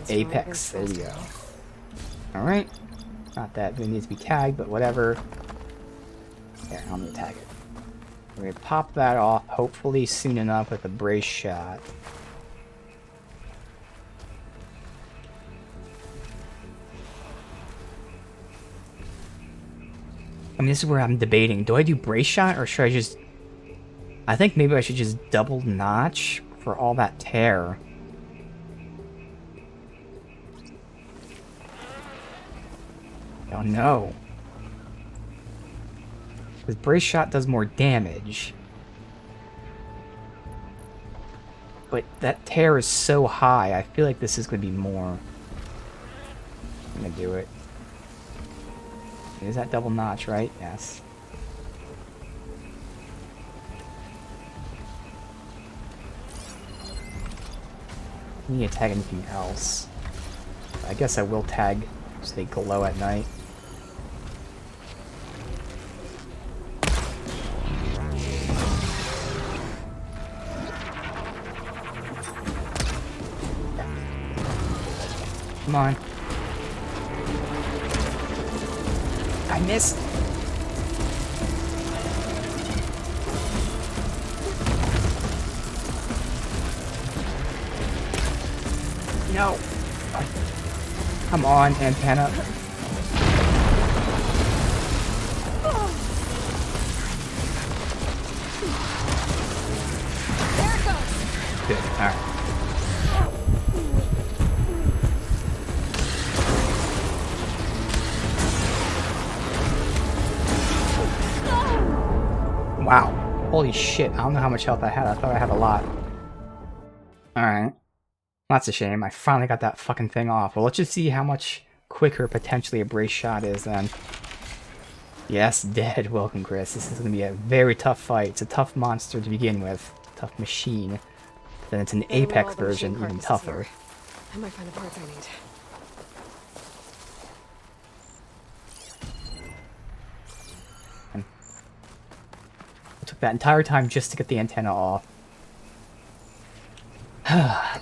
Apex, there you go. Alright. Not that it needs to be tagged, but whatever. There, I'm gonna tag it. We pop that off, hopefully soon enough with a brace shot. I mean, this is where I'm debating. Do I do brace shot or should I just... I think maybe I should just double notch for all that tear. Oh no. Because brace shot does more damage. But that tear is so high, I feel like this is going to be more. I'm going to do it. Is that double notch, right? Yes. I need to tag anything else. I guess I will tag so they glow at night. Come on. I missed. No. Come on, antenna. There it goes. Good. All right. Wow. Holy shit. I don't know how much health I had. I thought I had a lot. Alright. That's a shame. I finally got that fucking thing off. Well, let's just see how much quicker potentially a brace shot is then. Yes, dead. Welcome, Chris. This is going to be a very tough fight. It's a tough monster to begin with. Tough machine. Then it's an Apex version, even tougher. I might find the parts I need. Took that entire time just to get the antenna off. Yeah,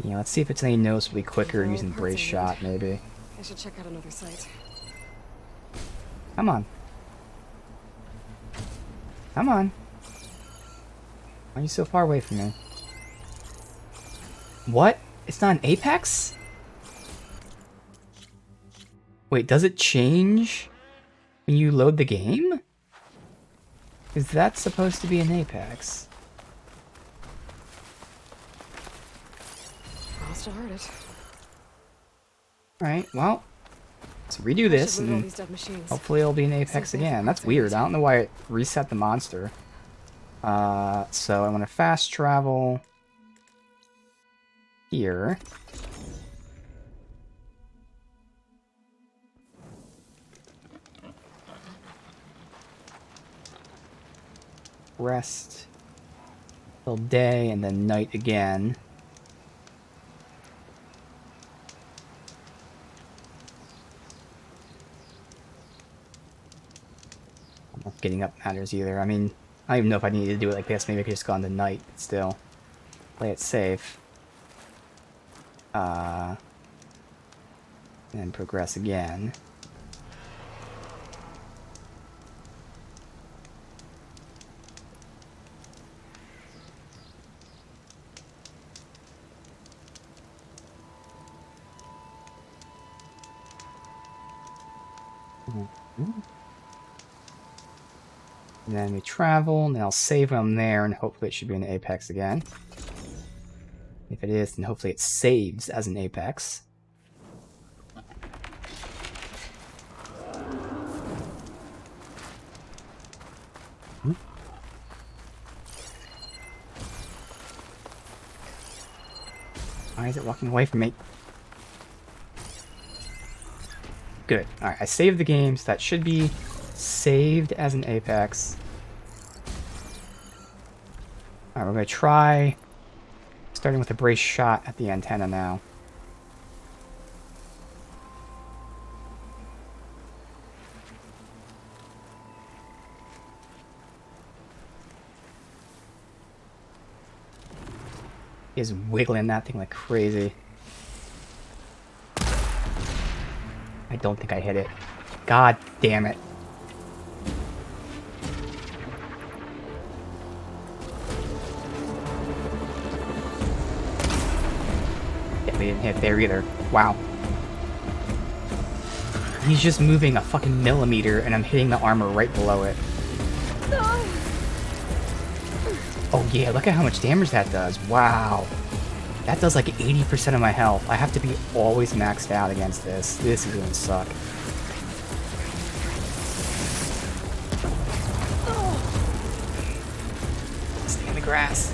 let's see if it's any noticeably quicker using brace shot, maybe. I should check out another site. Come on. Come on. Why are you so far away from me? What? It's not an Apex? Wait, does it change when you load the game? Is that supposed to be an Apex? I'll still hurt it. Alright, well, let's redo this and hopefully it'll be an Apex again. That's weird. I don't know why it reset the monster. So I'm gonna fast travel here. Rest till day and then night again. Not getting up matters either. I mean, I don't even know if I need to do it like this. Maybe I could just go on the night still. Play it safe. And progress again. And then we travel, and then I'll save them there, and hopefully it should be an Apex again. If it is, then hopefully it saves as an Apex. Why is it walking away from me? Good. Alright, I saved the game, so that should be saved as an Apex. Alright, we're going to try starting with a brace shot at the antenna now. He's wiggling that thing like crazy. I don't think I hit it. God damn it. They didn't hit there either. Wow. He's just moving a fucking millimeter and I'm hitting the armor right below it. Oh yeah, look at how much damage that does. Wow. That does like 80% of my health. I have to be always maxed out against this. This is gonna suck. Stay in the grass.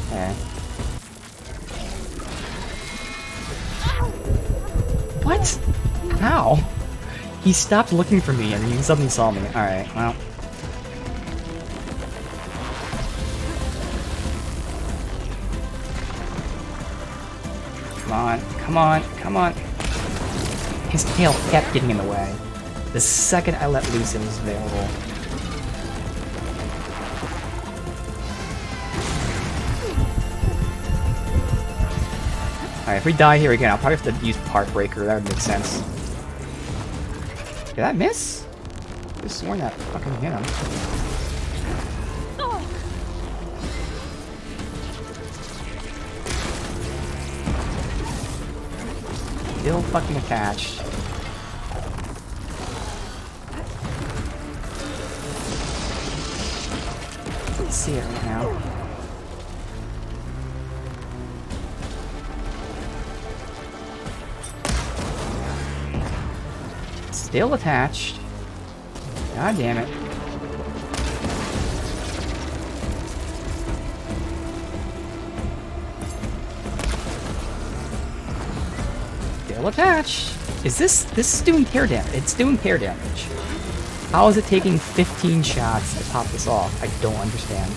Okay. What? How? He stopped looking for me and he suddenly saw me. Alright, well. Come on, come on, come on. His tail kept getting in the way. The second I let loose, it was available. Alright, if we die here again, I'll probably have to use Park Breaker. That would make sense. Did that miss? I could've sworn that fucking hit him. Still fucking attached. Let's see it right now. Still attached. God damn it. Still attached. Is this is doing tear damage? It's doing tear damage. How is it taking 15 shots to pop this off? I don't understand.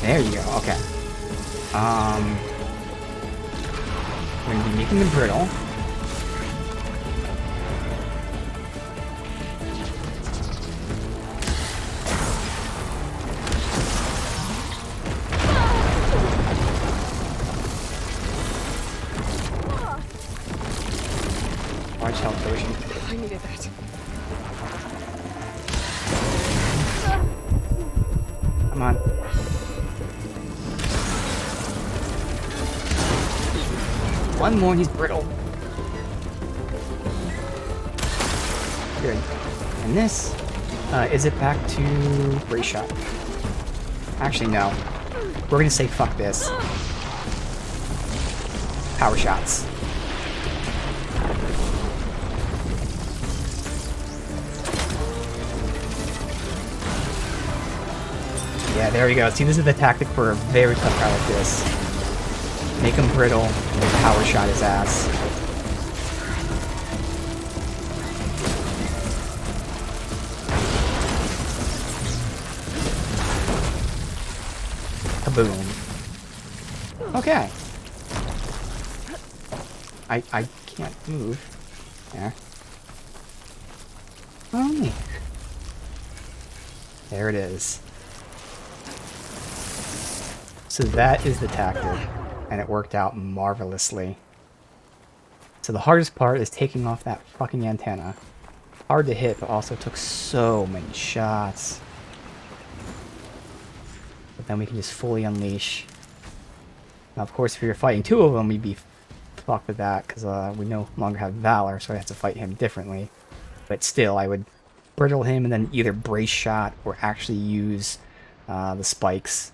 There you go, okay. We're gonna be making them brittle. Large health potion. I needed that. Come on. One more, he's brittle. Good. And this, is it back to Brace Shot? Actually, no. We're gonna say fuck this. Power Shots. Yeah, there we go. See, this is the tactic for a very tough guy like this. Make him brittle, and power shot his ass. Kaboom. Okay. I can't move. There. Oh, me. There it is. So that is the tactic, and it worked out marvelously. So the hardest part is taking off that fucking antenna. Hard to hit, but also took so many shots. But then we can just fully unleash. Now, of course, if you're fighting two of them, we'd be fucked with that, because we no longer have Valor, so I have to fight him differently. But still, I would brittle him and then either brace shot or actually use the spikes.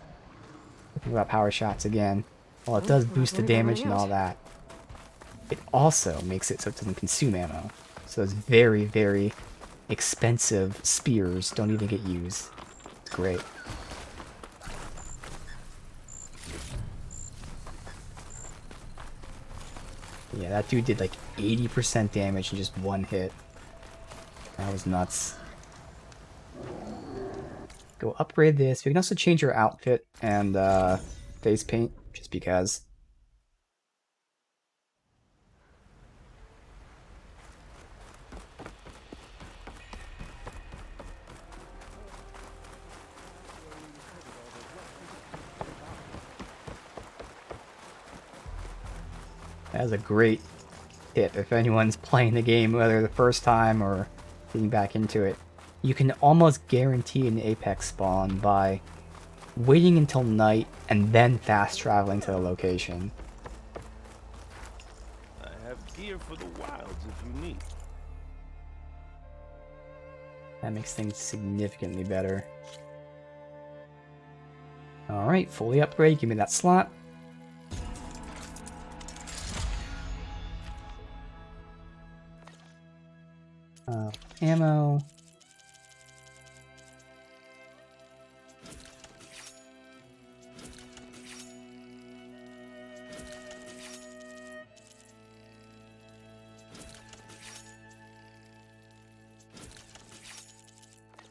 Think about power shots again. Well, it does boost the damage and all that. It also makes it so it doesn't consume ammo. So those very, very expensive spears don't even get used. It's great. Yeah, that dude did like 80% damage in just one hit. That was nuts. Go upgrade this. We can also change your outfit and face paint, just because. That is a great tip if anyone's playing the game, whether the first time or getting back into it. You can almost guarantee an Apex spawn by waiting until night and then fast traveling to the location. I have gear for the wilds if you need. That makes things significantly better. Alright, fully upgrade, give me that slot. Ammo.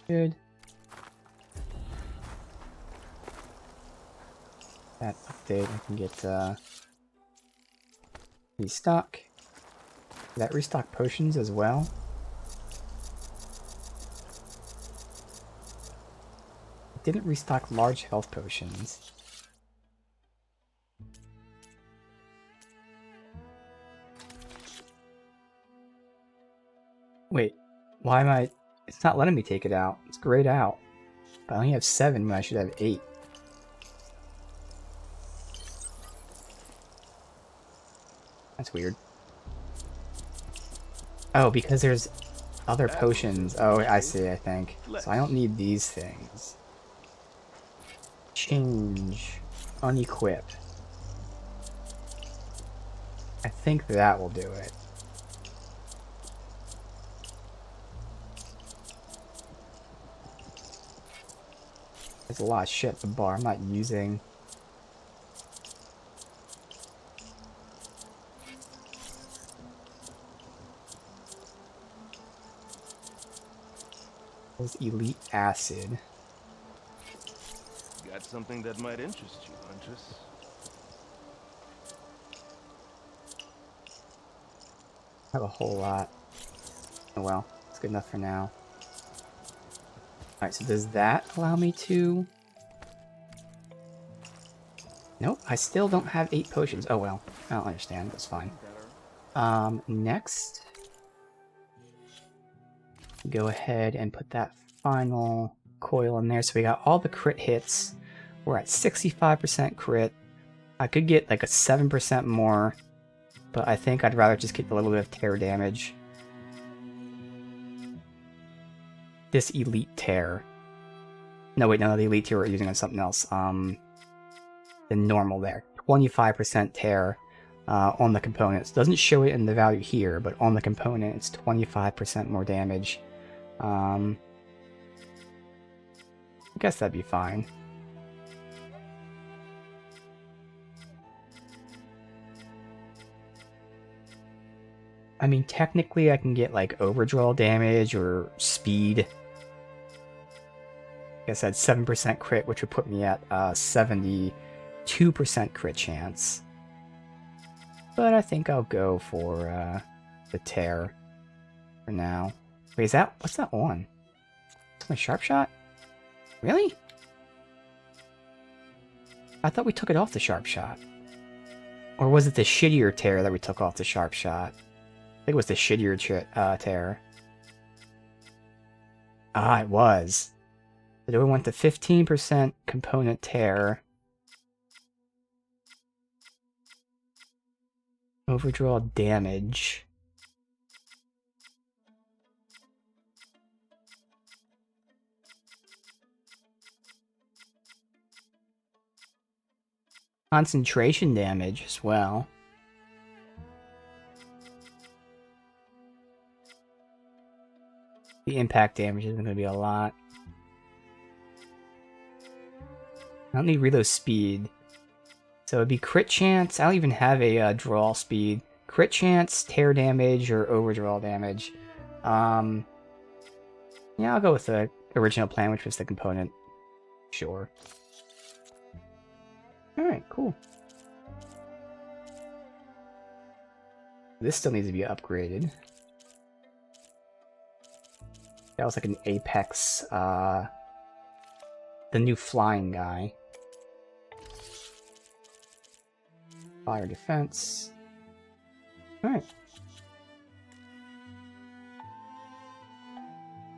Good. That update, I can get restock. That restock potions as well. It didn't restock large health potions. Wait, why am I... It's not letting me take it out. It's grayed out. But I only have 7 when I should have 8. That's weird. Oh, because there's other potions. Oh, I see, I think. So I don't need these things. Change. Unequip. I think that will do it. There's a lot of shit at the bar I'm not using. There's elite acid. Got something that might interest you, Huntress. I have a whole lot. Oh well, it's good enough for now. Alright, so does that allow me to... Nope, I still don't have 8 potions. Oh well, I don't understand, that's fine. Next... Go ahead and put that final coil in there. So we got all the crit hits. We're at 65% crit. I could get like a 7% more, but I think I'd rather just get a little bit of tear damage. This elite tear. No, wait, no, the elite tear we're using on something else. The normal there. 25% tear on the components. Doesn't show it in the value here, but on the component it's 25% more damage. I guess that'd be fine. I mean, technically I can get like overdraw damage or speed. I guess that's 7% crit, which would put me at 72% crit chance. But I think I'll go for the tear for now. Wait, is that... What's that on? It's my sharp shot? Really? I thought we took it off the sharp shot. Or was it the shittier tear that we took off the sharp shot? I think it was the shittier tear. Ah, it was. So we went to 15% component tear. Overdraw damage. Concentration damage as well. The impact damage isn't going to be a lot. I don't need reload speed. So it'd be crit chance. I don't even have a draw speed. Crit chance, tear damage, or overdraw damage. Yeah, I'll go with the original plan, which was the component. Sure. Alright, cool. This still needs to be upgraded. That was like an Apex, the new flying guy. Fire defense. Alright.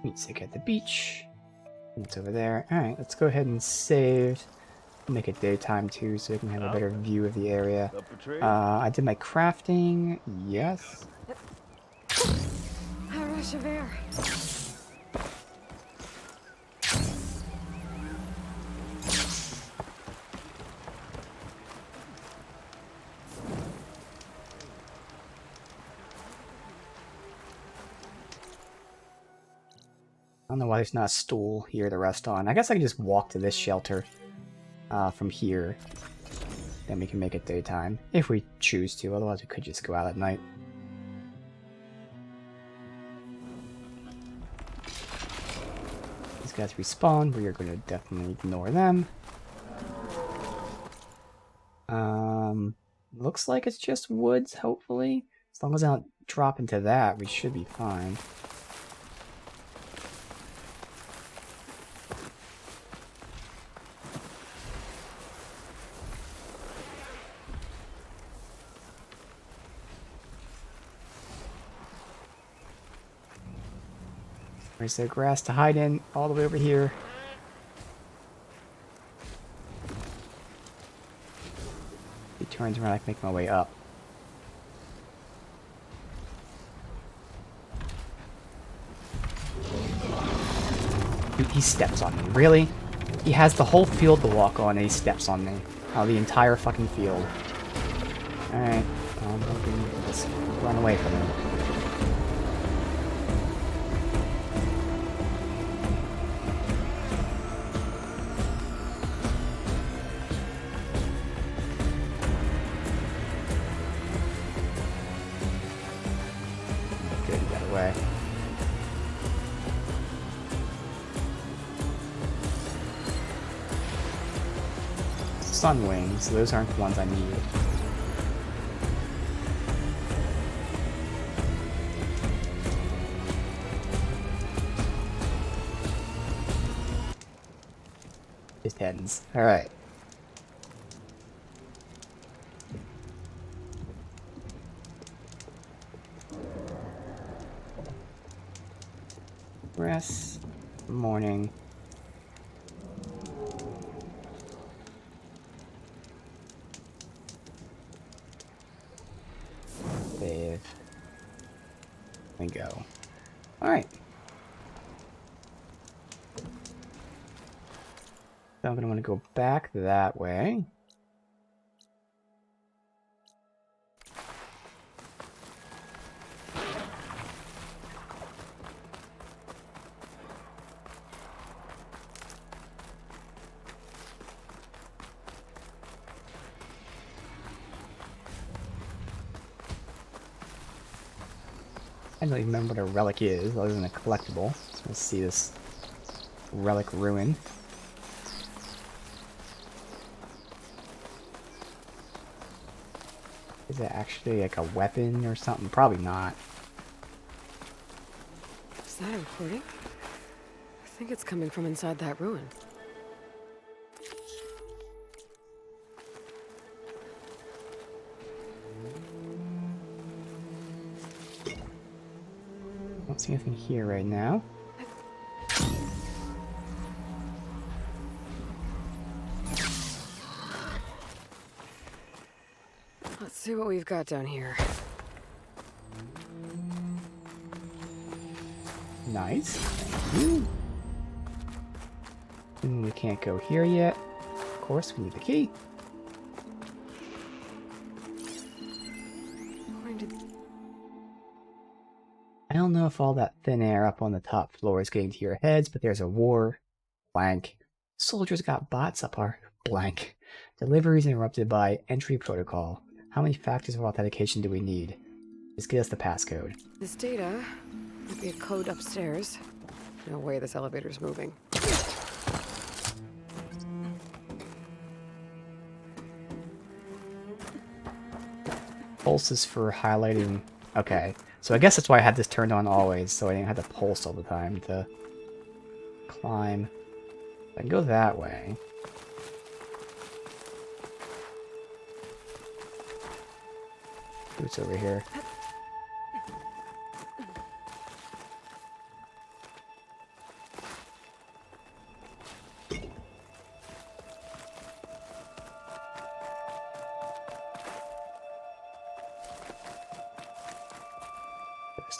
Music at the beach. It's over there. Alright, let's go ahead and save. Make it daytime too, so we can have a better view of the area. I did my crafting. Yes. A rush of air. I don't know why there's not a stool here to rest on. I guess I can just walk to this shelter from here. Then we can make it daytime, if we choose to. Otherwise, we could just go out at night. These guys respawn. We are going to definitely ignore them. Looks like it's just woods, hopefully. As long as I don't drop into that, we should be fine. There's the grass to hide in, all the way over here. He turns around, I can make my way up. Dude, he steps on me. Really? He has the whole field to walk on and he steps on me. Oh, the entire fucking field. Alright. I'm hoping to just run away from him. Sun wings, those aren't the ones I need. Just headings. Alright. Rest. Morning. Save. And go. Alright. So I'm going to want to go back that way. I don't even remember what a relic is, other than a collectible. So let's see this relic ruin. Is it actually like a weapon or something? Probably not. Is that a recording? I think it's coming from inside that ruin. Don't see anything here right now. Let's see what we've got down here. Nice. Thank you. And we can't go here yet. Of course, we need the key. I don't know if all that thin air up on the top floor is getting to your heads, but there's a war. Blank. Soldiers got bots up our blank. Deliveries interrupted by entry protocol. How many factors of authentication do we need? Just get us the passcode. This data might be a code upstairs. No way this elevator's moving. Pulse is for highlighting. Okay. So I guess that's why I had this turned on always, so I didn't have to pulse all the time to climb. I can go that way. What's over here?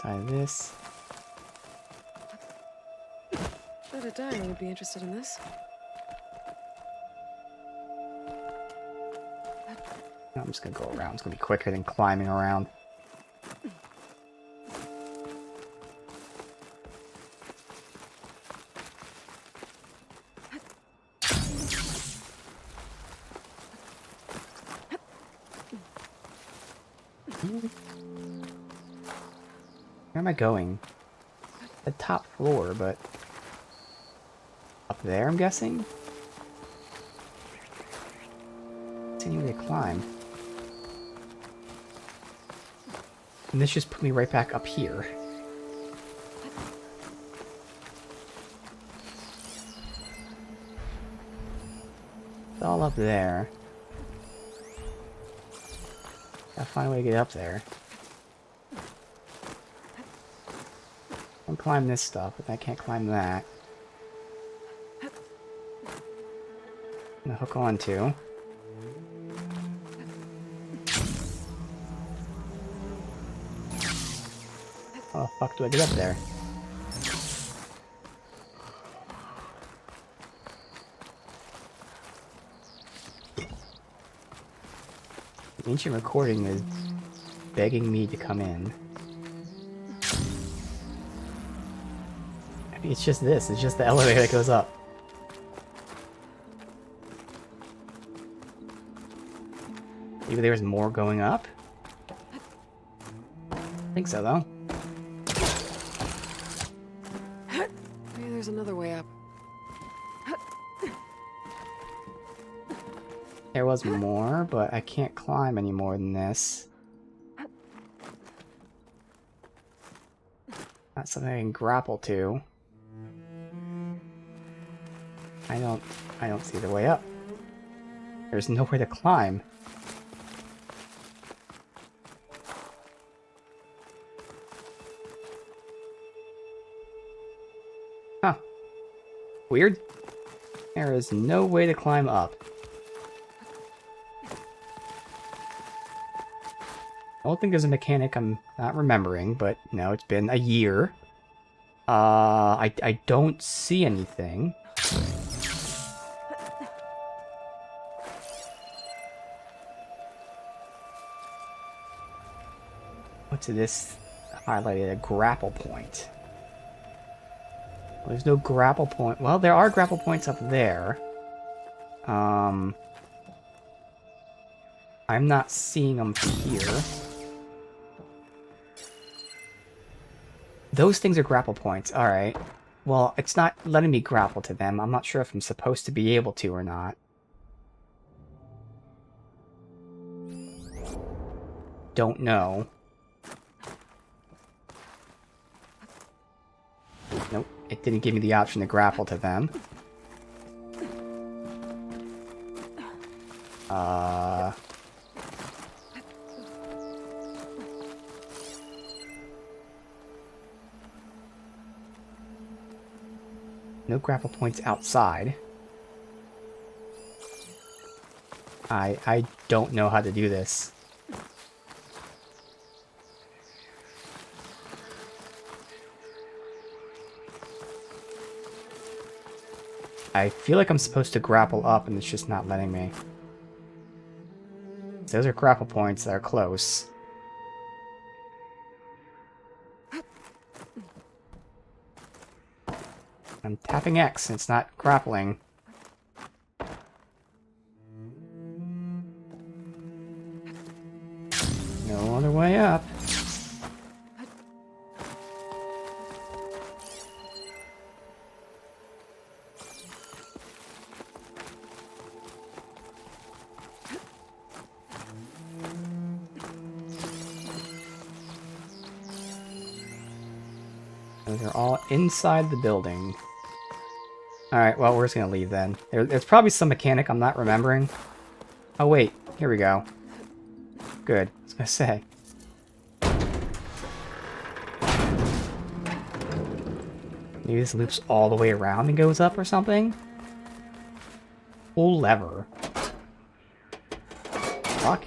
Side of this. Bet a dime would be interested in this. I'm just gonna go around. It's gonna be quicker than climbing around. Where am I going? The top floor, but up there, I'm guessing? It's any way to climb. And this just put me right back up here. It's all up there. Gotta find a way to get up there. I can climb this stuff, but I can't climb that. I'm gonna hook onto. How the fuck do I get up there? The ancient recording is begging me to come in. I mean, it's just this. It's just the elevator that goes up. Maybe there's more going up? I think so, though. Maybe there's another way up. There was more, but I can't climb any more than this. Not something I can grapple to. I don't see the way up. There's nowhere to climb. Huh. Weird. There is no way to climb up. I don't think there's a mechanic I'm not remembering, but no, it's been a year. I don't see anything. What's this highlighted? A grapple point. Well, there's no grapple point. Well, there are grapple points up there. I'm not seeing them here. Those things are grapple points. Alright. Well, it's not letting me grapple to them. I'm not sure if I'm supposed to be able to or not. Don't know. Nope. It didn't give me the option to grapple to them. No grapple points outside. I don't know how to do this. I feel like I'm supposed to grapple up and it's just not letting me. Those are grapple points that are close. I'm tapping X and it's not grappling. No other way up. Those are all inside the building. Alright, well, we're just gonna leave then. There's probably some mechanic I'm not remembering. Oh, wait. Here we go. Good. I was gonna say. Maybe this loops all the way around and goes up or something? Pull lever. Fuck.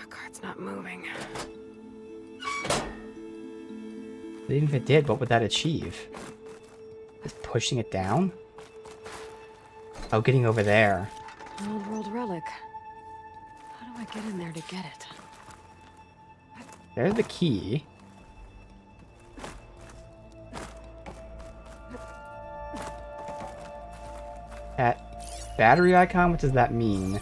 Cart's not moving. But even if it did, what would that achieve? Just pushing it down? Oh, getting over there. An old world relic. How do I get in there to get it? There's the key. That battery icon, what does that mean?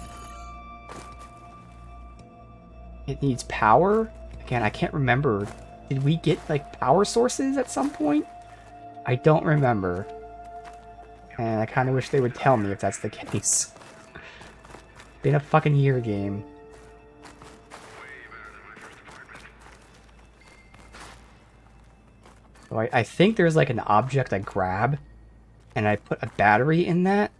It needs power? Again, I can't remember. Did we get, like, power sources at some point? I don't remember. And I kind of wish they would tell me if that's the case. Been a fucking year game. So I think there's like an object I grab, and I put a battery in that.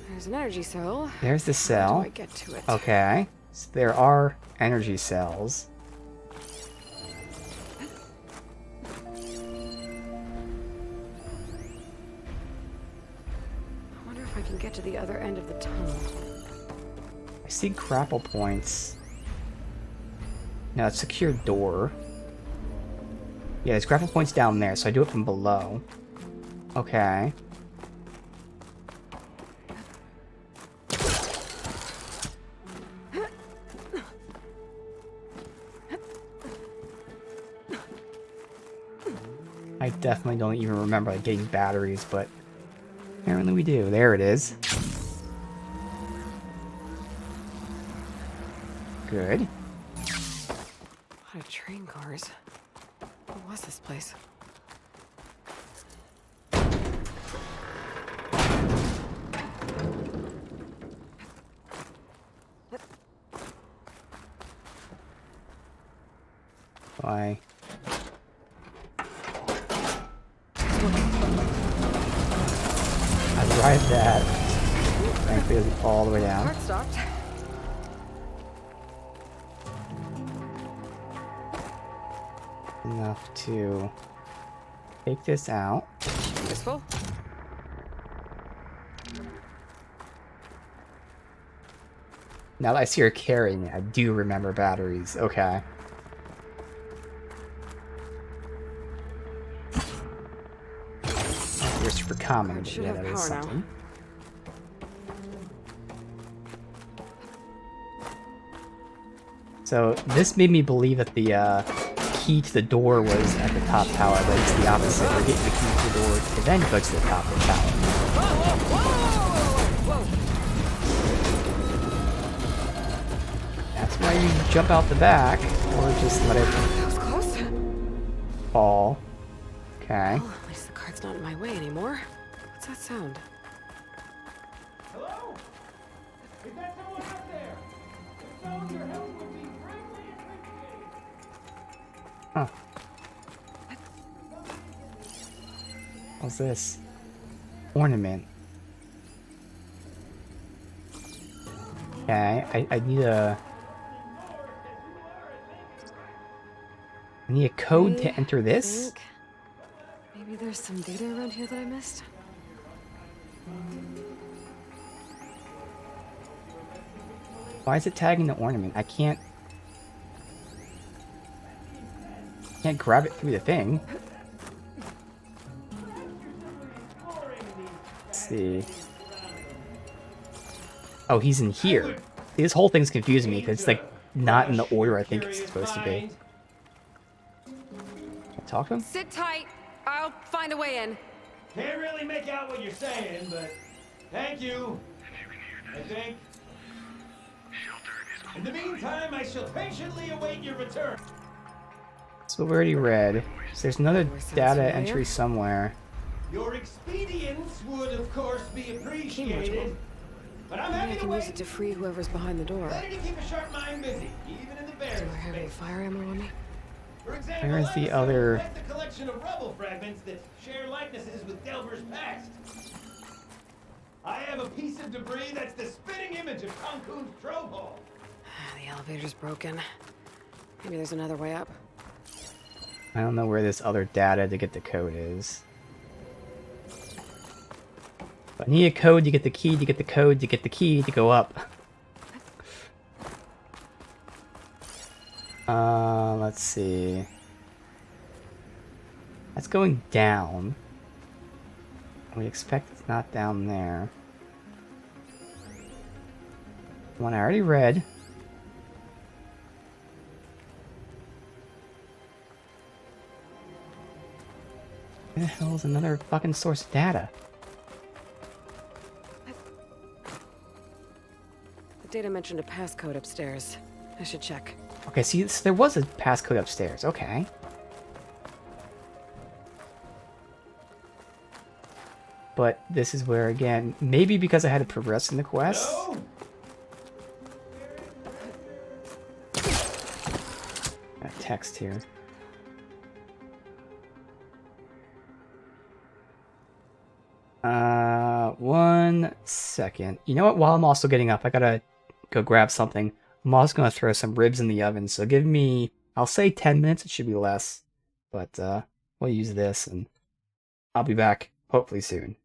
There's an energy cell. There's the cell. How do I get to it? Okay. So there are energy cells. I wonder if I can get to the other end of the tunnel. I see grapple points. Now, it's secured door. Yeah, there's grapple points down there, so I do it from below. Okay. I definitely don't even remember like, getting batteries, but apparently we do. There it is. Good. A lot of train cars. What was this place? Why? I arrived at. Thankfully, it doesn't fall all the way down. Cart stopped. Enough to take this out. Useful. Now that I see her carrying it, I do remember batteries. Okay. Here's super common, but yeah, that is something. So this made me believe that the key to the door was at the top tower, but it's the opposite. We're getting the key to the door to then go to the top of the tower. That's why you jump out the back, or just let it fall. Okay. Well, at least the cart's not in my way anymore. What's that sound? Hello? Is that someone out there? If so, your help would be greatly appreciated. Huh. What's this? Ornament. Okay, I need a... I need a code to enter this? Maybe there's some data around here that I missed? Why is it tagging the ornament? I can't grab it through the thing. Let's see. Oh, he's in here. This whole thing's confusing me because it's like not in the order I think it's supposed to be. Can I talk to him? Sit tight. I'll find a way in. Can't really make out what you're saying, but thank you. I think. In the meantime, I shall patiently await your return. So we already read. So there's another data entry somewhere. Your expedience would, of course, be appreciated. But I'm happy Maybe I to can use it wait. to free whoever's behind the door. Ready to keep a sharp mind busy, even in the Do barren I have any space. fire ammo on me? For example, Where is the other... collect a collection of rubble fragments that share likenesses with Delver's past. I have a piece of debris that's the spitting image of Concoon's probe hole. The elevator's broken. Maybe there's another way up. I don't know where this other data to get the code is. But I need a code to get the key, to get the code, to get the key to go up. Let's see. That's going down. We expect it's not down there. One I already read. Where the hell is another fucking source of data? The data mentioned a passcode upstairs. I should check. Okay, see, so there was a passcode upstairs. Okay. But this is where, again, maybe because I had to progress in the quest. No? Got a text here. One second. You know what? While I'm also getting up, I gotta go grab something. I'm also gonna throw some ribs in the oven, so give me, I'll say 10 minutes. It should be less. But, we'll use this, and I'll be back, hopefully soon.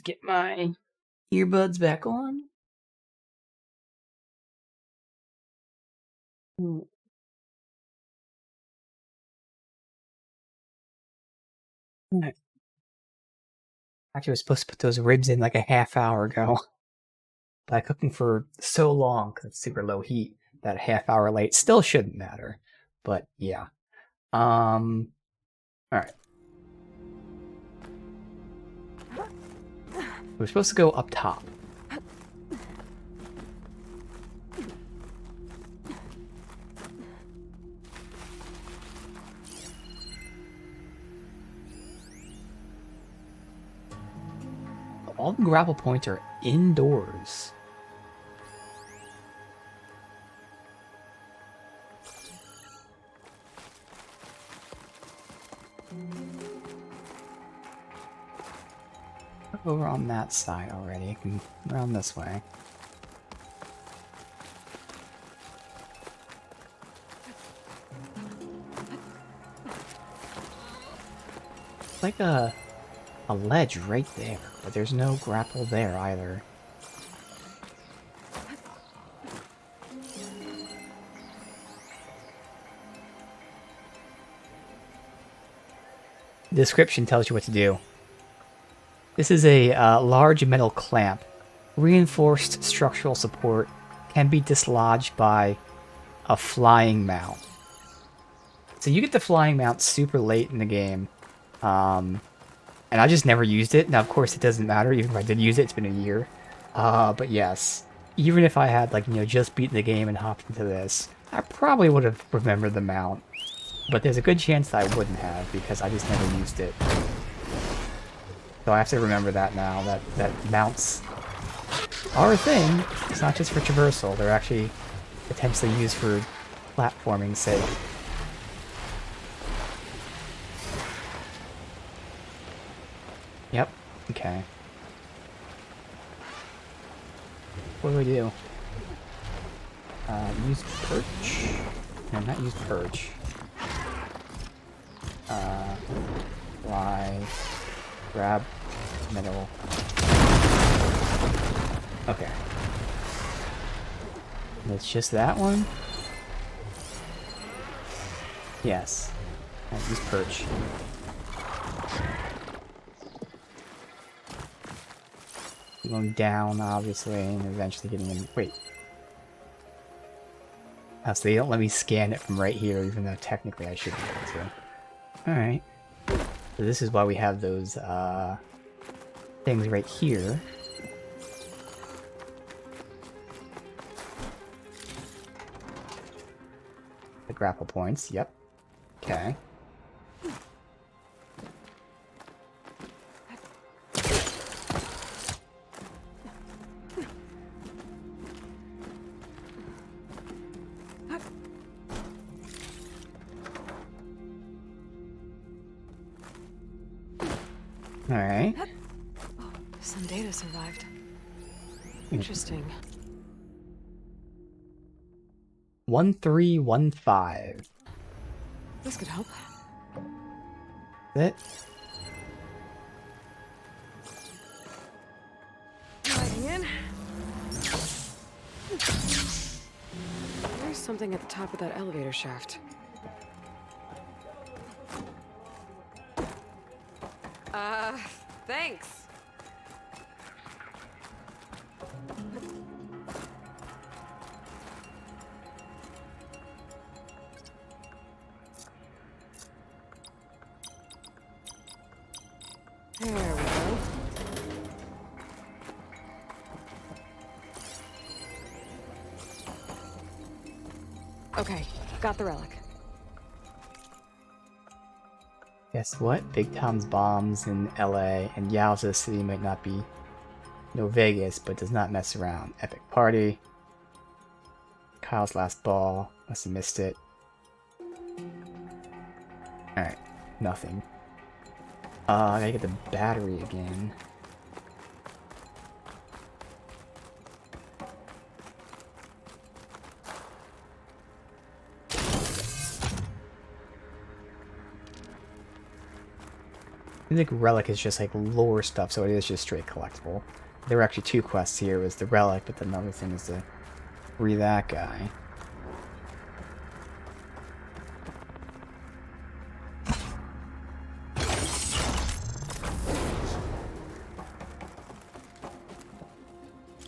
get my earbuds back on. Alright. Actually, I was supposed to put those ribs in like a half hour ago. But I cooked them for so long because it's super low heat that a half hour late still shouldn't matter. But yeah. Alright. We're supposed to go up top. All the grapple points are indoors. Over on that side already. I can round this way. It's like a ledge right there, but there's no grapple there either. The description tells you what to do. This is a large metal clamp. Reinforced structural support can be dislodged by a flying mount. So you get the flying mount super late in the game. And I just never used it. Now, of course, it doesn't matter. Even if I did use it, it's been a year. But yes, even if I had, like, you know, just beaten the game and hopped into this, I probably would have remembered the mount. But there's a good chance that I wouldn't have, because I just never used it. So I have to remember that now, that mounts are a thing. It's not just for traversal, they're actually potentially used for platforming's sake. Yep, okay. What do? Use perch? No, not use perch. Fly. Grab. Middle. Okay. And it's just that one? Yes. I'll use perch. Going down, obviously, and eventually getting in. Wait. Oh, so they don't let me scan it from right here, even though technically I should be able to. Alright. So this is why we have those, things right here. The grapple points, yep. Okay. Alright. Oh, some data survived. Interesting. 1315. This could help. That. Sliding in. There's something at the top of that elevator shaft. Thanks. There we go. Okay, got the relic. Guess what? Big Tom's bombs in LA, and Yowza City might not be no Vegas, but does not mess around. Epic party. Kyle's last ball. Must have missed it. Alright, nothing. I gotta get the battery again. I think Relic is just like lore stuff, so it is just straight collectible. There were actually 2 quests here. It was the Relic, but then another thing is to free that guy.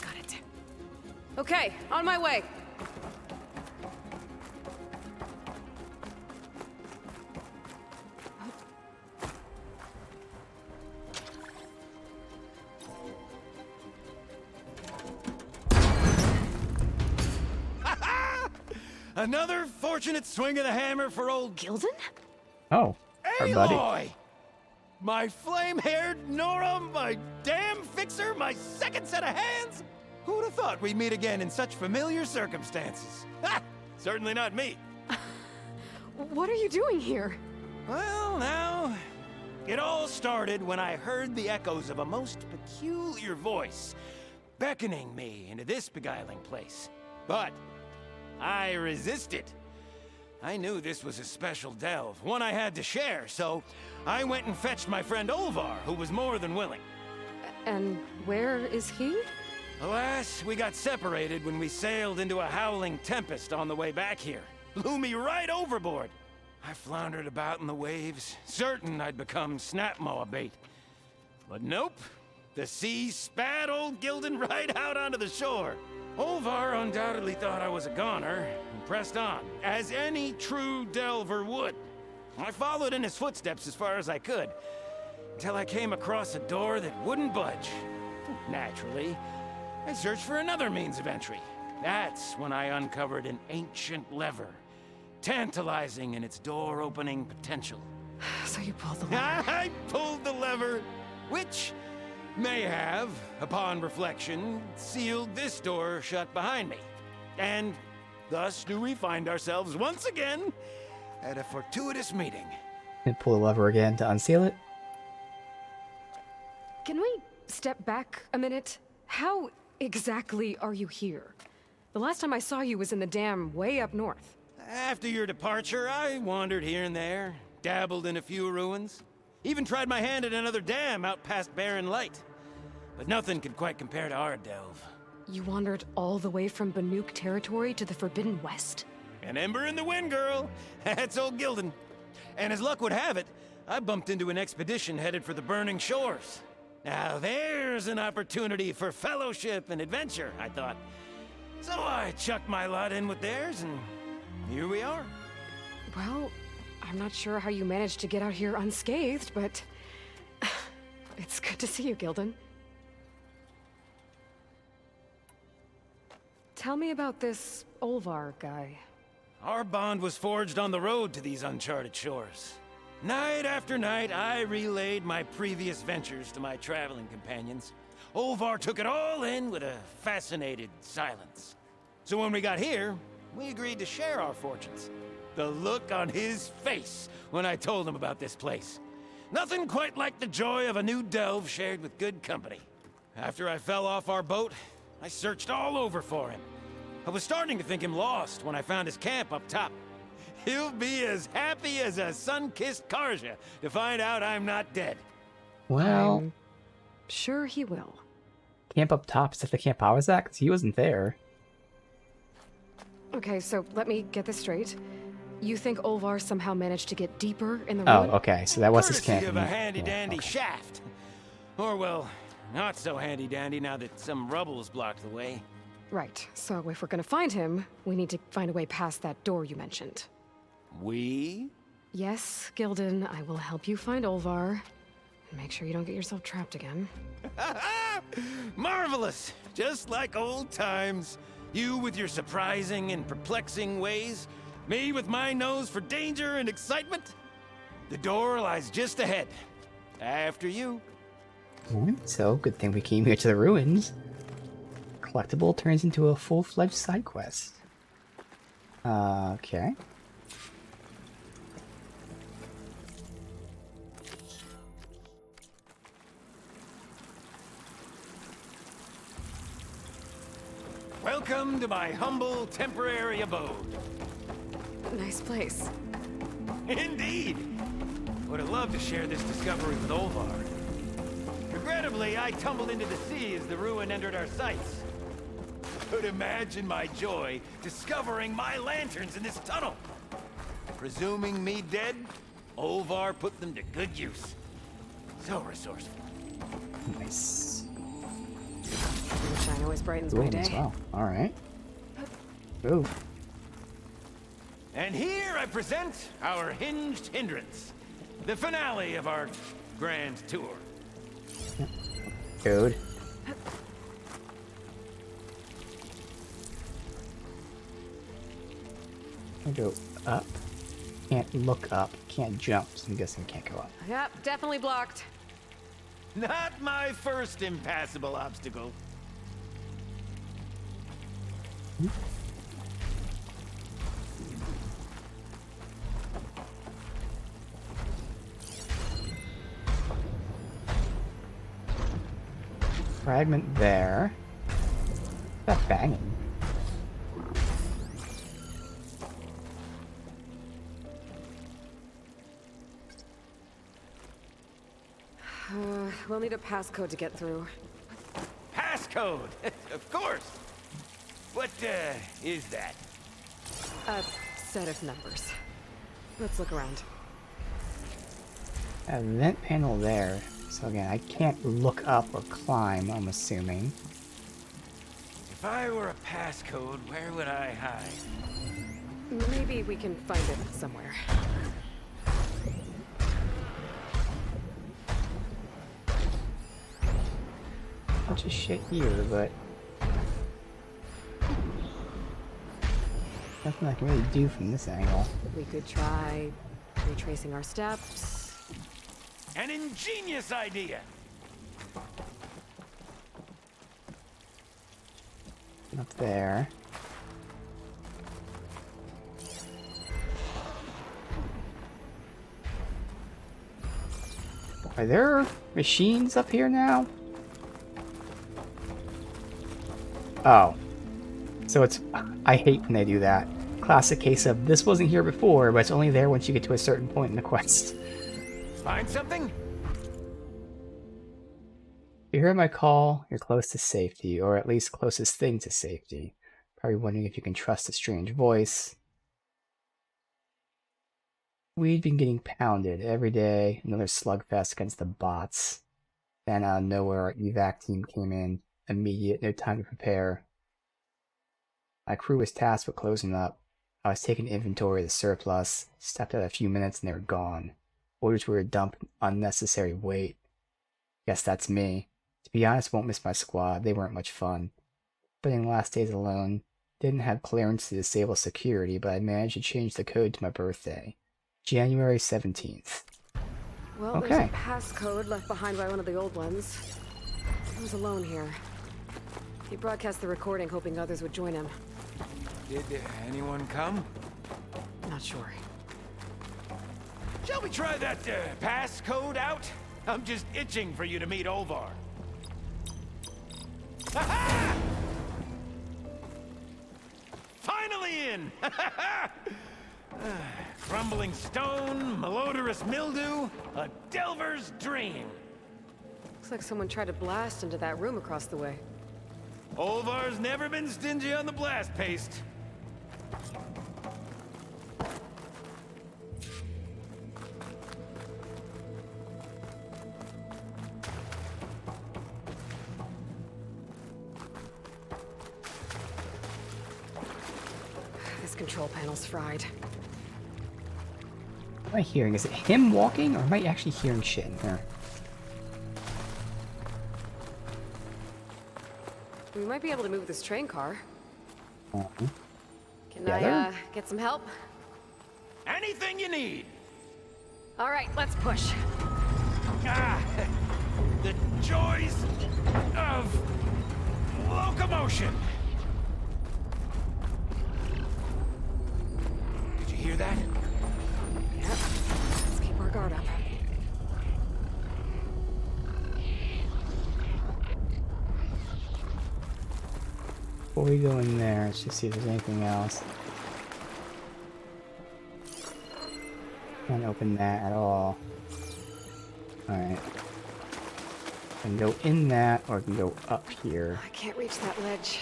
Got it. Okay, on my way. Another fortunate swing of the hammer for old Gildan? Oh, our buddy. Aloy! My flame-haired Nora, my damn fixer, my second set of hands! Who'd have thought we'd meet again in such familiar circumstances? Ha! Certainly not me. What are you doing here? Well, now, it all started when I heard the echoes of a most peculiar voice beckoning me into this beguiling place. But I resisted. I knew this was a special delve, one I had to share, so I went and fetched my friend Olvar, who was more than willing. And where is he? Alas, we got separated when we sailed into a howling tempest on the way back here. Blew me right overboard. I floundered about in the waves, certain I'd become snapmaw bait. But nope, the sea spat old Gildan right out onto the shore. Olvar undoubtedly thought I was a goner, and pressed on, as any true delver would. I followed in his footsteps as far as I could, until I came across a door that wouldn't budge. Naturally, I searched for another means of entry. That's when I uncovered an ancient lever, tantalizing in its door-opening potential. So you pulled the lever. I pulled the lever, which may have, upon reflection, sealed this door shut behind me. And thus do we find ourselves once again at a fortuitous meeting. And pull the lever again to unseal it. Can we step back a minute? How exactly are you here? The last time I saw you was in the dam way up north. After your departure, I wandered here and there, dabbled in a few ruins, even tried my hand at another dam out past Barren Light. But nothing could quite compare to our delve. You wandered all the way from Banuk territory to the Forbidden West? An ember in the wind, girl. That's old Gildan. And as luck would have it, I bumped into an expedition headed for the Burning Shores. Now there's an opportunity for fellowship and adventure, I thought. So I chucked my lot in with theirs, and here we are. Well, I'm not sure how you managed to get out here unscathed, but it's good to see you, Gildan. Tell me about this Olvar guy. Our bond was forged on the road to these uncharted shores. Night after night, I relayed my previous ventures to my traveling companions. Olvar took it all in with a fascinated silence. So when we got here, we agreed to share our fortunes. The look on his face when I told him about this place. Nothing quite like the joy of a new delve shared with good company. After I fell off our boat, I searched all over for him. I was starting to think him lost when I found his camp up top. He'll be as happy as a sun-kissed Karja to find out I'm not dead. Well, I'm sure he will. Camp up top. Is that the camp I was at? Because he wasn't there. Okay, so let me get this straight. You think Olvar somehow managed to get deeper in the Oh, ruin? okay. So that was his Courtesy camp. of a handy-dandy okay. shaft. Or, well, not so handy-dandy now that some rubble's blocked the way. Right, so if we're gonna find him, we need to find a way past that door you mentioned. We? Yes, Gildan, I will help you find Olvar. Make sure you don't get yourself trapped again. Marvelous! Just like old times. You with your surprising and perplexing ways. Me with my nose for danger and excitement. The door lies just ahead. After you. So, good thing we came here to the ruins. Collectible turns into a full-fledged side quest. Okay. Welcome to my humble temporary abode. Nice place. Indeed. Would have loved to share this discovery with Olvar. Regrettably, I tumbled into the sea as the ruin entered our sights. Could imagine my joy discovering my lanterns in this tunnel. Presuming me dead, Olvar put them to good use. So resourceful. Nice. Sunshine always brightens my Cool day. as well. All right. Go. And here I present our Hinged Hindrance, the finale of our grand tour. Code. I go up. Can't look up. Can't jump. So I'm guessing I can't go up. Yep, definitely blocked. Not my first impassable obstacle. Fragment there. What's that banging? We'll need a passcode to get through. Passcode, of course. What is that? A set of numbers. Let's look around. A vent panel there. So again, I can't look up or climb, I'm assuming. If I were a passcode, where would I hide? Maybe we can find it somewhere. Bunch of shit here, but nothing I can really do from this angle. We could try retracing our steps. An ingenious idea! Up there. Are there machines up here now? Oh. So it's... I hate when they do that. Classic case of, this wasn't here before, but it's only there once you get to a certain point in the quest. Find something? If you heard my call, you're close to safety, or at least closest thing to safety. Probably wondering if you can trust a strange voice. We'd been getting pounded every day, another slugfest against the bots. Then out of nowhere, our evac team came in. Immediate, no time to prepare. My crew was tasked with closing up. I was taking inventory of the surplus, stepped out a few minutes and they were gone. Orders were to dump unnecessary weight. Guess that's me. To be honest, won't miss my squad. They weren't much fun. Spending the last days alone. Didn't have clearance to disable security, but I managed to change the code to my birthday. January 17th. Well, Okay. there's a passcode left behind by one of the old ones. He was alone here. He broadcast the recording, hoping others would join him. Did anyone come? Not sure. Shall we try that passcode out? I'm just itching for you to meet Olvar. Ha-ha! Finally in! Crumbling stone, malodorous mildew, a delver's dream. Looks like someone tried to blast into that room across the way. Olvar's never been stingy on the blast paste. This control panel's fried. What am I hearing? Is it him walking, or am I actually hearing shit in here? We might be able to move this train car. Can Together? I get some help? Anything you need. All right, let's push. Ah, the joys of locomotion. Did you hear that? Yep. Let's keep our guard up. Before we go in there, let's just see if there's anything else. Can't open that at all. Alright. I can go in that, or I can go up here. I can't reach that ledge.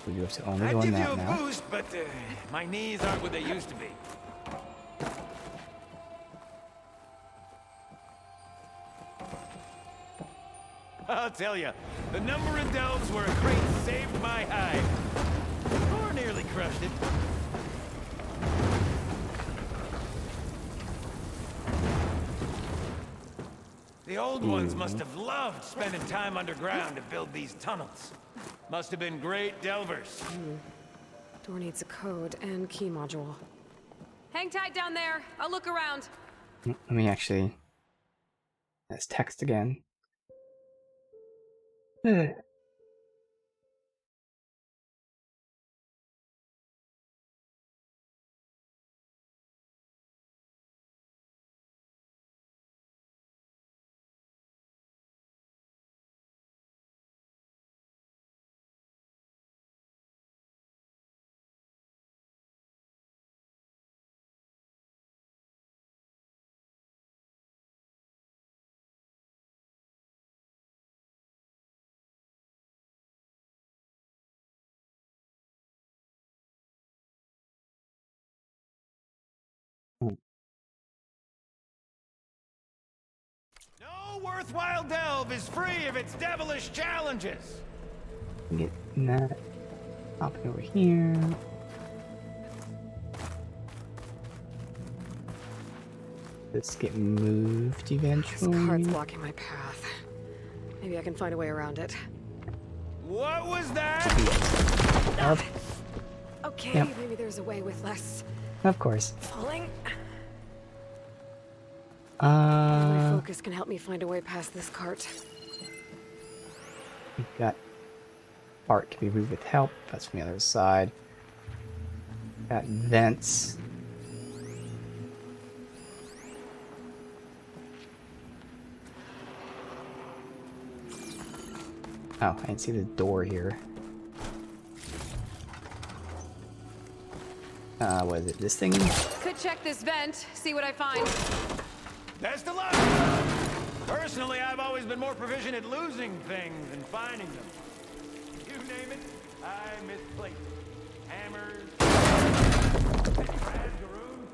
We have to only I'd go in give you that a now. boost, but my knees aren't what they used to be. I'll tell you, the number of delves where a crate saved my hide. Or nearly crushed it. The old ones must have loved spending time underground to build these tunnels. Must have been great delvers. Door needs a code and key module. Hang tight down there. I'll look around. Let me actually... Let's text again. No worthwhile delve is free of its devilish challenges. Get that. Hop over here. Let's get moved eventually. This cart's blocking my path. Maybe I can find a way around it. What was that? Up. Okay, Yep. maybe there's a way with less Of course. falling. My Uh, focus can help me find a way past this cart. we've got Art can be moved with help. That's from the other side. Got vents. Oh, I didn't see the door here. What is it? This thing? Could check this vent, see what I find. Best of luck! Personally, I've always been more proficient at losing things than finding them. You name it, I misplaced it. Hammers, Razgaroon.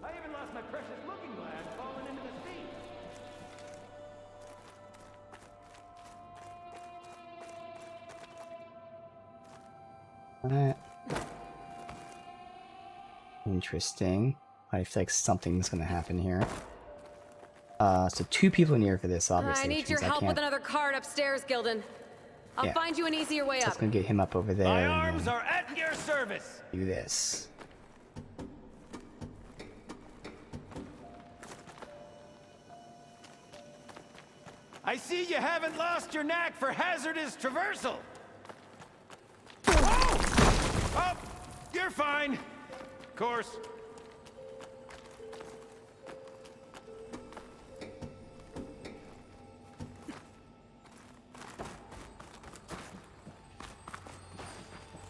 I even lost my precious looking glass falling into the sea. Interesting. I feel like something's gonna happen here. So 2 people in here for this, obviously. I need which your means help I with can't... another card upstairs, Gildan. I'll Yeah. find you an easier way So up. it's gonna get him up over there My and arms then are at your service. do this. I see you haven't lost your knack for hazardous traversal. Oh! Oh, you're fine. Of course.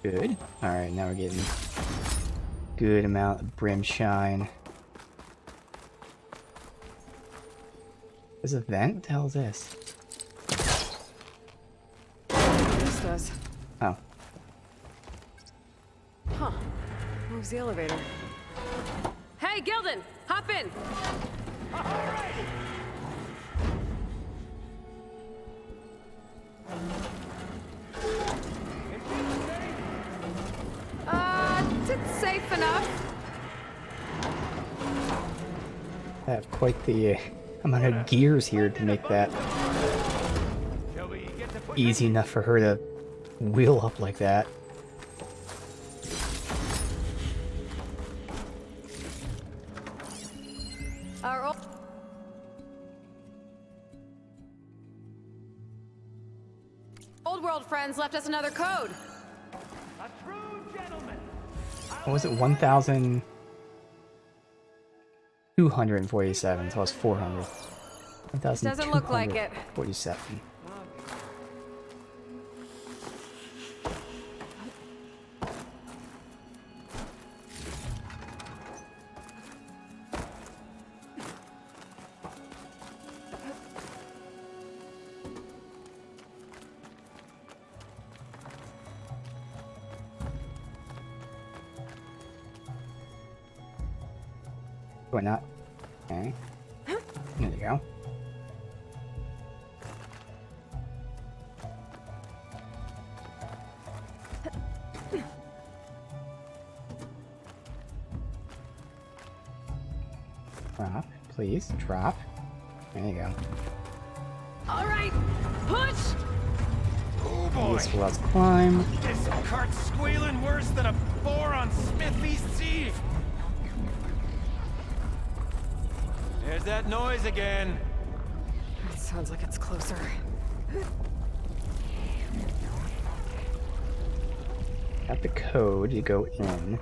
Good. Alright, now we're getting good amount of brim shine. There's a vent? What the hell is this? This does. Oh. Huh. Moves the elevator. Hey, Gildan, hop in. It's safe enough. I have quite the amount of gears here to make that easy enough for her to wheel up like that. Our old world friends left us another code. A true gentleman. What was it? 1,247. So it was 400. Doesn't look like it. 1,247. Why not? Okay. There you go. Drop, please, drop. There you go. All right, push. Oh boy! This will climb. This cart's squealing worse than a boar on Smith-East's Eve. There's that noise again. It sounds like it's closer. Got the code to go in.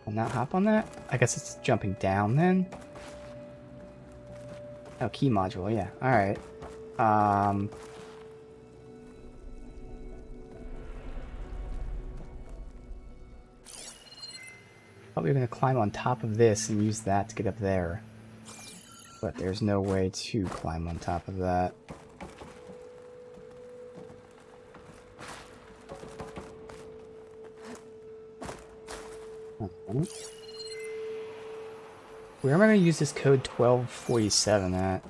Will not hop on that? I guess it's jumping down then. Oh, key module, yeah. Alright. Thought we were gonna climb on top of this and use that to get up there. But there's no way to climb on top of that. Where am I going to use this code 1247 at?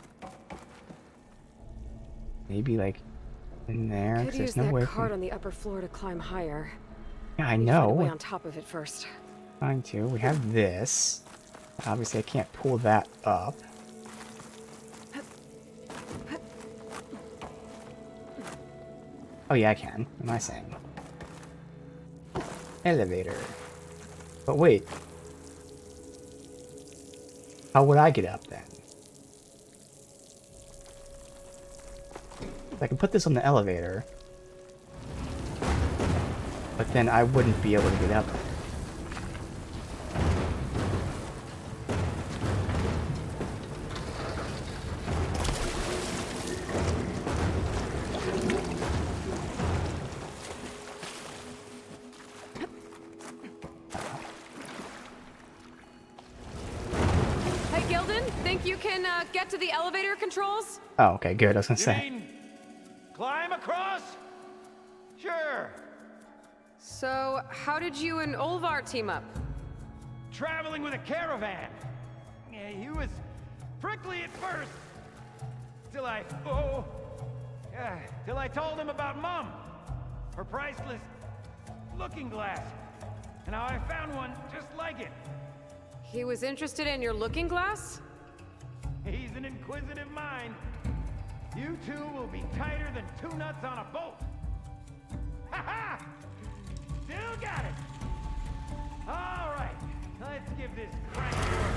Maybe like in there, Could because use there's no way. that cart on the upper floor to climb higher. Yeah, I Need to find a know. way on top of it first. Trying to. We have this. Obviously, I can't pull that up. Oh yeah, I can. What am I saying? Elevator. But wait. How would I get up then? I can put this on the elevator. But then I wouldn't be able to get up. Hey, Gilden, think you can get to the elevator controls? Oh, okay, good. I was gonna You say. mean climb across? Sure. So, how did you and Olvar team up? Traveling with a caravan. Yeah, he was prickly at first. Till I told him about Mom. Her priceless looking glass. And how I found one just like it. He was interested in your looking glass? He's an inquisitive mind. You two will be tighter than two nuts on a boat. Ha ha! Still got it. All right, let's give this crank a whirl.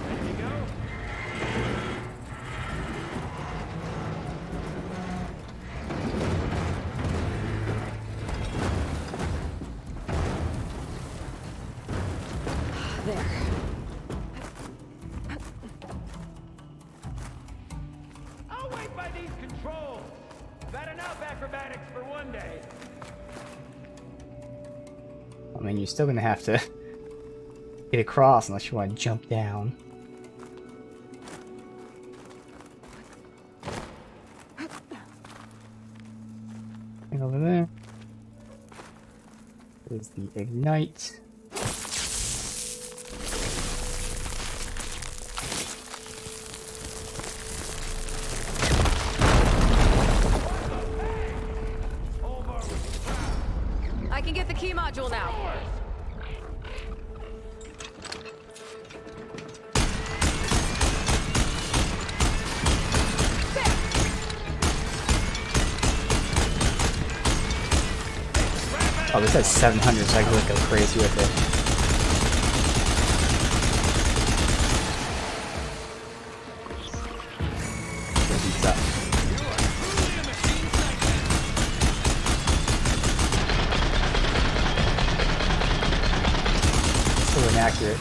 Ready to go? There. I'll wait by these controls. Bad enough acrobatics for one day. I mean, you're still gonna have to get across unless you want to jump down. And over there is the ignite. I can get the key module now. Oh, this has 700, so I can really go crazy with it. Beats up. So inaccurate.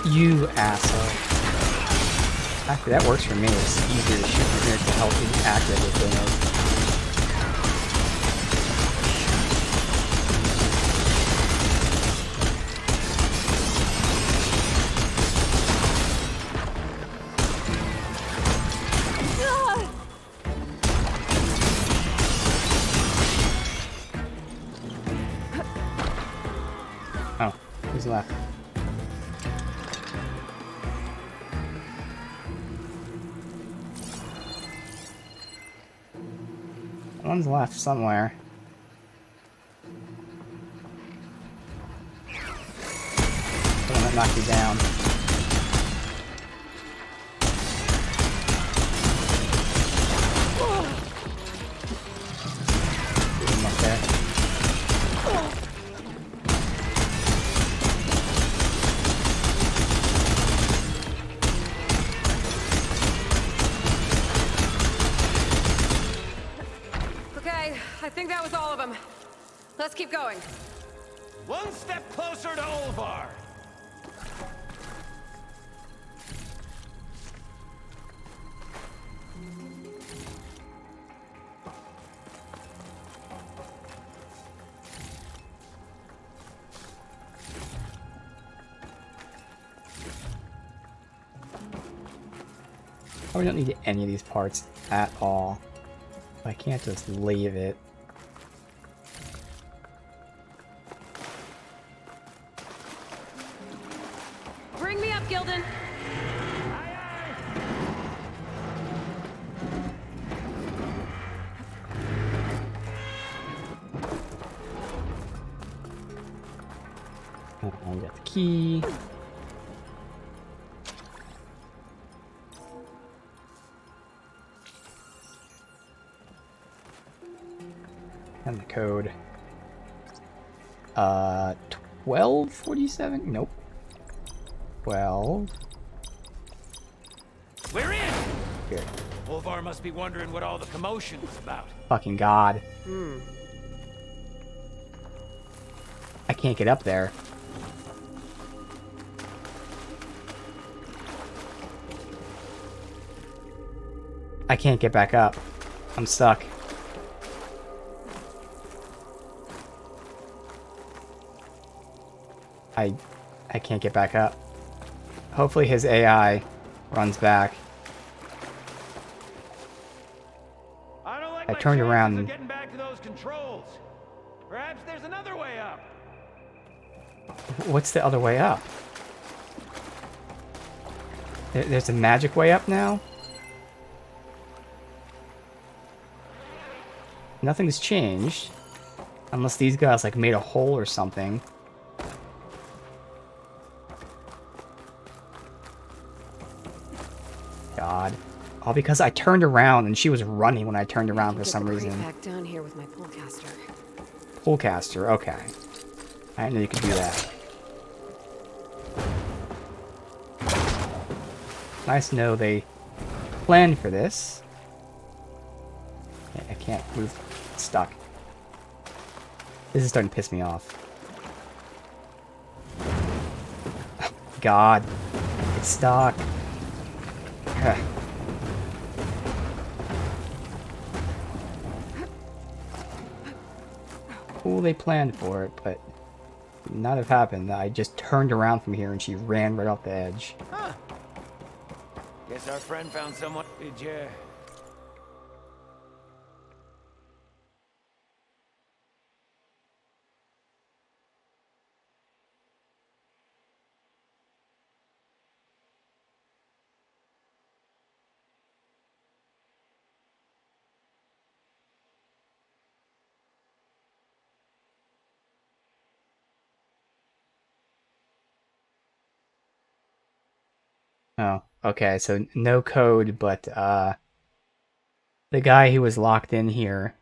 You asshole. Actually, that works for me. It's easier to shoot from here to help you accurate this thing is. Oh, who's left? One's left somewhere. The one that knocked you down. Get him up there. Okay, I think that was all of them. Let's keep going. One step closer to Olvar. Oh, we don't need any of these parts at all. I can't just leave it. Bring me up, Gildan. Oh, we got the key. And the code. 1247? Nope. 12. We're in! Here. Olvar must be wondering what all the commotion was about. Fucking God. I can't get up there. I can't get back up. I'm stuck. I can't get back up. Hopefully his AI runs back. I turned around and Getting back to those controls. Perhaps there's another way up. what's the other way up? There's a magic way up now? Nothing's changed. Unless these guys like made a hole or something. God. All because I turned around and she was running when I turned around for some reason. Back down here with my pullcaster. Pullcaster, okay. I didn't know you could do that. Nice to know they planned for this. I can't move. It's stuck. This is starting to piss me off. Oh, God. It's stuck. Cool, they planned for it, but not have happened. I just turned around from here and she ran right off the edge. Huh. Guess our friend found someone. Did you? Oh, okay, so no code, but the guy who was locked in here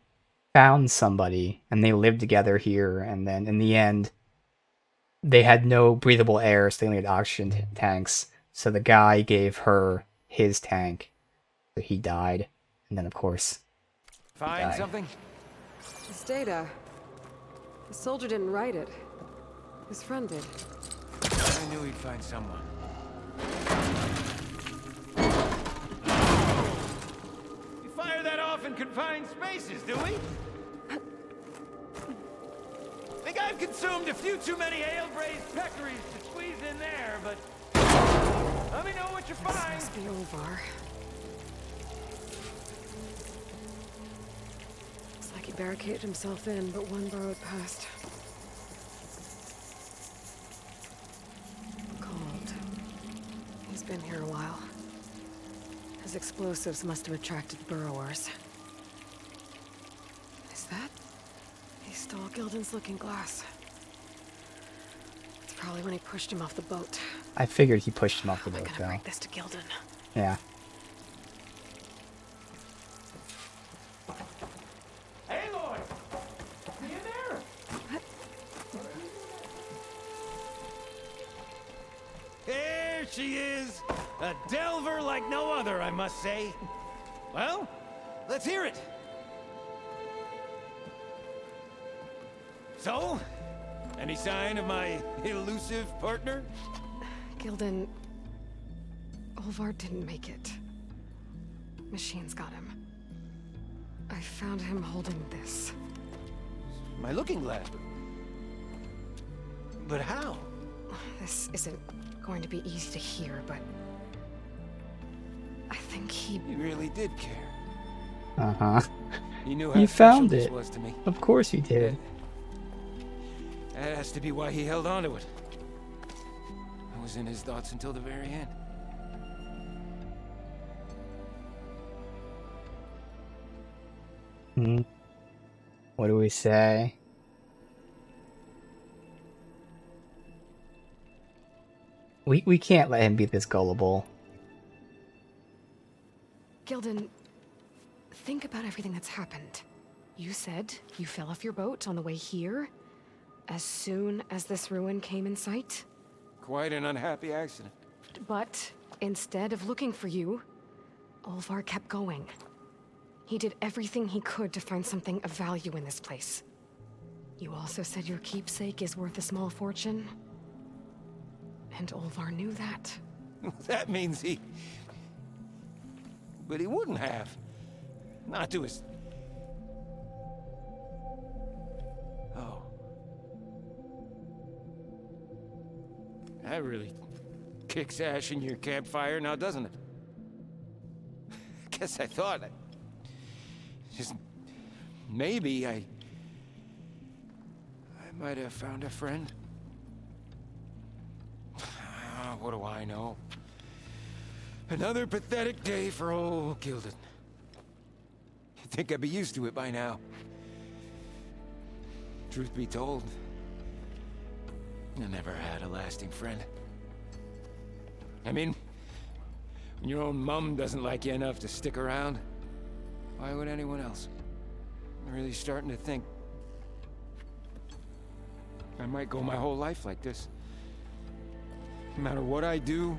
found somebody, and they lived together here, and then in the end, they had no breathable air, so they only had oxygen tanks, so the guy gave her his tank, so he died, and then of course, Find something? This data. The soldier didn't write it. His friend did. I knew he'd find someone. We fire that off in confined spaces, do we? Think I've consumed a few too many ale-braised peccaries to squeeze in there, but let me know what you find. This must be Olvar. Looks like he barricaded himself in, but one burrowed past. been here a while. His explosives must have attracted burrowers. Is that? He stole Gildan's looking glass. It's probably when he pushed him off the boat. I figured he pushed him off the boat, I'm gonna break this to Gildan. Yeah. Hey, Lloyd! See you there! There she is! A delver like no other, I must say. Well, let's hear it. So, any sign of my elusive partner? Gildan... Olvar didn't make it. Machines got him. I found him holding this. My looking glass. But how? This isn't going to be easy to hear, but... I think he really did care. Uh-huh. He knew how You special found this it. was to me. Of course you did. That has to be why he held on to it. I was in his thoughts until the very end. What do we say? We can't let him be this gullible. Gildan, think about everything that's happened. You said you fell off your boat on the way here, as soon as this ruin came in sight. Quite an unhappy accident. But instead of looking for you, Olvar kept going. He did everything he could to find something of value in this place. You also said your keepsake is worth a small fortune. And Olvar knew that. That means he... But he wouldn't have. Not to his... Oh. That really kicks ash in your campfire now, doesn't it? Guess I thought... Just... Maybe I might have found a friend. What do I know? Another pathetic day for old Gildan. You'd think I'd be used to it by now. Truth be told, I never had a lasting friend. I mean, when your own mum doesn't like you enough to stick around, why would anyone else? I'm really starting to think I might go my whole life like this. No matter what I do,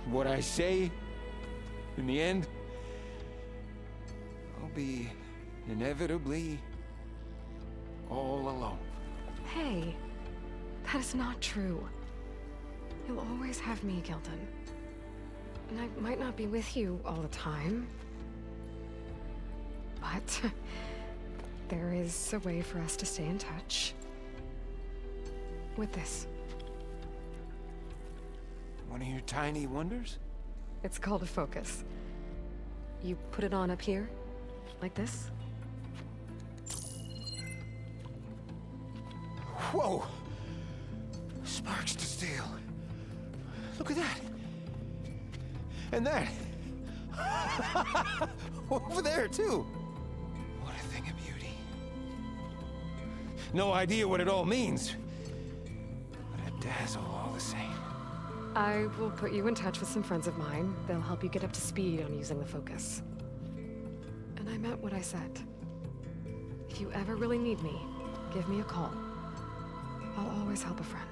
what I say, in the end, I'll be inevitably all alone. Hey, that is not true. You'll always have me, Gildan. And I might not be with you all the time. But there is a way for us to stay in touch. With this. One of your tiny wonders? It's called a focus. You put it on up here, like this. Whoa! Sparks to steel. Look at that. And that. Over there, too. What a thing of beauty. No idea what it all means. But a dazzle all the same. I will put you in touch with some friends of mine. They'll help you get up to speed on using the focus. And I meant what I said. If you ever really need me, give me a call. I'll always help a friend.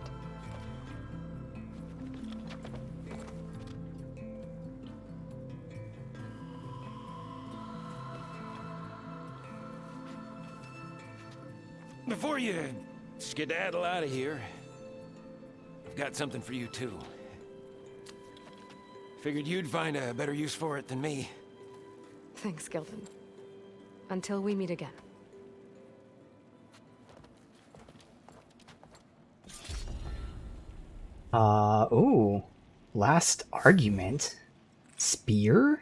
Before you skedaddle out of here, I've got something for you too. Figured you'd find a better use for it than me. Thanks, Gildan. Until we meet again. Ooh. Last argument. Spear?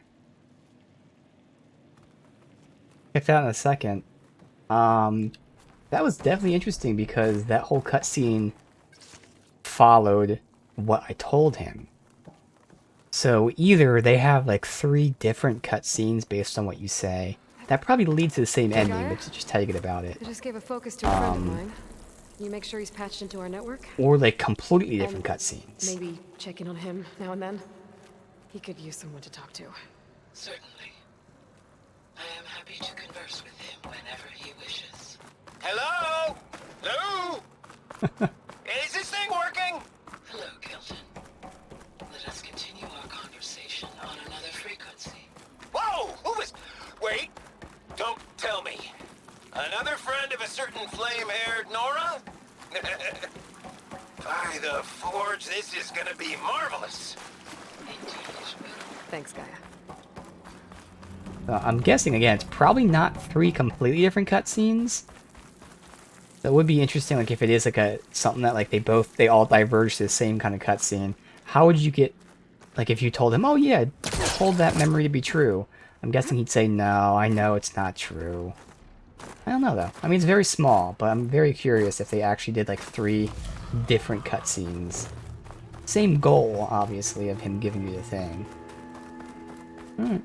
Check that out in a second. That was definitely interesting because that whole cutscene followed what I told him. So either they have like 3 different cutscenes based on what you say. That probably leads to the same ending, Gaia? but just tell you good about it. I just gave a focus to a friend of mine. Can you make sure he's patched into our network? Or like completely different cutscenes. Maybe check in on him now and then. He could use someone to talk to. Certainly. I am happy to converse with him whenever he wishes. Hello? Lou? Is this thing working? Hello, Kelton. Let us continue our conversation on another frequency. Whoa! Who is... Wait. Don't tell me. Another friend of a certain flame-haired Nora? By the forge, this is gonna be marvelous. Thanks, Gaia. I'm guessing, again, it's probably not 3 completely different cutscenes. That would be interesting, like, if it is, like, something that, like, they all diverge to the same kind of cutscene. How would you get, like, if you told him, oh, yeah, hold that memory to be true. I'm guessing he'd say, no, I know it's not true. I don't know, though. I mean, it's very small, but I'm very curious if they actually did, like, 3 different cutscenes. Same goal, obviously, of him giving you the thing. So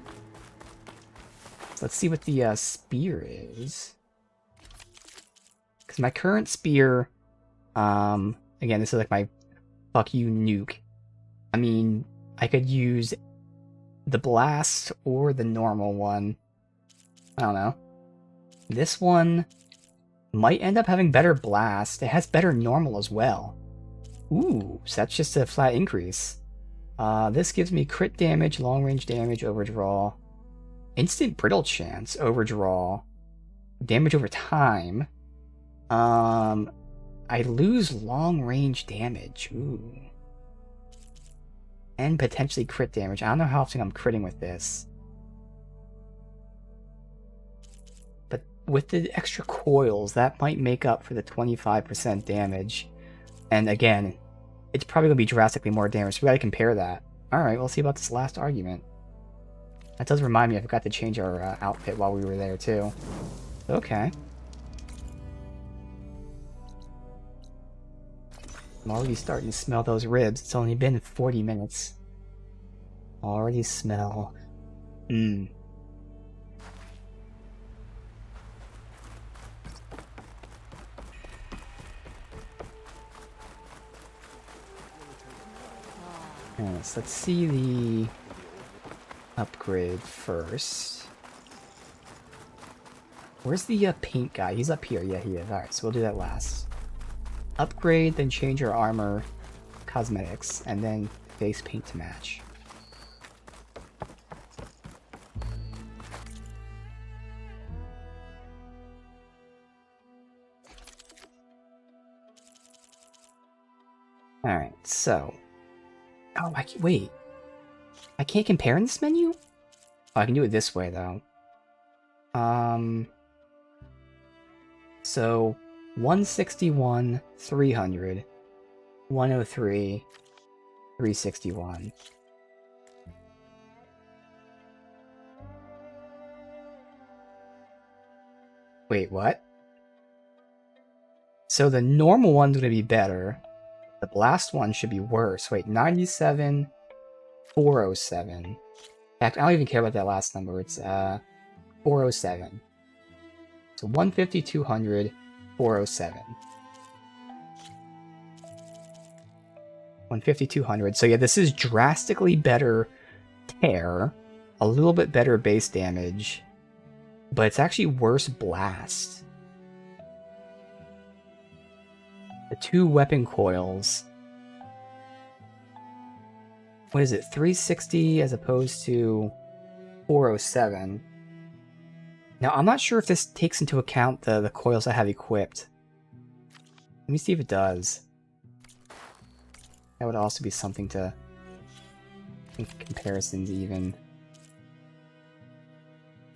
let's see what the spear is. Because my current spear, again, this is like my fuck you nuke. I mean, I could use the blast or the normal one. I don't know. This one might end up having better blast. It has better normal as well. Ooh, so that's just a flat increase. This gives me crit damage, long range damage, overdraw, instant brittle chance, overdraw, damage over time. I lose long range damage. Ooh. And potentially crit damage. I don't know how often I'm critting with this. But with the extra coils, that might make up for the 25% damage. And again, it's probably going to be drastically more damage, so we got to compare that. Alright, we'll see about this last argument. That does remind me, I forgot to change our outfit while we were there, too. Okay. I'm already starting to smell those ribs. It's only been 40 minutes. Already smell. Mmm. So let's see the upgrade first. Where's the paint guy? He's up here. Yeah, he is. Alright, so we'll do that last. Upgrade, then change your armor, cosmetics, and then face paint to match. Alright, so... Oh, wait. I can't compare in this menu? Oh, I can do it this way, though. So, 161, 300, 103, 361. Wait, what? So the normal one's gonna be better. The blast one should be worse. Wait, 97, 407. In fact, I don't even care about that last number. It's 407. So 150, 200, 407. 150, 200. So yeah, this is drastically better tear, a little bit better base damage, but it's actually worse blast. The 2 weapon coils. What is it? 360 as opposed to 407. Now, I'm not sure if this takes into account the coils I have equipped. Let me see if it does. That would also be something to make comparisons even.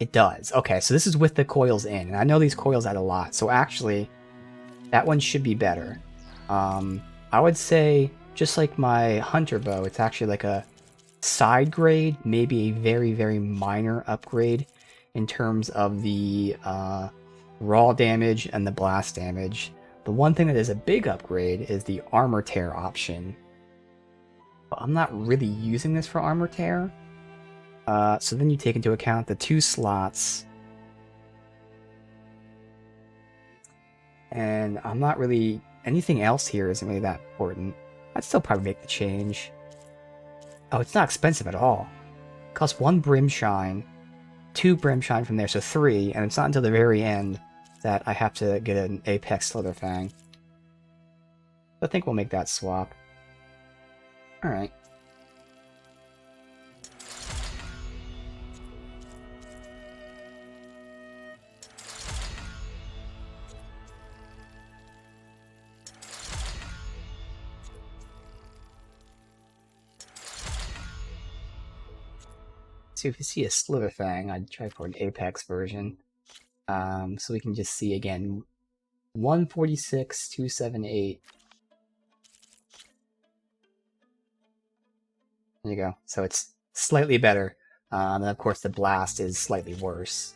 It does. Okay, so this is with the coils in. And I know these coils add a lot. So actually, that one should be better. I would say, just like my hunter bow, it's actually like a side grade, maybe a very, very minor upgrade in terms of the raw damage and the blast damage. The one thing that is a big upgrade is the armor tear option. But I'm not really using this for armor tear. So then you take into account the 2 slots. And I'm not really... Anything else here isn't really that important. I'd still probably make the change. Oh, it's not expensive at all. It costs 1 Brimshine, 2 Brimshine from there, so 3, and it's not until the very end that I have to get an Apex Slitherfang. I think we'll make that swap. Alright. So if you see a Slitherfang, I'd try for an Apex version. So we can just see again, 146, 278. There you go. So it's slightly better. And of course the blast is slightly worse.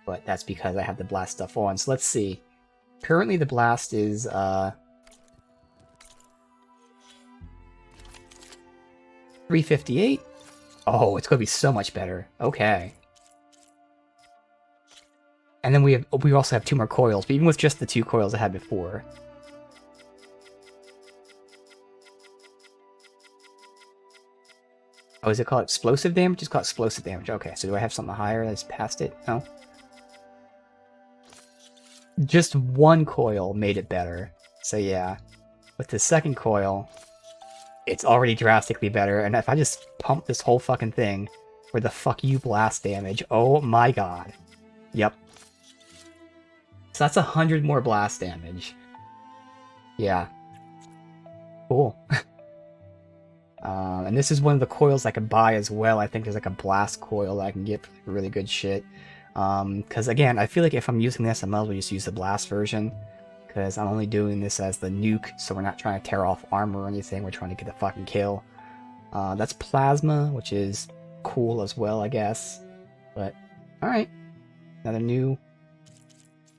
But that's because I have the blast stuff on. So let's see. Currently the blast is 358. Oh, it's going to be so much better. Okay. And then we also have 2 more coils, but even with just the 2 coils I had before. Oh, is it called explosive damage? It's called explosive damage. Okay, so do I have something higher that's past it? No? Just 1 coil made it better. So yeah, with the second coil, it's already drastically better, and if I just pump this whole fucking thing for the fuck you blast damage, oh my god. Yep. So that's 100 more blast damage. Yeah. Cool. And this is one of the coils I can buy as well. I think there's like a blast coil that I can get for really good shit. Because again, I feel like if I'm using this, I might as well just use the blast version. Because I'm only doing this as the nuke, so we're not trying to tear off armor or anything, we're trying to get a fucking kill. That's plasma, which is cool as well, I guess. But, alright. Another new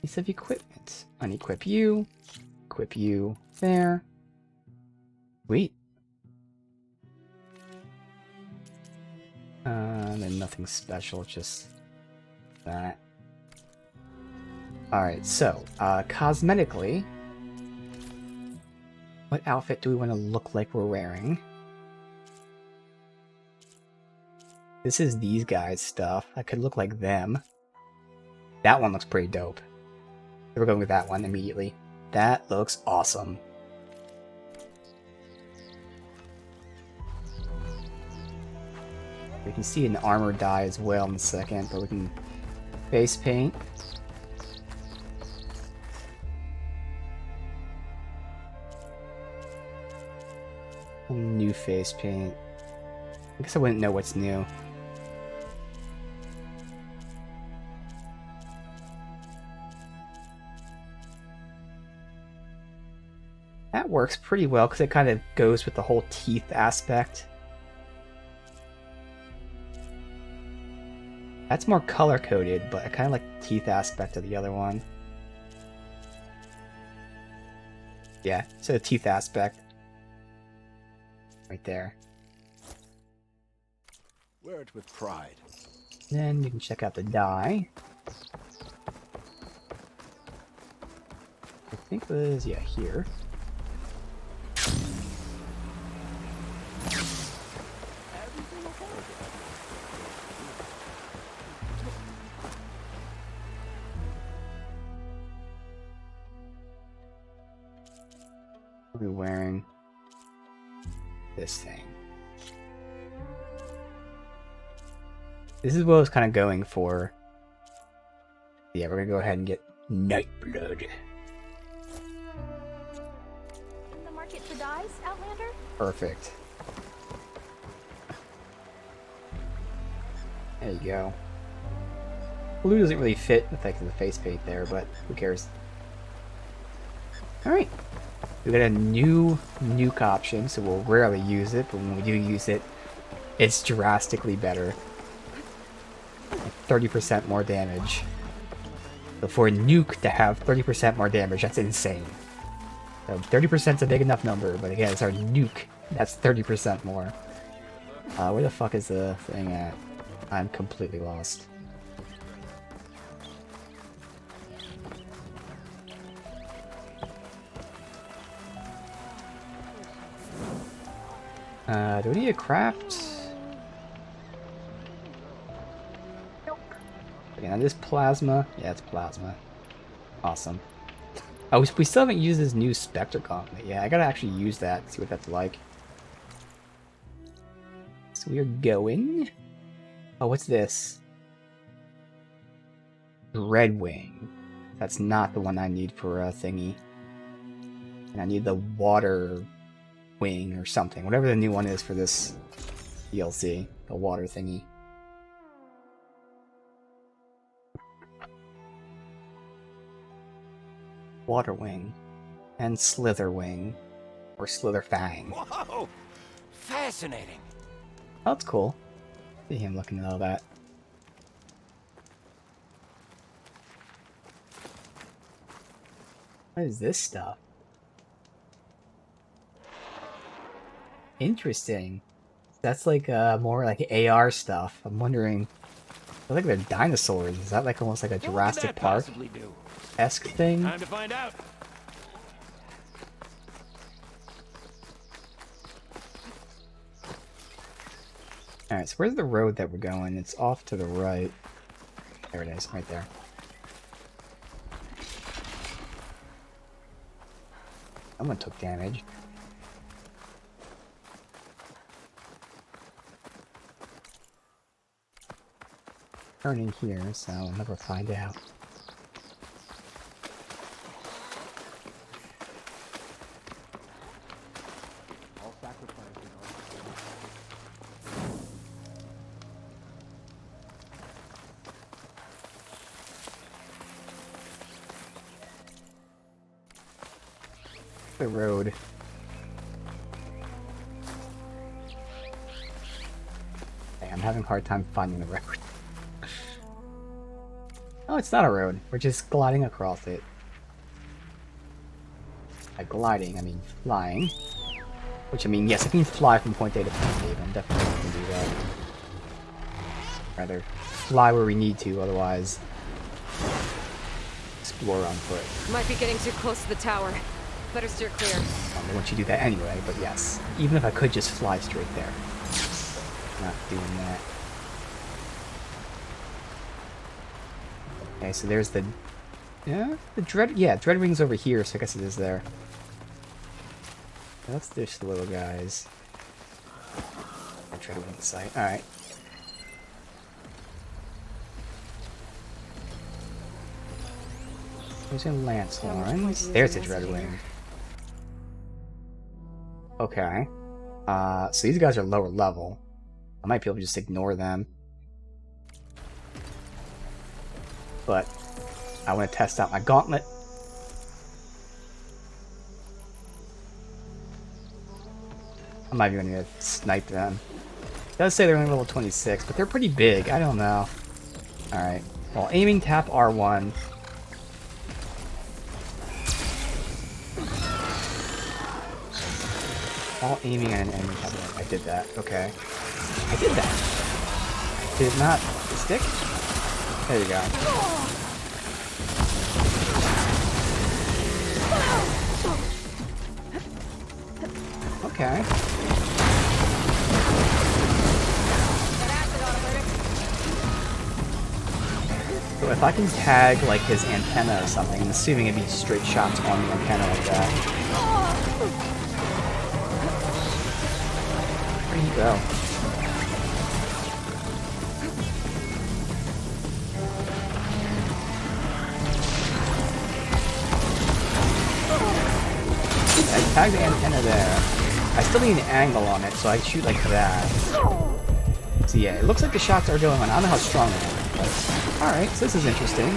piece of equipment. Unequip you. Equip you there. Sweet. And then nothing special, just that. Alright, so, cosmetically, what outfit do we want to look like we're wearing? This is these guys' stuff. I could look like them. That one looks pretty dope. So we're going with that one immediately. That looks awesome. We can see an armor dye as well in a second, but we can face paint. New face paint. I guess I wouldn't know what's new. That works pretty well because it kind of goes with the whole teeth aspect. That's more color-coded, but I kind of like the teeth aspect of the other one. Yeah, so the teeth aspect. Right there. Wear it with pride. Then you can check out the dye. I think it was, yeah, here. I'll be wearing this thing. This is what I was kind of going for. Yeah, we're gonna go ahead and get Nightblood. In the market for dyes, Outlander? Perfect. There you go. Blue doesn't really fit with like the face paint there, but who cares? Alright. We got a new nuke option, so we'll rarely use it, but when we do use it, it's drastically better. Like 30% more damage. So for a nuke to have 30% more damage, that's insane. So 30% is a big enough number, but again, it's our nuke That's 30% more. Where the fuck is the thing at? I'm completely lost. Do we need a craft? Nope. Okay, now this plasma. Yeah, it's plasma. Awesome. Oh, we still haven't used this new Spectre Gauntlet. Yeah, I gotta actually use that, see what that's like. So we're going... Oh, what's this? Dreadwing. That's not the one I need for a thingy. And I need the water wing or something. Whatever the new one is for this DLC. The water thingy. Water wing. And Slither wing. Or Slither fang. Whoa! Fascinating. Oh, that's cool. See him looking at all that. What is this stuff? Interesting. That's like more like AR stuff. I'm wondering. I think they're dinosaurs. Is that like almost like a Jurassic Park-esque thing? Time to find out. Alright, so where's the road that we're going? It's off to the right. There it is, right there. Someone took damage. Turning here, so I'll never find out. The road. Okay, I'm having a hard time finding the road. Oh, it's not a road. We're just gliding across it. By gliding, I mean flying. Which, I mean, yes, I can fly from point A to point B, but definitely not going to do that. Rather, fly where we need to, otherwise... explore on foot. Might be getting too close to the tower. Better steer clear. They want you to do that anyway, but yes. Even if I could just fly straight there. Not doing that. Okay, so there's the... Yeah, the Dreadwing's over here, so I guess it is there. That's just the little guys. The Dreadwing site, alright. There's a Lancehorns. There's a Dreadwing. Okay. So these guys are lower level. I might be able to just ignore them. But I want to test out my gauntlet. I might be going to snipe them. It does say they're only level 26, but they're pretty big. I don't know. Alright. Well, aiming, tap R1. While aiming at an enemy, I did that. Okay. I did that. Did it not stick? There you go. Okay. So if I can tag like his antenna or something, I'm assuming it'd be straight shots on the antenna like that. Where do you go? I tagged the antenna there. I still need an angle on it, so I shoot like that. So yeah, it looks like the shots are going on. I don't know how strong they are, but... Alright, so this is interesting.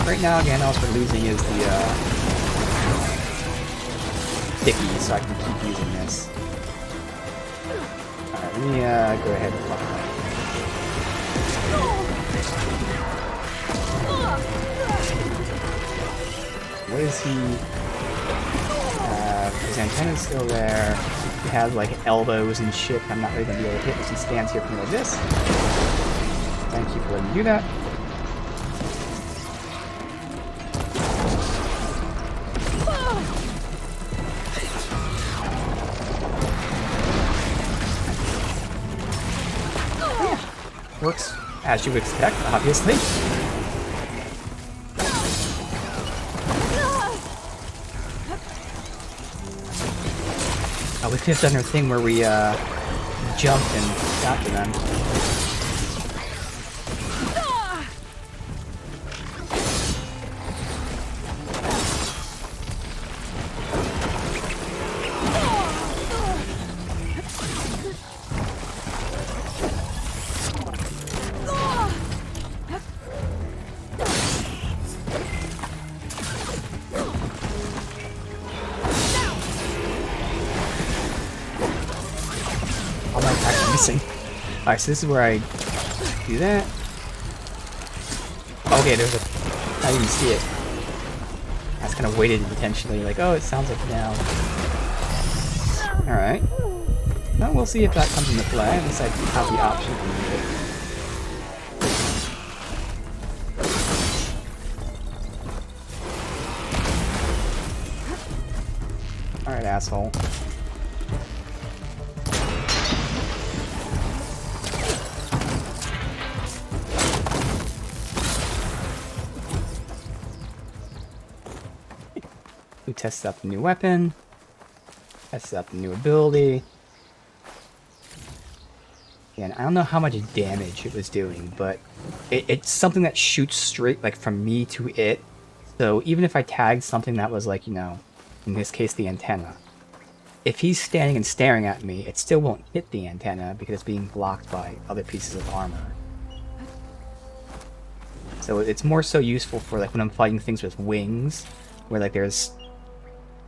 Right now, again, all we're losing is the, sticky, so I can keep using this. Alright, let me, go ahead and fuck that. What is he... his antenna's still there. He has like elbows and shit I'm not really gonna be able to hit as he stands here for me like this. Thank you for letting me do that. Works as you would expect, obviously. Oh, we could have done our thing where we jumped and got to them. Alright, so this is where I do that. Okay, there's a... I didn't see it. I just kind of waited intentionally, like, oh, it sounds like now. Alright. Well, we'll see if that comes into play, unless I have the option to do it. Alright, asshole. We tested out the new weapon, tested out the new ability, and I don't know how much damage it was doing, but it's something that shoots straight, like, from me to it, so even if I tagged something that was, like, you know, in this case the antenna, if he's standing and staring at me, it still won't hit the antenna because it's being blocked by other pieces of armor. So it's more so useful for, like, when I'm fighting things with wings, where, like, there's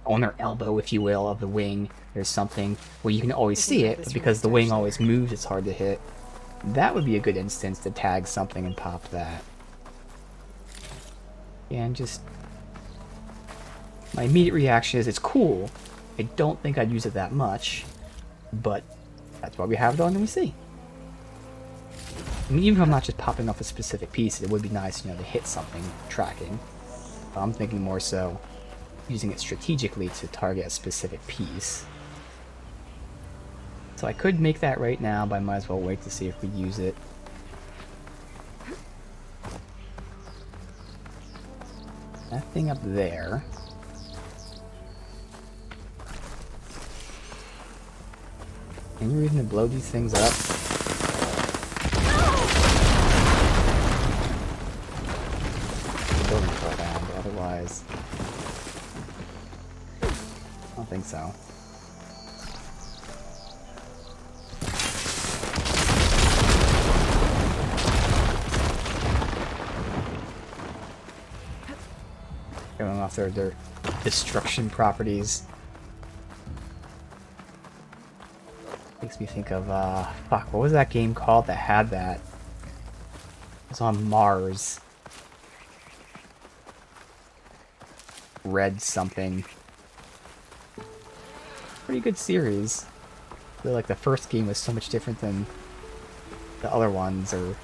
on their elbow, if you will, of the wing, there's something where you can always see it, but because the wing always moves, it's hard to hit. That would be a good instance to tag something and pop that. And just... my immediate reaction is it's cool. I don't think I'd use it that much, but that's why we have it on and we see. I mean, even if I'm not just popping off a specific piece, it would be nice, you know, to hit something tracking. But I'm thinking more so using it strategically to target a specific piece. So I could make that right now, but I might as well wait to see if we use it. That thing up there. Any reason to blow these things up? Building for that, but otherwise... I don't think so. Going off their destruction properties. Makes me think of, fuck, what was that game called that had that? It was on Mars. Red something. Pretty good series. I feel like the first game was so much different than the other ones, or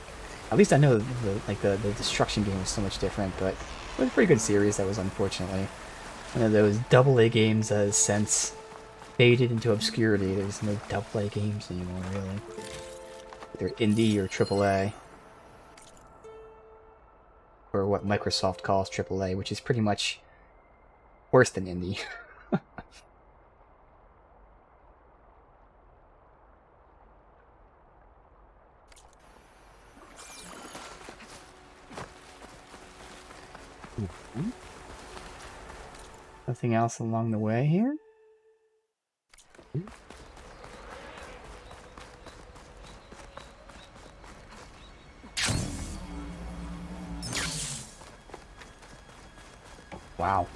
at least I know the destruction game was so much different, but it was a pretty good series. That was unfortunately one of those AA games that has since faded into obscurity. There's no AA games anymore, really. They're indie or AAA, or what Microsoft calls AAA, which is pretty much worse than indie. Nothing else along the way here? Wow.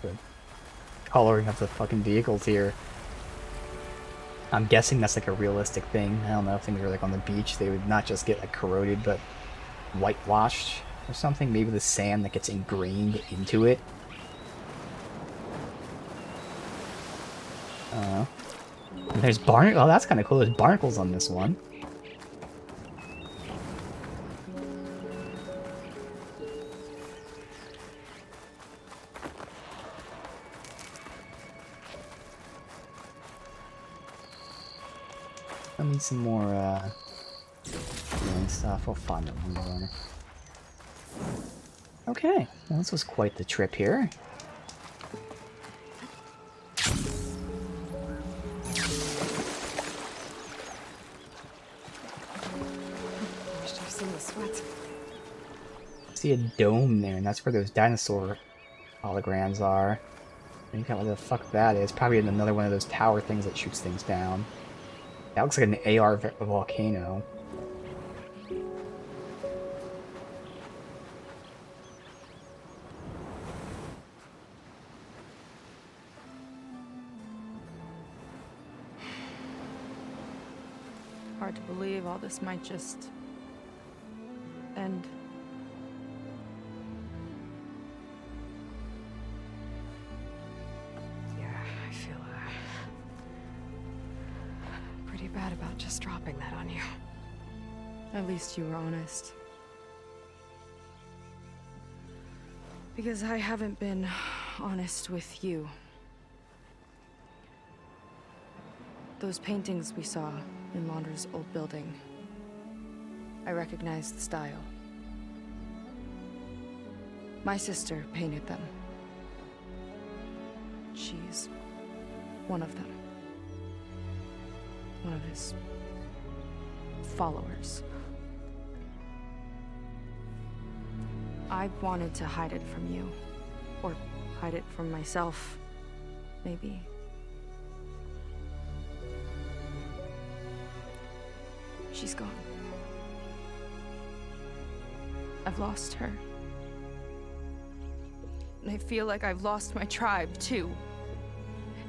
Good coloring of the fucking vehicles here. I'm guessing that's like a realistic thing. I don't know if things are like on the beach, they would not just get like corroded, but whitewashed or something. Maybe the sand that gets ingrained into it. There's barnacle. Oh, that's kind of cool. There's barnacles on this one. I need some more healing stuff. We'll find it later. Okay, well, this was quite the trip here. See a dome there, and that's where those dinosaur holograms are. I think what the fuck that is. Probably another one of those tower things that shoots things down. That looks like an AR volcano. Hard to believe all this might just end. Yeah, I feel pretty bad about just dropping that on you. At least you were honest. Because I haven't been honest with you. Those paintings we saw in Laundra's old building, I recognized the style. My sister painted them. She's one of them. One of his followers. I wanted to hide it from you. Or hide it from myself, maybe. She's gone. I've lost her. And I feel like I've lost my tribe, too.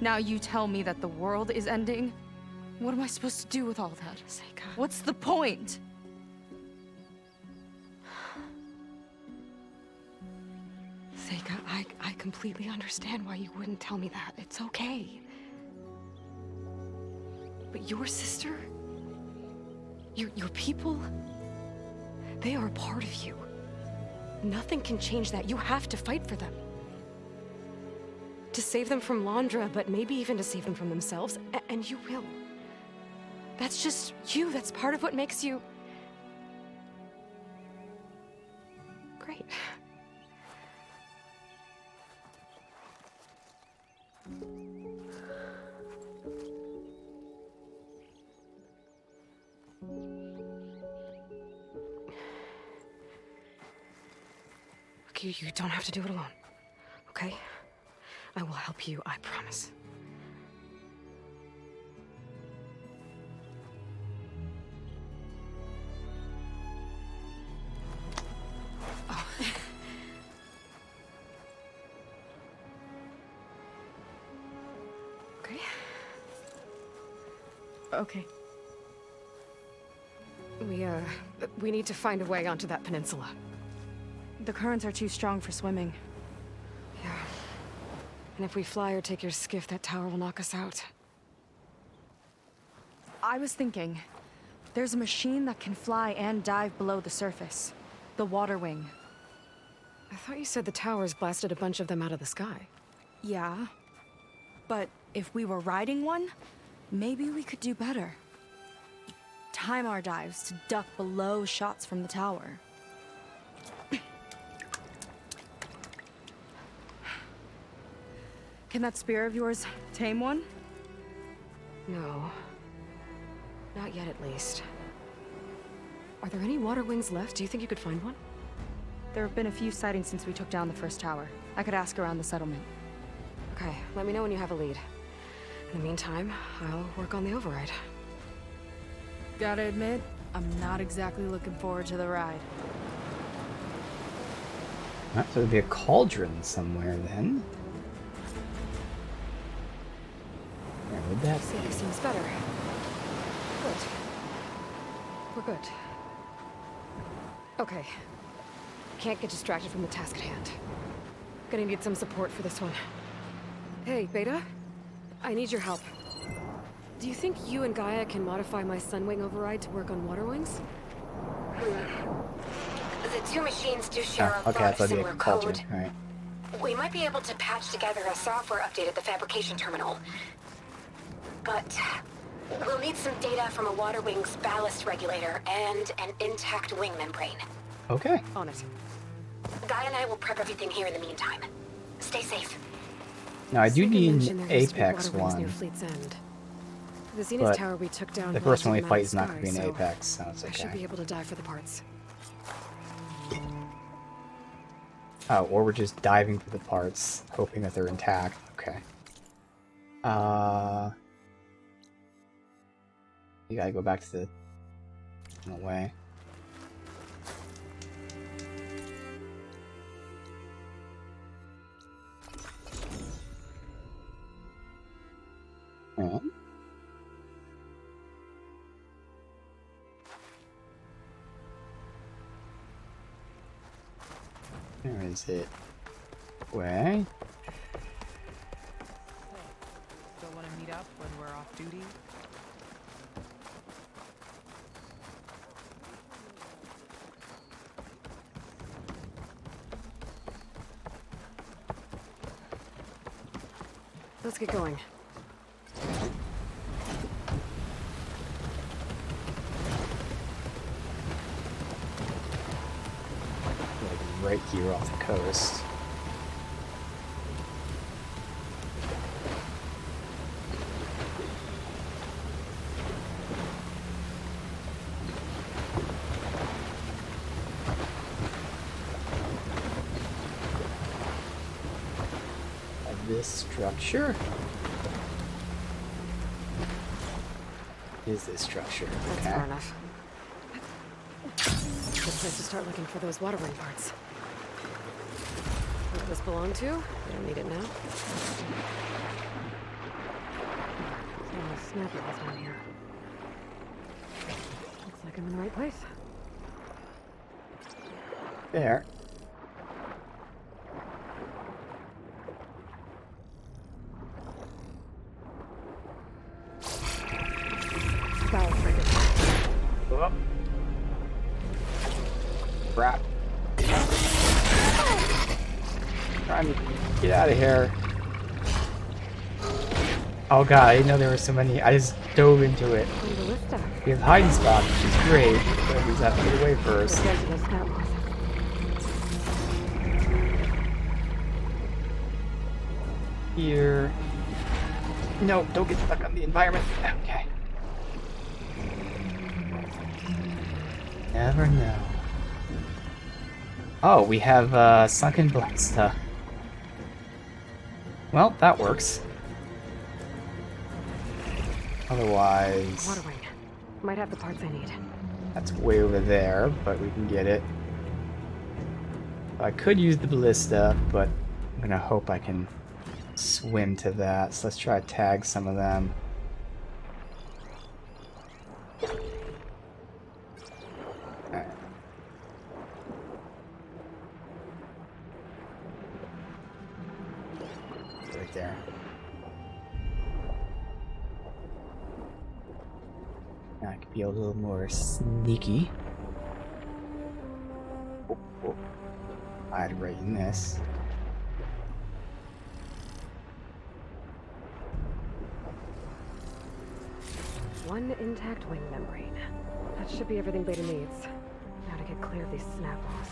Now you tell me that the world is ending? What am I supposed to do with all that? Seika. What's the point? Seika, I completely understand why you wouldn't tell me that. It's okay. But your sister? Your people? They are a part of you. Nothing can change that. You have to fight for them. To save them from Laundra, but maybe even to save them from themselves. And you will. That's just you. That's part of what makes you... great. You don't have to do it alone, okay? I will help you, I promise. Oh. Okay. Okay. We need to find a way onto that peninsula. The currents are too strong for swimming. Yeah. And if we fly or take your skiff, that tower will knock us out. I was thinking, there's a machine that can fly and dive below the surface. The Water Wing. I thought you said the towers blasted a bunch of them out of the sky. Yeah. But if we were riding one, maybe we could do better. Time our dives to duck below shots from the tower. Can that spear of yours tame one? No. Not yet, at least. Are there any water wings left? Do you think you could find one? There have been a few sightings since we took down the first tower. I could ask around the settlement. Okay, let me know when you have a lead. In the meantime, I'll work on the override. Gotta admit, I'm not exactly looking forward to the ride. Alright, so there'd be a cauldron somewhere then. Where would that be? City seems better. Good. We're good. Okay. Can't get distracted from the task at hand. Gonna need some support for this one. Hey, Beta? I need your help. Do you think you and Gaia can modify my Sunwing override to work on Water Wings? The two machines do share a okay, lot that's of the similar culture. code. All right. We might be able to patch together a software update at the fabrication terminal. But we'll need some data from a Water Wings ballast regulator and an intact wing membrane. Okay. On it. Guy and I will prep everything here in the meantime. Stay safe. Now I do Sagan need mentioned there used to be Apex Water Wings near one, Fleet's End. The Zenith but Tower we took down the was first one we in the fight mountain is not going to be sky, an so Apex, so it's I should be okay. able to dive for the parts. Oh, or we're just diving for the parts, hoping that they're intact. Okay. You gotta go back to the... No way. Huh? Where is it? Way? Still want to meet up when we're off duty? Let's get going. Like right here off the coast. This structure is this structure. That's Okay. far enough. Good place to start looking for those Water Wing parts. What does this belong to? I don't need it now. Oh, snappy was down here. Looks like I'm in the right place. There. Oh. Crap. Trying to get out of here. Oh god, I didn't know there were so many. I just dove into it. We have hiding spot, which is great, but we just have to get away first. Here. No, don't get stuck on the environment. Okay. Never know. Oh, we have sunken ballista. Well, that works. Otherwise, Water Wing. Might have the parts I need. that's way over there, but we can get it. I could use the ballista, but I'm gonna hope I can swim to that. So let's try to tag some of them. Alright. Right there. Now I can be a little more sneaky. Oh, oh. Hide right in this. One intact wing membrane. That should be everything Beta needs. Now to get clear of these snap-offs.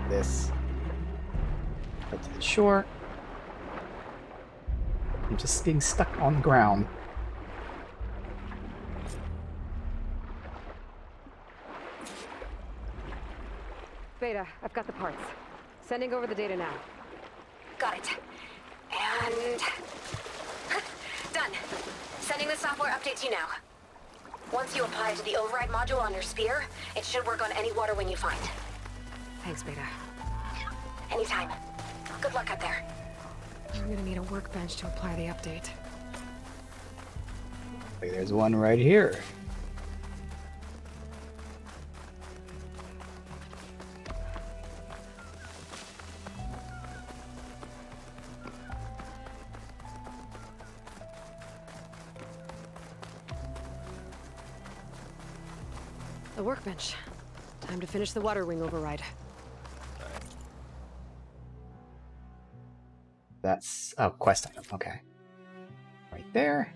This. Right to the shore. I'm just getting stuck on the ground. Beta, I've got the parts. Sending over the data now. Got it. And... done. Sending the software update to you now. Once you apply it to the override module on your spear, it should work on any Water Wing you find. Thanks, Beta. Anytime. Good luck out there. I'm gonna need a workbench to apply the update. Wait, there's one right here. A workbench. Time to finish the water wing override. That's oh, quest item. Okay, right there.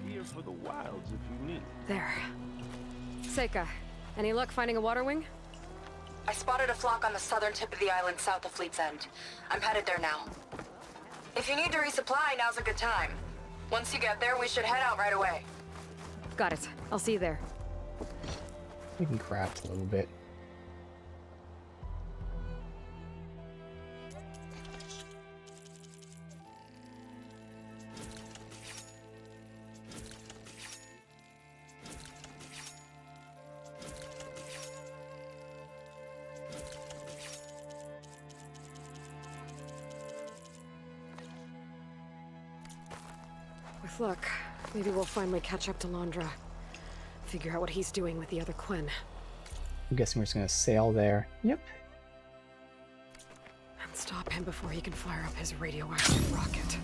Gear for the wilds if you need. There. Seika, any luck finding a water wing? I spotted a flock on the southern tip of the island south of Fleet's End. I'm headed there now. If you need to resupply, now's a good time. Once you get there, we should head out right away. Got it. I'll see you there. We can craft a little bit. With luck, maybe we'll finally catch up to Londra. Figure out what he's doing with the other Quen. I'm guessing we're just gonna sail there. Yep. And stop him before he can fire up his radioactive rocket.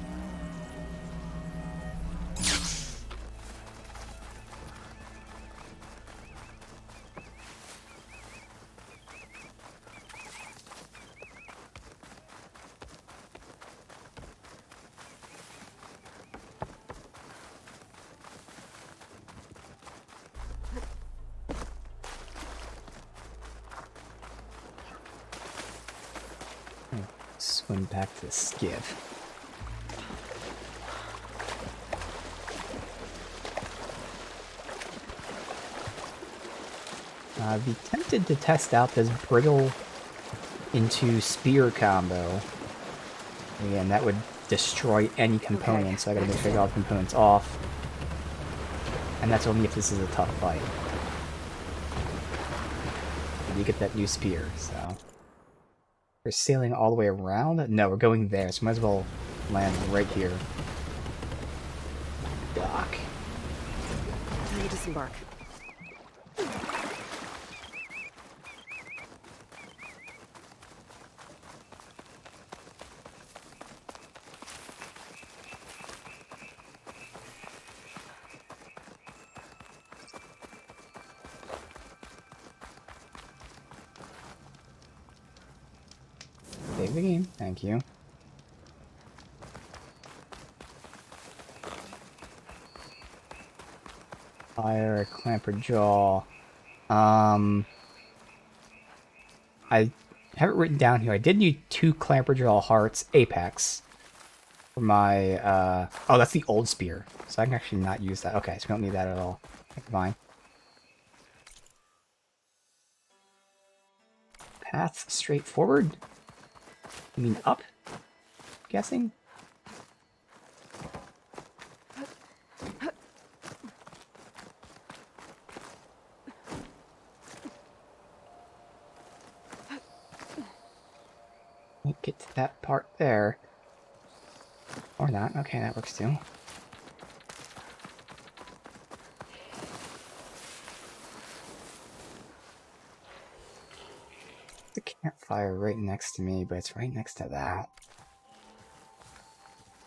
Swim back to the skiff. I'd be tempted to test out this brittle into spear combo. Again, that would destroy any component, so I gotta make sure I got all the components off. And that's only if this is a tough fight. And you get that new spear, so. We're sailing all the way around? No, we're going there, so might as well land right here. Dock. Time to disembark. Save the game, thank you. Fire, clamper jaw. I have it written down here. I did need 2 clamper jaw hearts, apex. For my, oh, that's the old spear. So I can actually not use that. Okay, so we don't need that at all. Okay, fine. Path straight forward? You mean up? Guessing? Get to that part there. Or not. Okay, that works too. The campfire right next to me, but it's right next to that.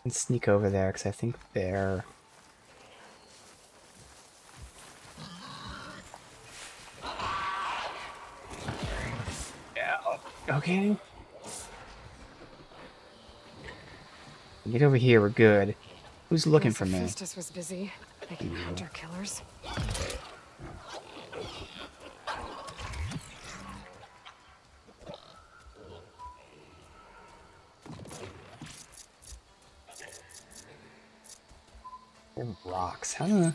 And sneak over there because I think they're... Yeah. Okay. Get over here, we're good. Who's looking for me? Festus was busy making hunter killers. They're rocks. How do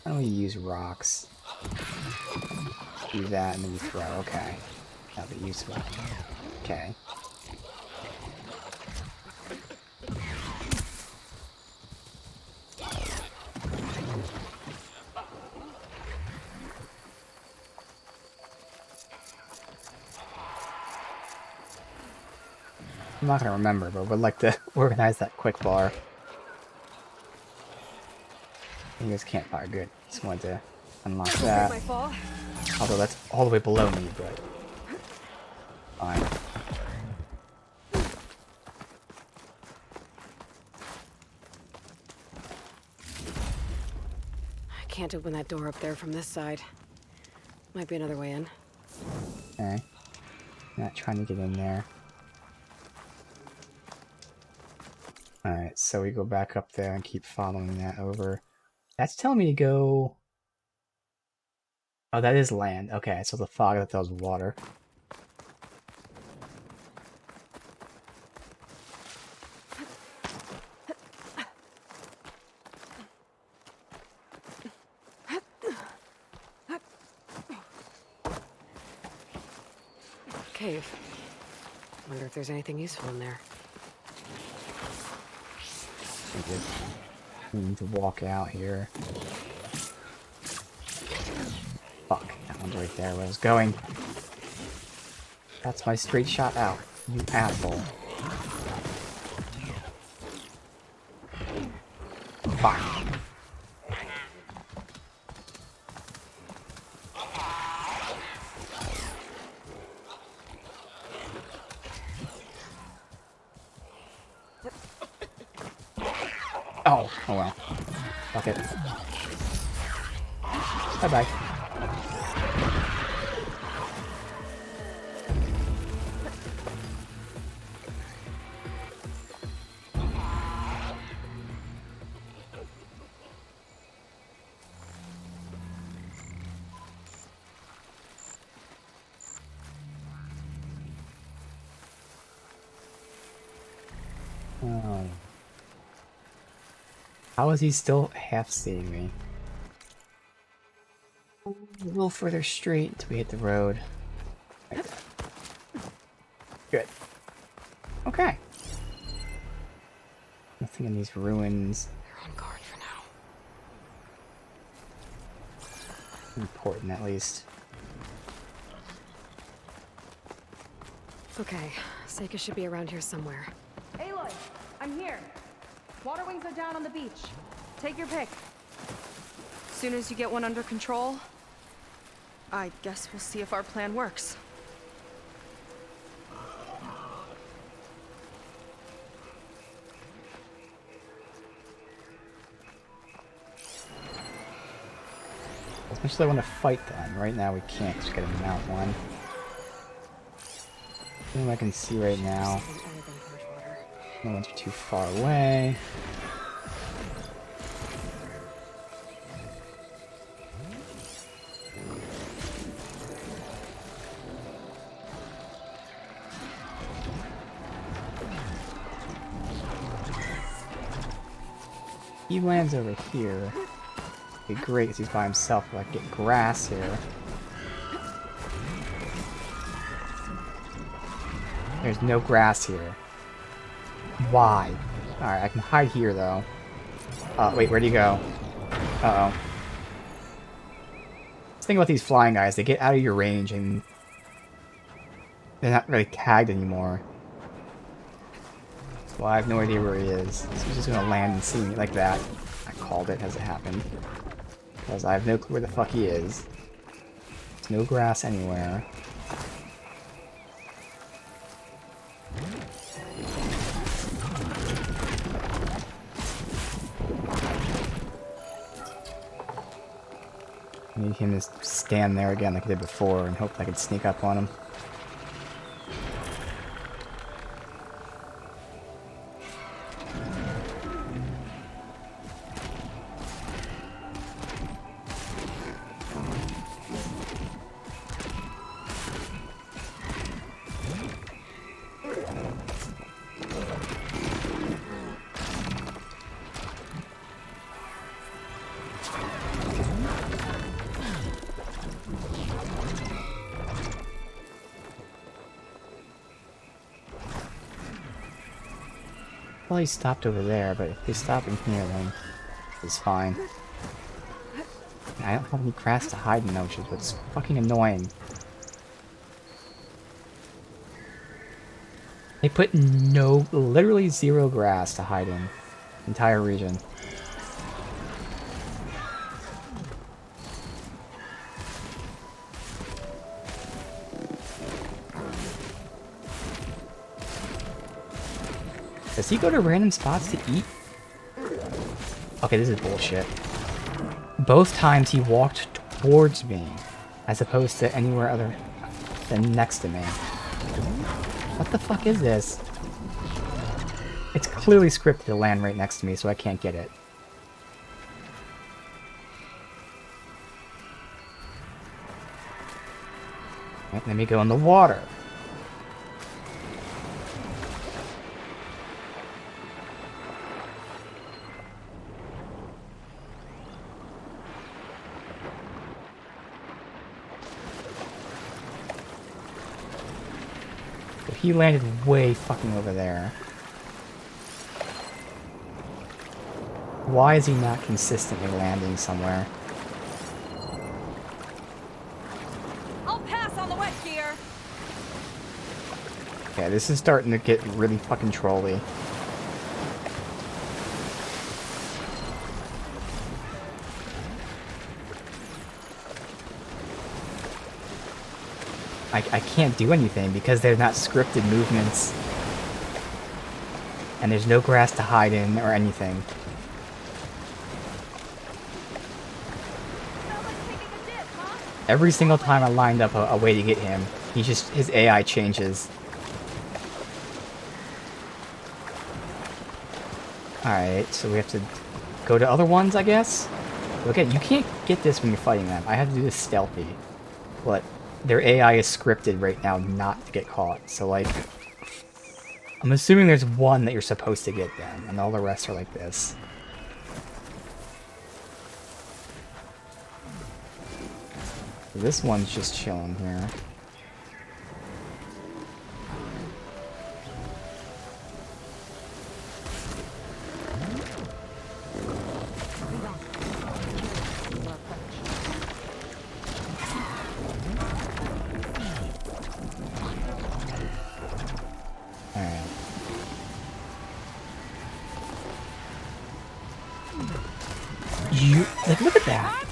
we use rocks? Do that and then you throw. Okay. That'll be useful. Okay. I'm not gonna remember, but would like to organize that quick bar. You guys can't fire good. Just wanted to unlock that. My fall. Although that's all the way below me, but fine. I can't open that door up there from this side. Might be another way in. Okay. Not trying to get in there. Alright, so we go back up there and keep following that over. That's telling me to go... Oh, that is land. Okay, so the fog, I thought that was water. Cave. Wonder if there's anything useful in there. We need to walk out here. Fuck, that one's right there where I was going. That's my straight shot out, you asshole. Fuck. Oh well. Fuck it. Bye-bye. Oh. How is he still half seeing me? A little further straight until we hit the road. Like that. Good. Okay. Nothing in these ruins. They're on guard for now. Important, at least. Okay, Seika should be around here somewhere. Aloy, I'm here. Water wings are down on the beach. Take your pick. Soon as you get one under control, I guess we'll see if our plan works. As much as I want to fight them, right now we can't just get a mount one. What I can see right now. No one's too far away. He lands over here. It'd be great because he's by himself, but I can get grass here. There's no grass here. Why? Alright, I can hide here though. Wait, where'd he go? Uh-oh. Let's think about these flying guys. They get out of your range and they're not really tagged anymore. So I have no idea where he is. So he's just gonna land and see me like that. I called it as it happened. Because I have no clue where the fuck he is. There's no grass anywhere. I need him to stand there again like I did before and hope I could sneak up on him. Well, he stopped over there, but if they stop in here, then it's fine. I don't have any grass to hide in, which is what's fucking annoying. They put literally zero grass to hide in. Entire region. Does he go to random spots to eat? Okay, this is bullshit. Both times he walked towards me, as opposed to anywhere other than next to me. What the fuck is this? It's clearly scripted to land right next to me, so I can't get it. Right, let me go in the water. He landed way fucking over there. Why is he not consistently landing somewhere? I'll pass on the wet gear. Okay, this is starting to get really fucking trolly. I can't do anything because they're not scripted movements. And there's no grass to hide in or anything. Every single time I lined up a way to get him, his AI changes. Alright, so we have to go to other ones, I guess? Again, you can't get this when you're fighting them. I have to do this stealthy. But their AI is scripted right now not to get caught, so like... I'm assuming there's one that you're supposed to get then, and all the rest are like this. This one's just chilling here. Like, look at that.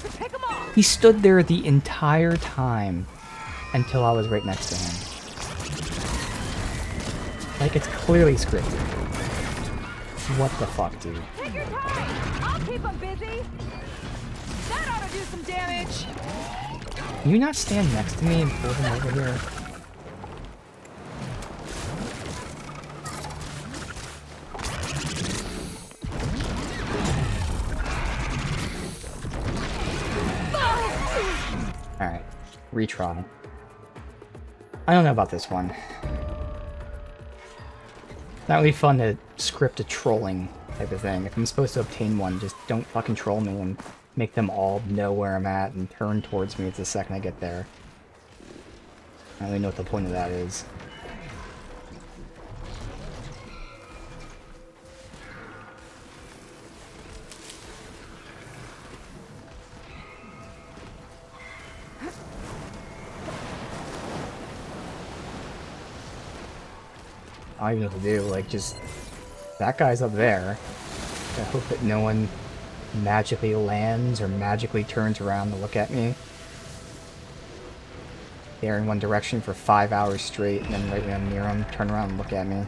He stood there the entire time until I was right next to him. Like, it's clearly scripted. What the fuck, dude? Take your time. I'll keep him busy. That ought to do some damage. Can you not stand next to me and pull him over here? Alright, retry. I don't know about this one. That would be fun to script a trolling type of thing. If I'm supposed to obtain one, just don't fucking troll me and make them all know where I'm at and turn towards me the second I get there. I don't really know what the point of that is. I don't even know what to do, like, just... That guy's up there. I hope that no one magically lands or magically turns around to look at me. They're in one direction for 5 hours straight, and then right when I'm near them, turn around and look at me.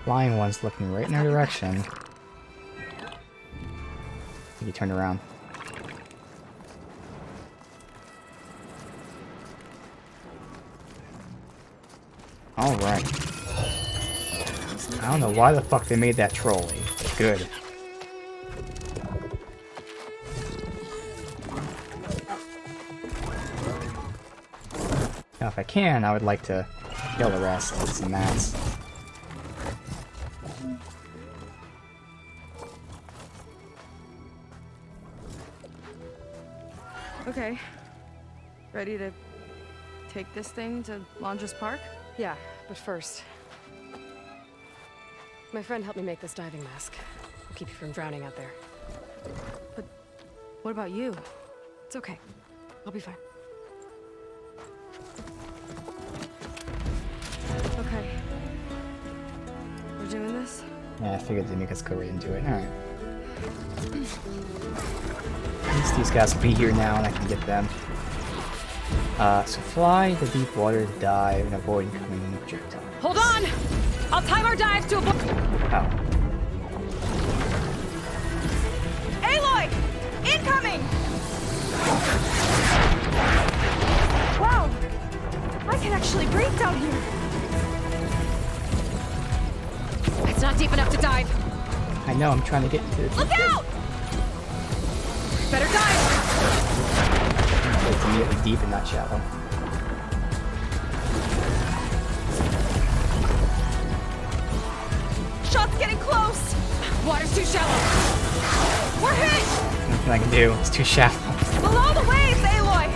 Flying one's looking right in our direction. I think he turned around. Alright. I don't know why the fuck they made that trolley. Good. Now if I can, I would like to kill the rest with some mats. Okay. Ready to take this thing to Londres Park? Yeah, but first... My friend helped me make this diving mask. I'll keep you from drowning out there. But what about you? It's okay. I'll be fine. Okay. We're doing this? Yeah, I figured they'd make us go right into it. Alright. At least these guys will be here now and I can get them. So fly the deep water to dive and avoid incoming projectile. Hold on! I'll time our dives to a... Oh. Aloy! Incoming! Wow! I can actually breathe down here! It's not deep enough to dive. I know, I'm trying to get to the... Look out! Better dive! It's immediately deep and not shallow. Shot's getting close! Water's too shallow! We're hit! Nothing I can do, it's too shallow. Below the waves, Aloy!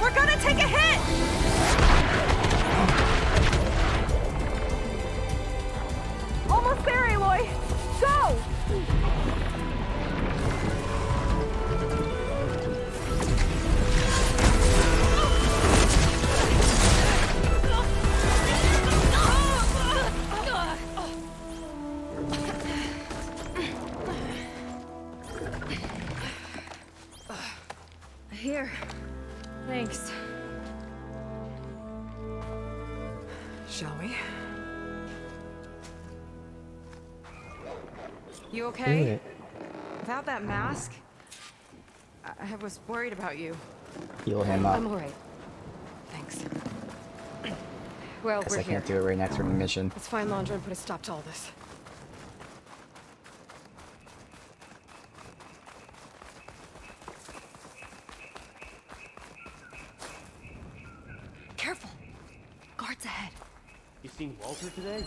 We're gonna take a hit! Almost there, Aloy! Go! Here. Thanks. Shall we? You Do okay? it. Without that mask, I was worried about you. Heal him up. I'm alright. Thanks. Well, Guess we're I here. can't do it right next to the mission. Let's find Londra and put a stop to all this. Careful! Guards ahead. You seen Walter today?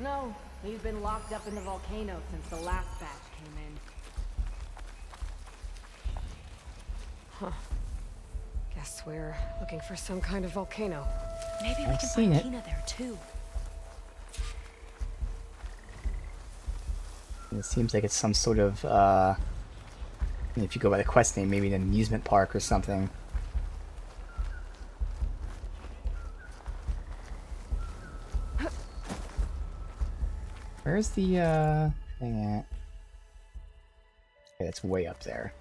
No, he's been locked up in the volcano since the last batch came in. Huh. Guess we're looking for some kind of volcano. Maybe we I've can seen find it. Tina there too. It seems like it's some sort of, if you go by the quest name, maybe an amusement park or something. Where's the, thing at? Okay, it's way up there.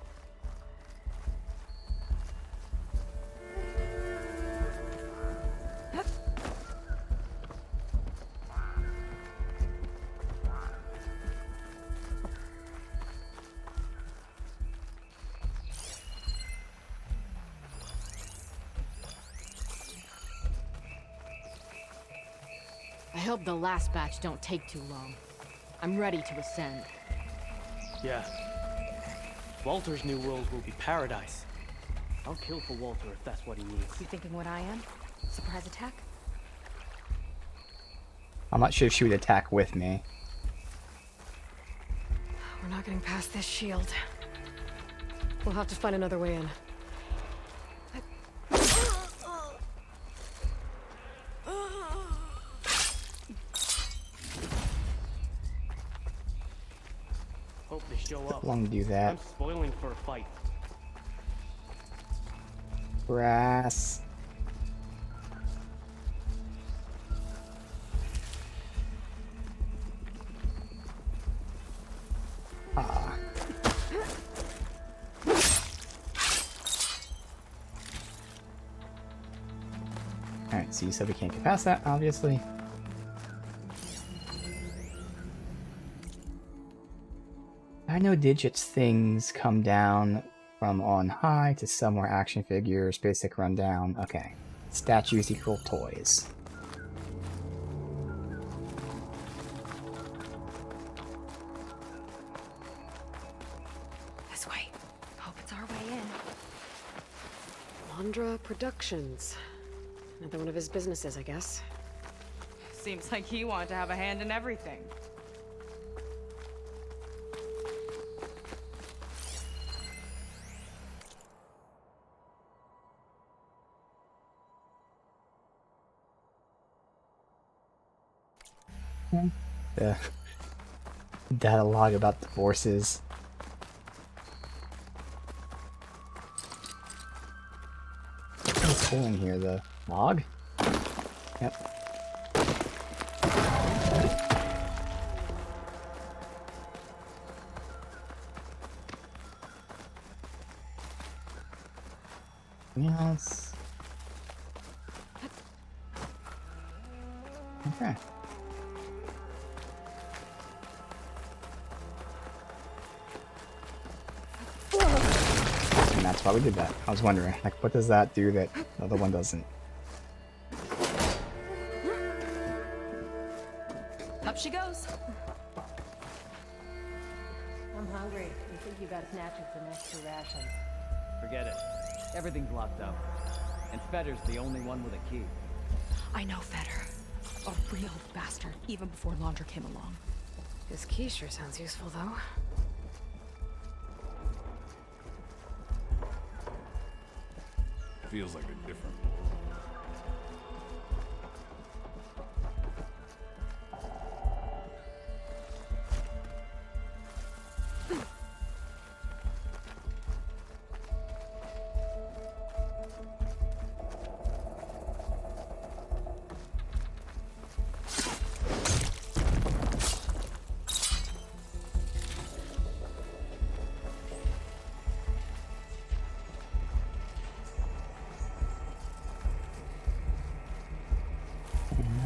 I hope the last batch don't take too long. I'm ready to ascend. Yeah. Walter's new world will be paradise. I'll kill for Walter if that's what he needs. You thinking what I am? Surprise attack? I'm not sure if she would attack with me. We're not getting past this shield. We'll have to find another way in. Hope they show up. Long to do that. I'm spoiling for a fight. Brass. Ah. Alright, so you said we can't get past that, obviously. I know digits things come down from on high to somewhere action figures, basic rundown. Okay. Statues equal toys. This way. Hope it's our way in. Londra Productions. Another one of his businesses, I guess. Seems like he wanted to have a hand in everything. The dialogue about divorces. What's in here? The log? Yep. Yes. Okay. And that's why we did that. I was wondering, like, what does that do that the other one doesn't? Up she goes. I'm hungry. You think you got snatching some extra rations? Forget it. Everything's locked up. And Fetter's the only one with a key. I know Fetter. A real bastard, even before Laundra came along. His key sure sounds useful, though. Feels like a different.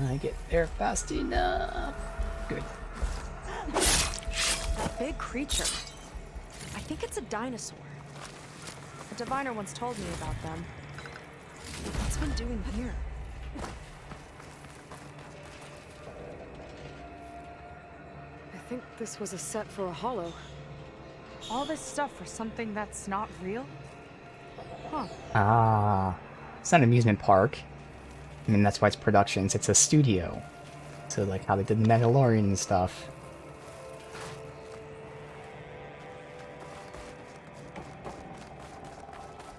I get there fast enough. Good. That big creature. I think it's a dinosaur. A diviner once told me about them. What's been doing here? I think this was a set for a hollow. All this stuff for something that's not real? Huh. Ah, it's not an amusement park. I mean, that's why it's productions. It's a studio. So, like how they did the Mandalorian and stuff.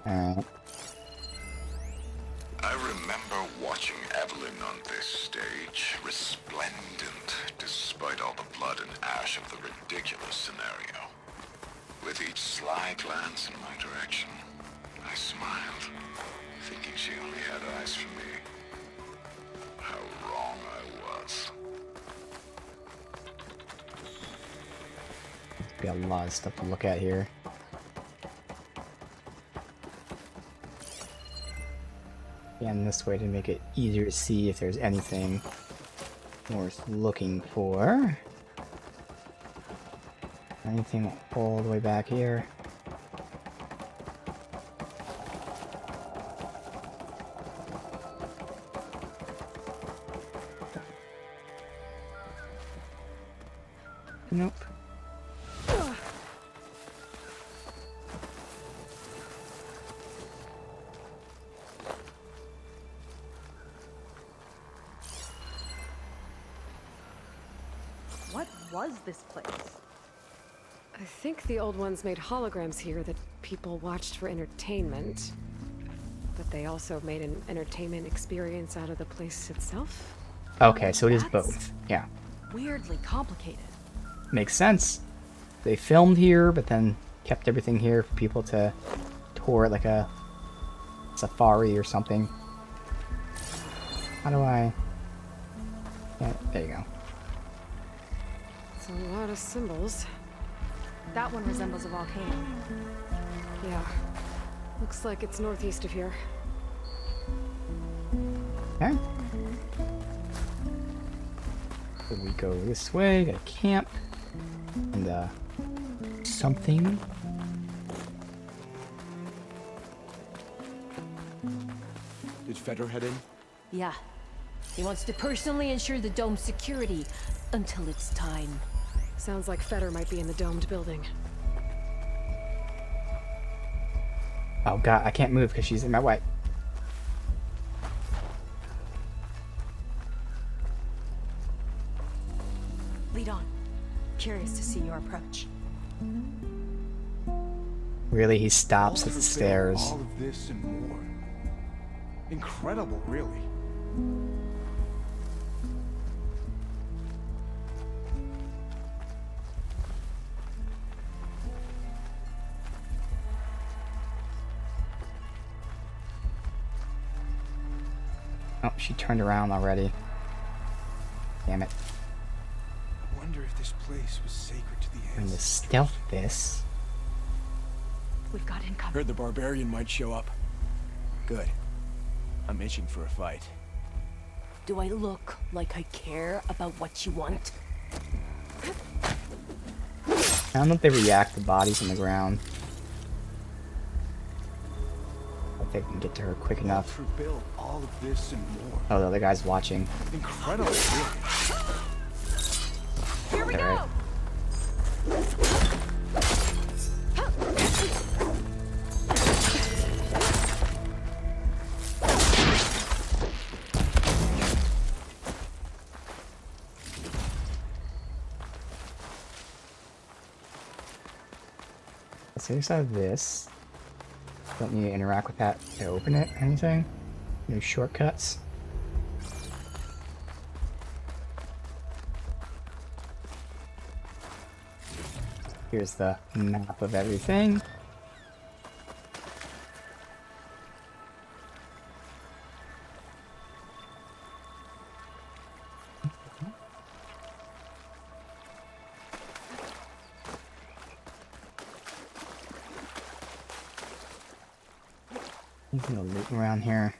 Alright. I remember watching Evelyn on this stage, resplendent, despite all the blood and ash of the ridiculous scenario. With each sly glance in my direction, I smiled, thinking she only had eyes for me. How wrong I was. Got a lot of stuff to look at here. And this way to make it easier to see if there's anything worth looking for. Anything all the way back here. Nope. What was this place? I think the old ones made holograms here that people watched for entertainment. But they also made an entertainment experience out of the place itself. Okay, so it is both. Yeah. Weirdly complicated. Makes sense. They filmed here, but then kept everything here for people to tour it like a safari or something. How do I... Yeah, there you go. It's a lot of symbols. That one resembles a volcano. Yeah. Looks like it's northeast of here. Okay. So we go this way, got a camp. And, something. Did Feder head in? Yeah. He wants to personally ensure the dome's security until it's time. Sounds like Fetter might be in the domed building. Oh god, I can't move because she's in my way. Really, he stops at the stairs. All of this and more. Incredible, really. Oh, she turned around already. Damn it. I wonder if this place was sacred to the I'm gonna ancestors. stealth this. We've got income. Heard the barbarian might show up. Good. I'm itching for a fight. Do I look like I care about what you want? I don't know if they react to bodies on the ground. I think I can get to her quick enough. Walter built all of this and more. Oh, the other guy's watching. Incredible, really. Here we Alright. go! Let's see inside of this. Don't need to interact with that to open it or anything. No shortcuts. Here's the map of everything. There's no loot around here.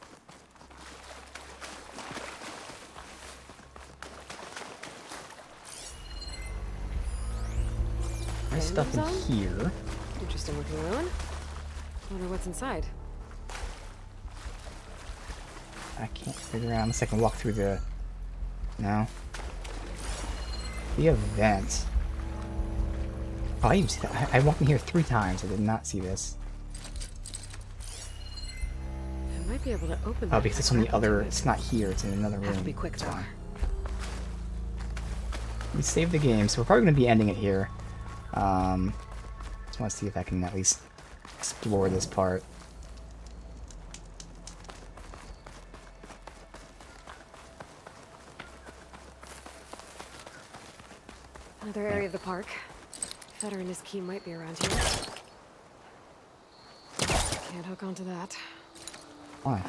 There's stuff in here. Interesting looking ruin. Wonder what's inside. I can't figure out unless I can walk through the... No. The event. Oh, I didn't see that. I walked in here 3 times. I did not see this. I might be able to open Oh, that because if it's I on the grab onto other... it. It's not here. It's in another room. Have to be quick It's though. fine. We saved the game, so we're probably going to be ending it here. Just want to see if I can at least explore this part. Another area of the park. Fetter and his key might be around here. Can't hook onto that. Why?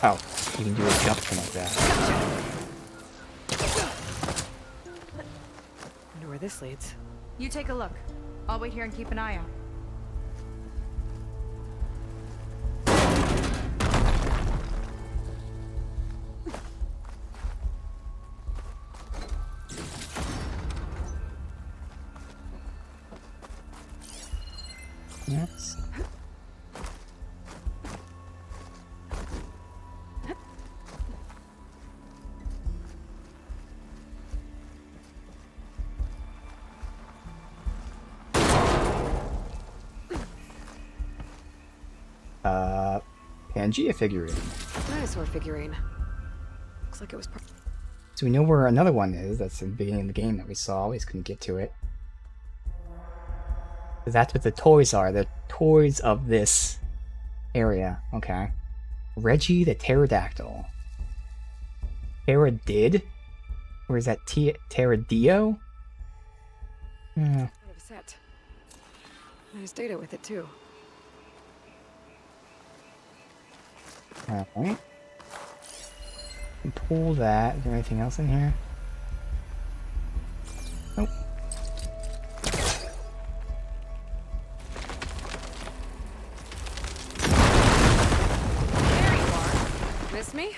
Oh, you can do a jump thing like that. Wonder where this leads. You take a look. I'll wait here and keep an eye out. Yes. Pangea figurine. Dinosaur figurine. Looks like it was. So we know where another one is. That's in the beginning of the game that we saw. We just couldn't get to it. That's what the toys are. The toys of this area. Okay. Reggie the Pterodactyl. Pterodid? Or is that Pterodio? Bit of a set. There's data with it too. Alright. Pull that. Is there anything else in here? Nope. There you are. Miss me?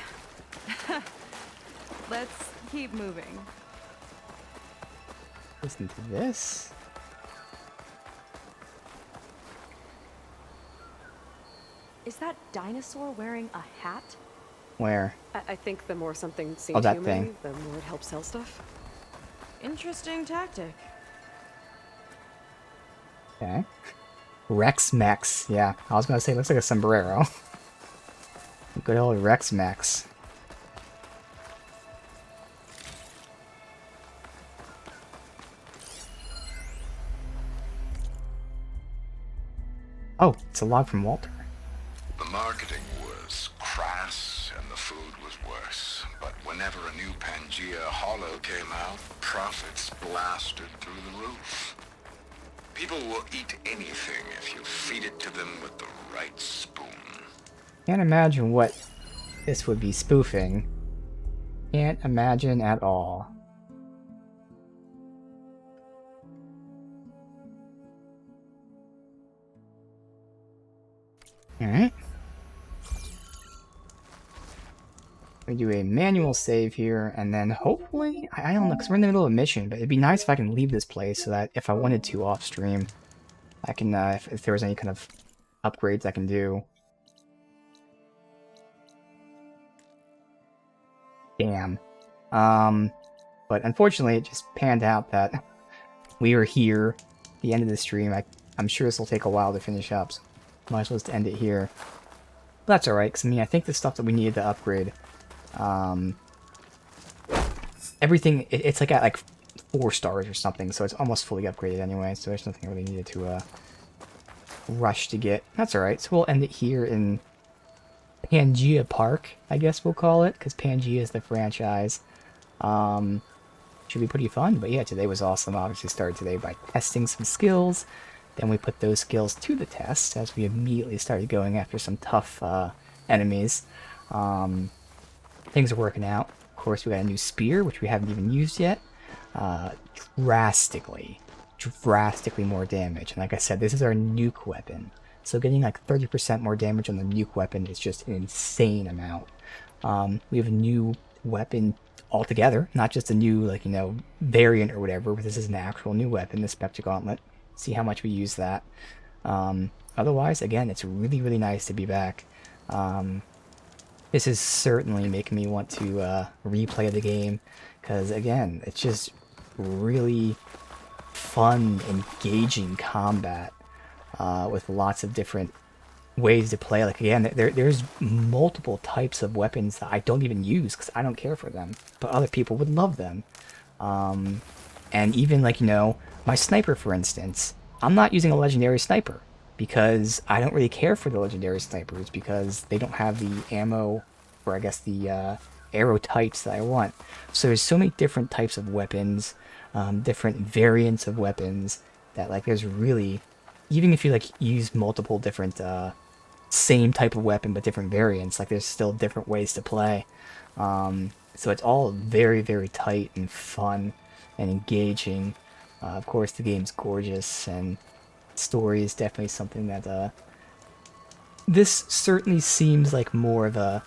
Let's keep moving. Listen to this. Is that dinosaur wearing a hat? Where? I think the more something seems that human, thing. the more it helps sell stuff. Interesting tactic. Okay. Rex Mex. Yeah, I was gonna say, looks like a sombrero. Good old Rex Mex. Oh, it's a log from Walter. The marketing was crass and the food was worse. But whenever a new Pangea Hollow came out, profits blasted through the roof. People will eat anything if you feed it to them with the right spoon. Can't imagine what this would be spoofing. Can't imagine at all. Alright. We do a manual save here, and then hopefully, I don't know, because we're in the middle of a mission, but it'd be nice if I can leave this place so that if I wanted to off stream, I can, if there was any kind of upgrades I can do. Damn. But unfortunately, it just panned out that we were here at the end of the stream. I'm sure this will take a while to finish up, so might as well just end it here. But that's alright, because I mean, I think the stuff that we needed to upgrade, everything, it's like at like 4 stars or something, so it's almost fully upgraded anyway, so there's nothing I really needed to rush to get. That's alright, so we'll end it here in Pangea Park, I guess we'll call it, because Pangea is the franchise. Should be pretty fun, but yeah, today was awesome. Obviously started today by testing some skills, then we put those skills to the test as we immediately started going after some tough enemies. Things are working out. Of course, we got a new spear, which we haven't even used yet. Drastically more damage. And like I said, this is our nuke weapon. So getting like 30% more damage on the nuke weapon is just an insane amount. We have a new weapon altogether, not just a new, like, you know, variant or whatever, but this is an actual new weapon, the Spectre Gauntlet. See how much we use that. Otherwise, again, it's really, really nice to be back. This is certainly making me want to replay the game, because again, it's just really fun, engaging combat with lots of different ways to play. Like again, there's multiple types of weapons that I don't even use because I don't care for them, but other people would love them. And even, like, you know, my sniper, for instance, I'm not using a legendary sniper because I don't really care for the legendary snipers because they don't have the ammo, or I guess the arrow types that I want. So there's so many different types of weapons, different variants of weapons, that like there's really, even if you like use multiple different same type of weapon but different variants, like there's still different ways to play. So it's all very, very tight and fun and engaging. Of course, the game's gorgeous, and story is definitely something that this certainly seems like more of a,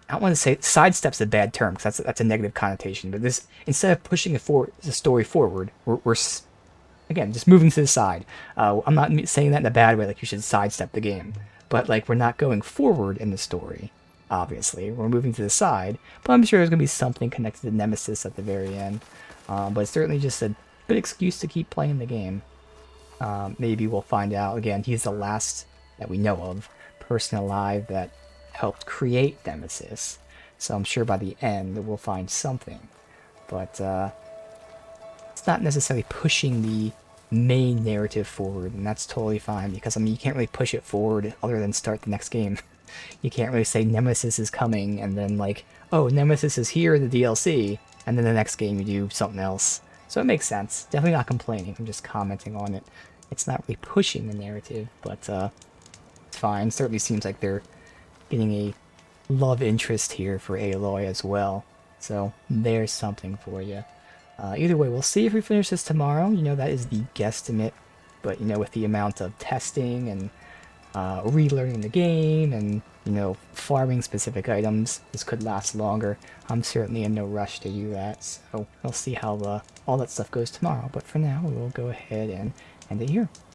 I don't want to say sidestep's a bad term because that's a negative connotation, but this, instead of pushing the story forward, we're again just moving to the side. I'm not saying that in a bad way, like you should sidestep the game, but like we're not going forward in the story. Obviously, we're moving to the side, but I'm sure there's gonna be something connected to Nemesis at the very end. But it's certainly just a good excuse to keep playing the game. Maybe we'll find out. Again, he's the last that we know of person alive that helped create Nemesis, so I'm sure by the end we'll find something. But it's not necessarily pushing the main narrative forward, and that's totally fine, because I mean, you can't really push it forward other than start the next game. You can't really say Nemesis is coming and then like, oh, Nemesis is here in the DLC, and then the next game you do something else. So it makes sense. Definitely not complaining, I'm just commenting on it. It's not really pushing the narrative, but it's fine. Certainly seems like they're getting a love interest here for Aloy as well. So there's something for you. Either way, we'll see if we finish this tomorrow. You know, that is the guesstimate. But, you know, with the amount of testing and relearning the game and, you know, farming specific items, this could last longer. I'm certainly in no rush to do that. So we'll see how all that stuff goes tomorrow. But for now, we'll go ahead and end it here.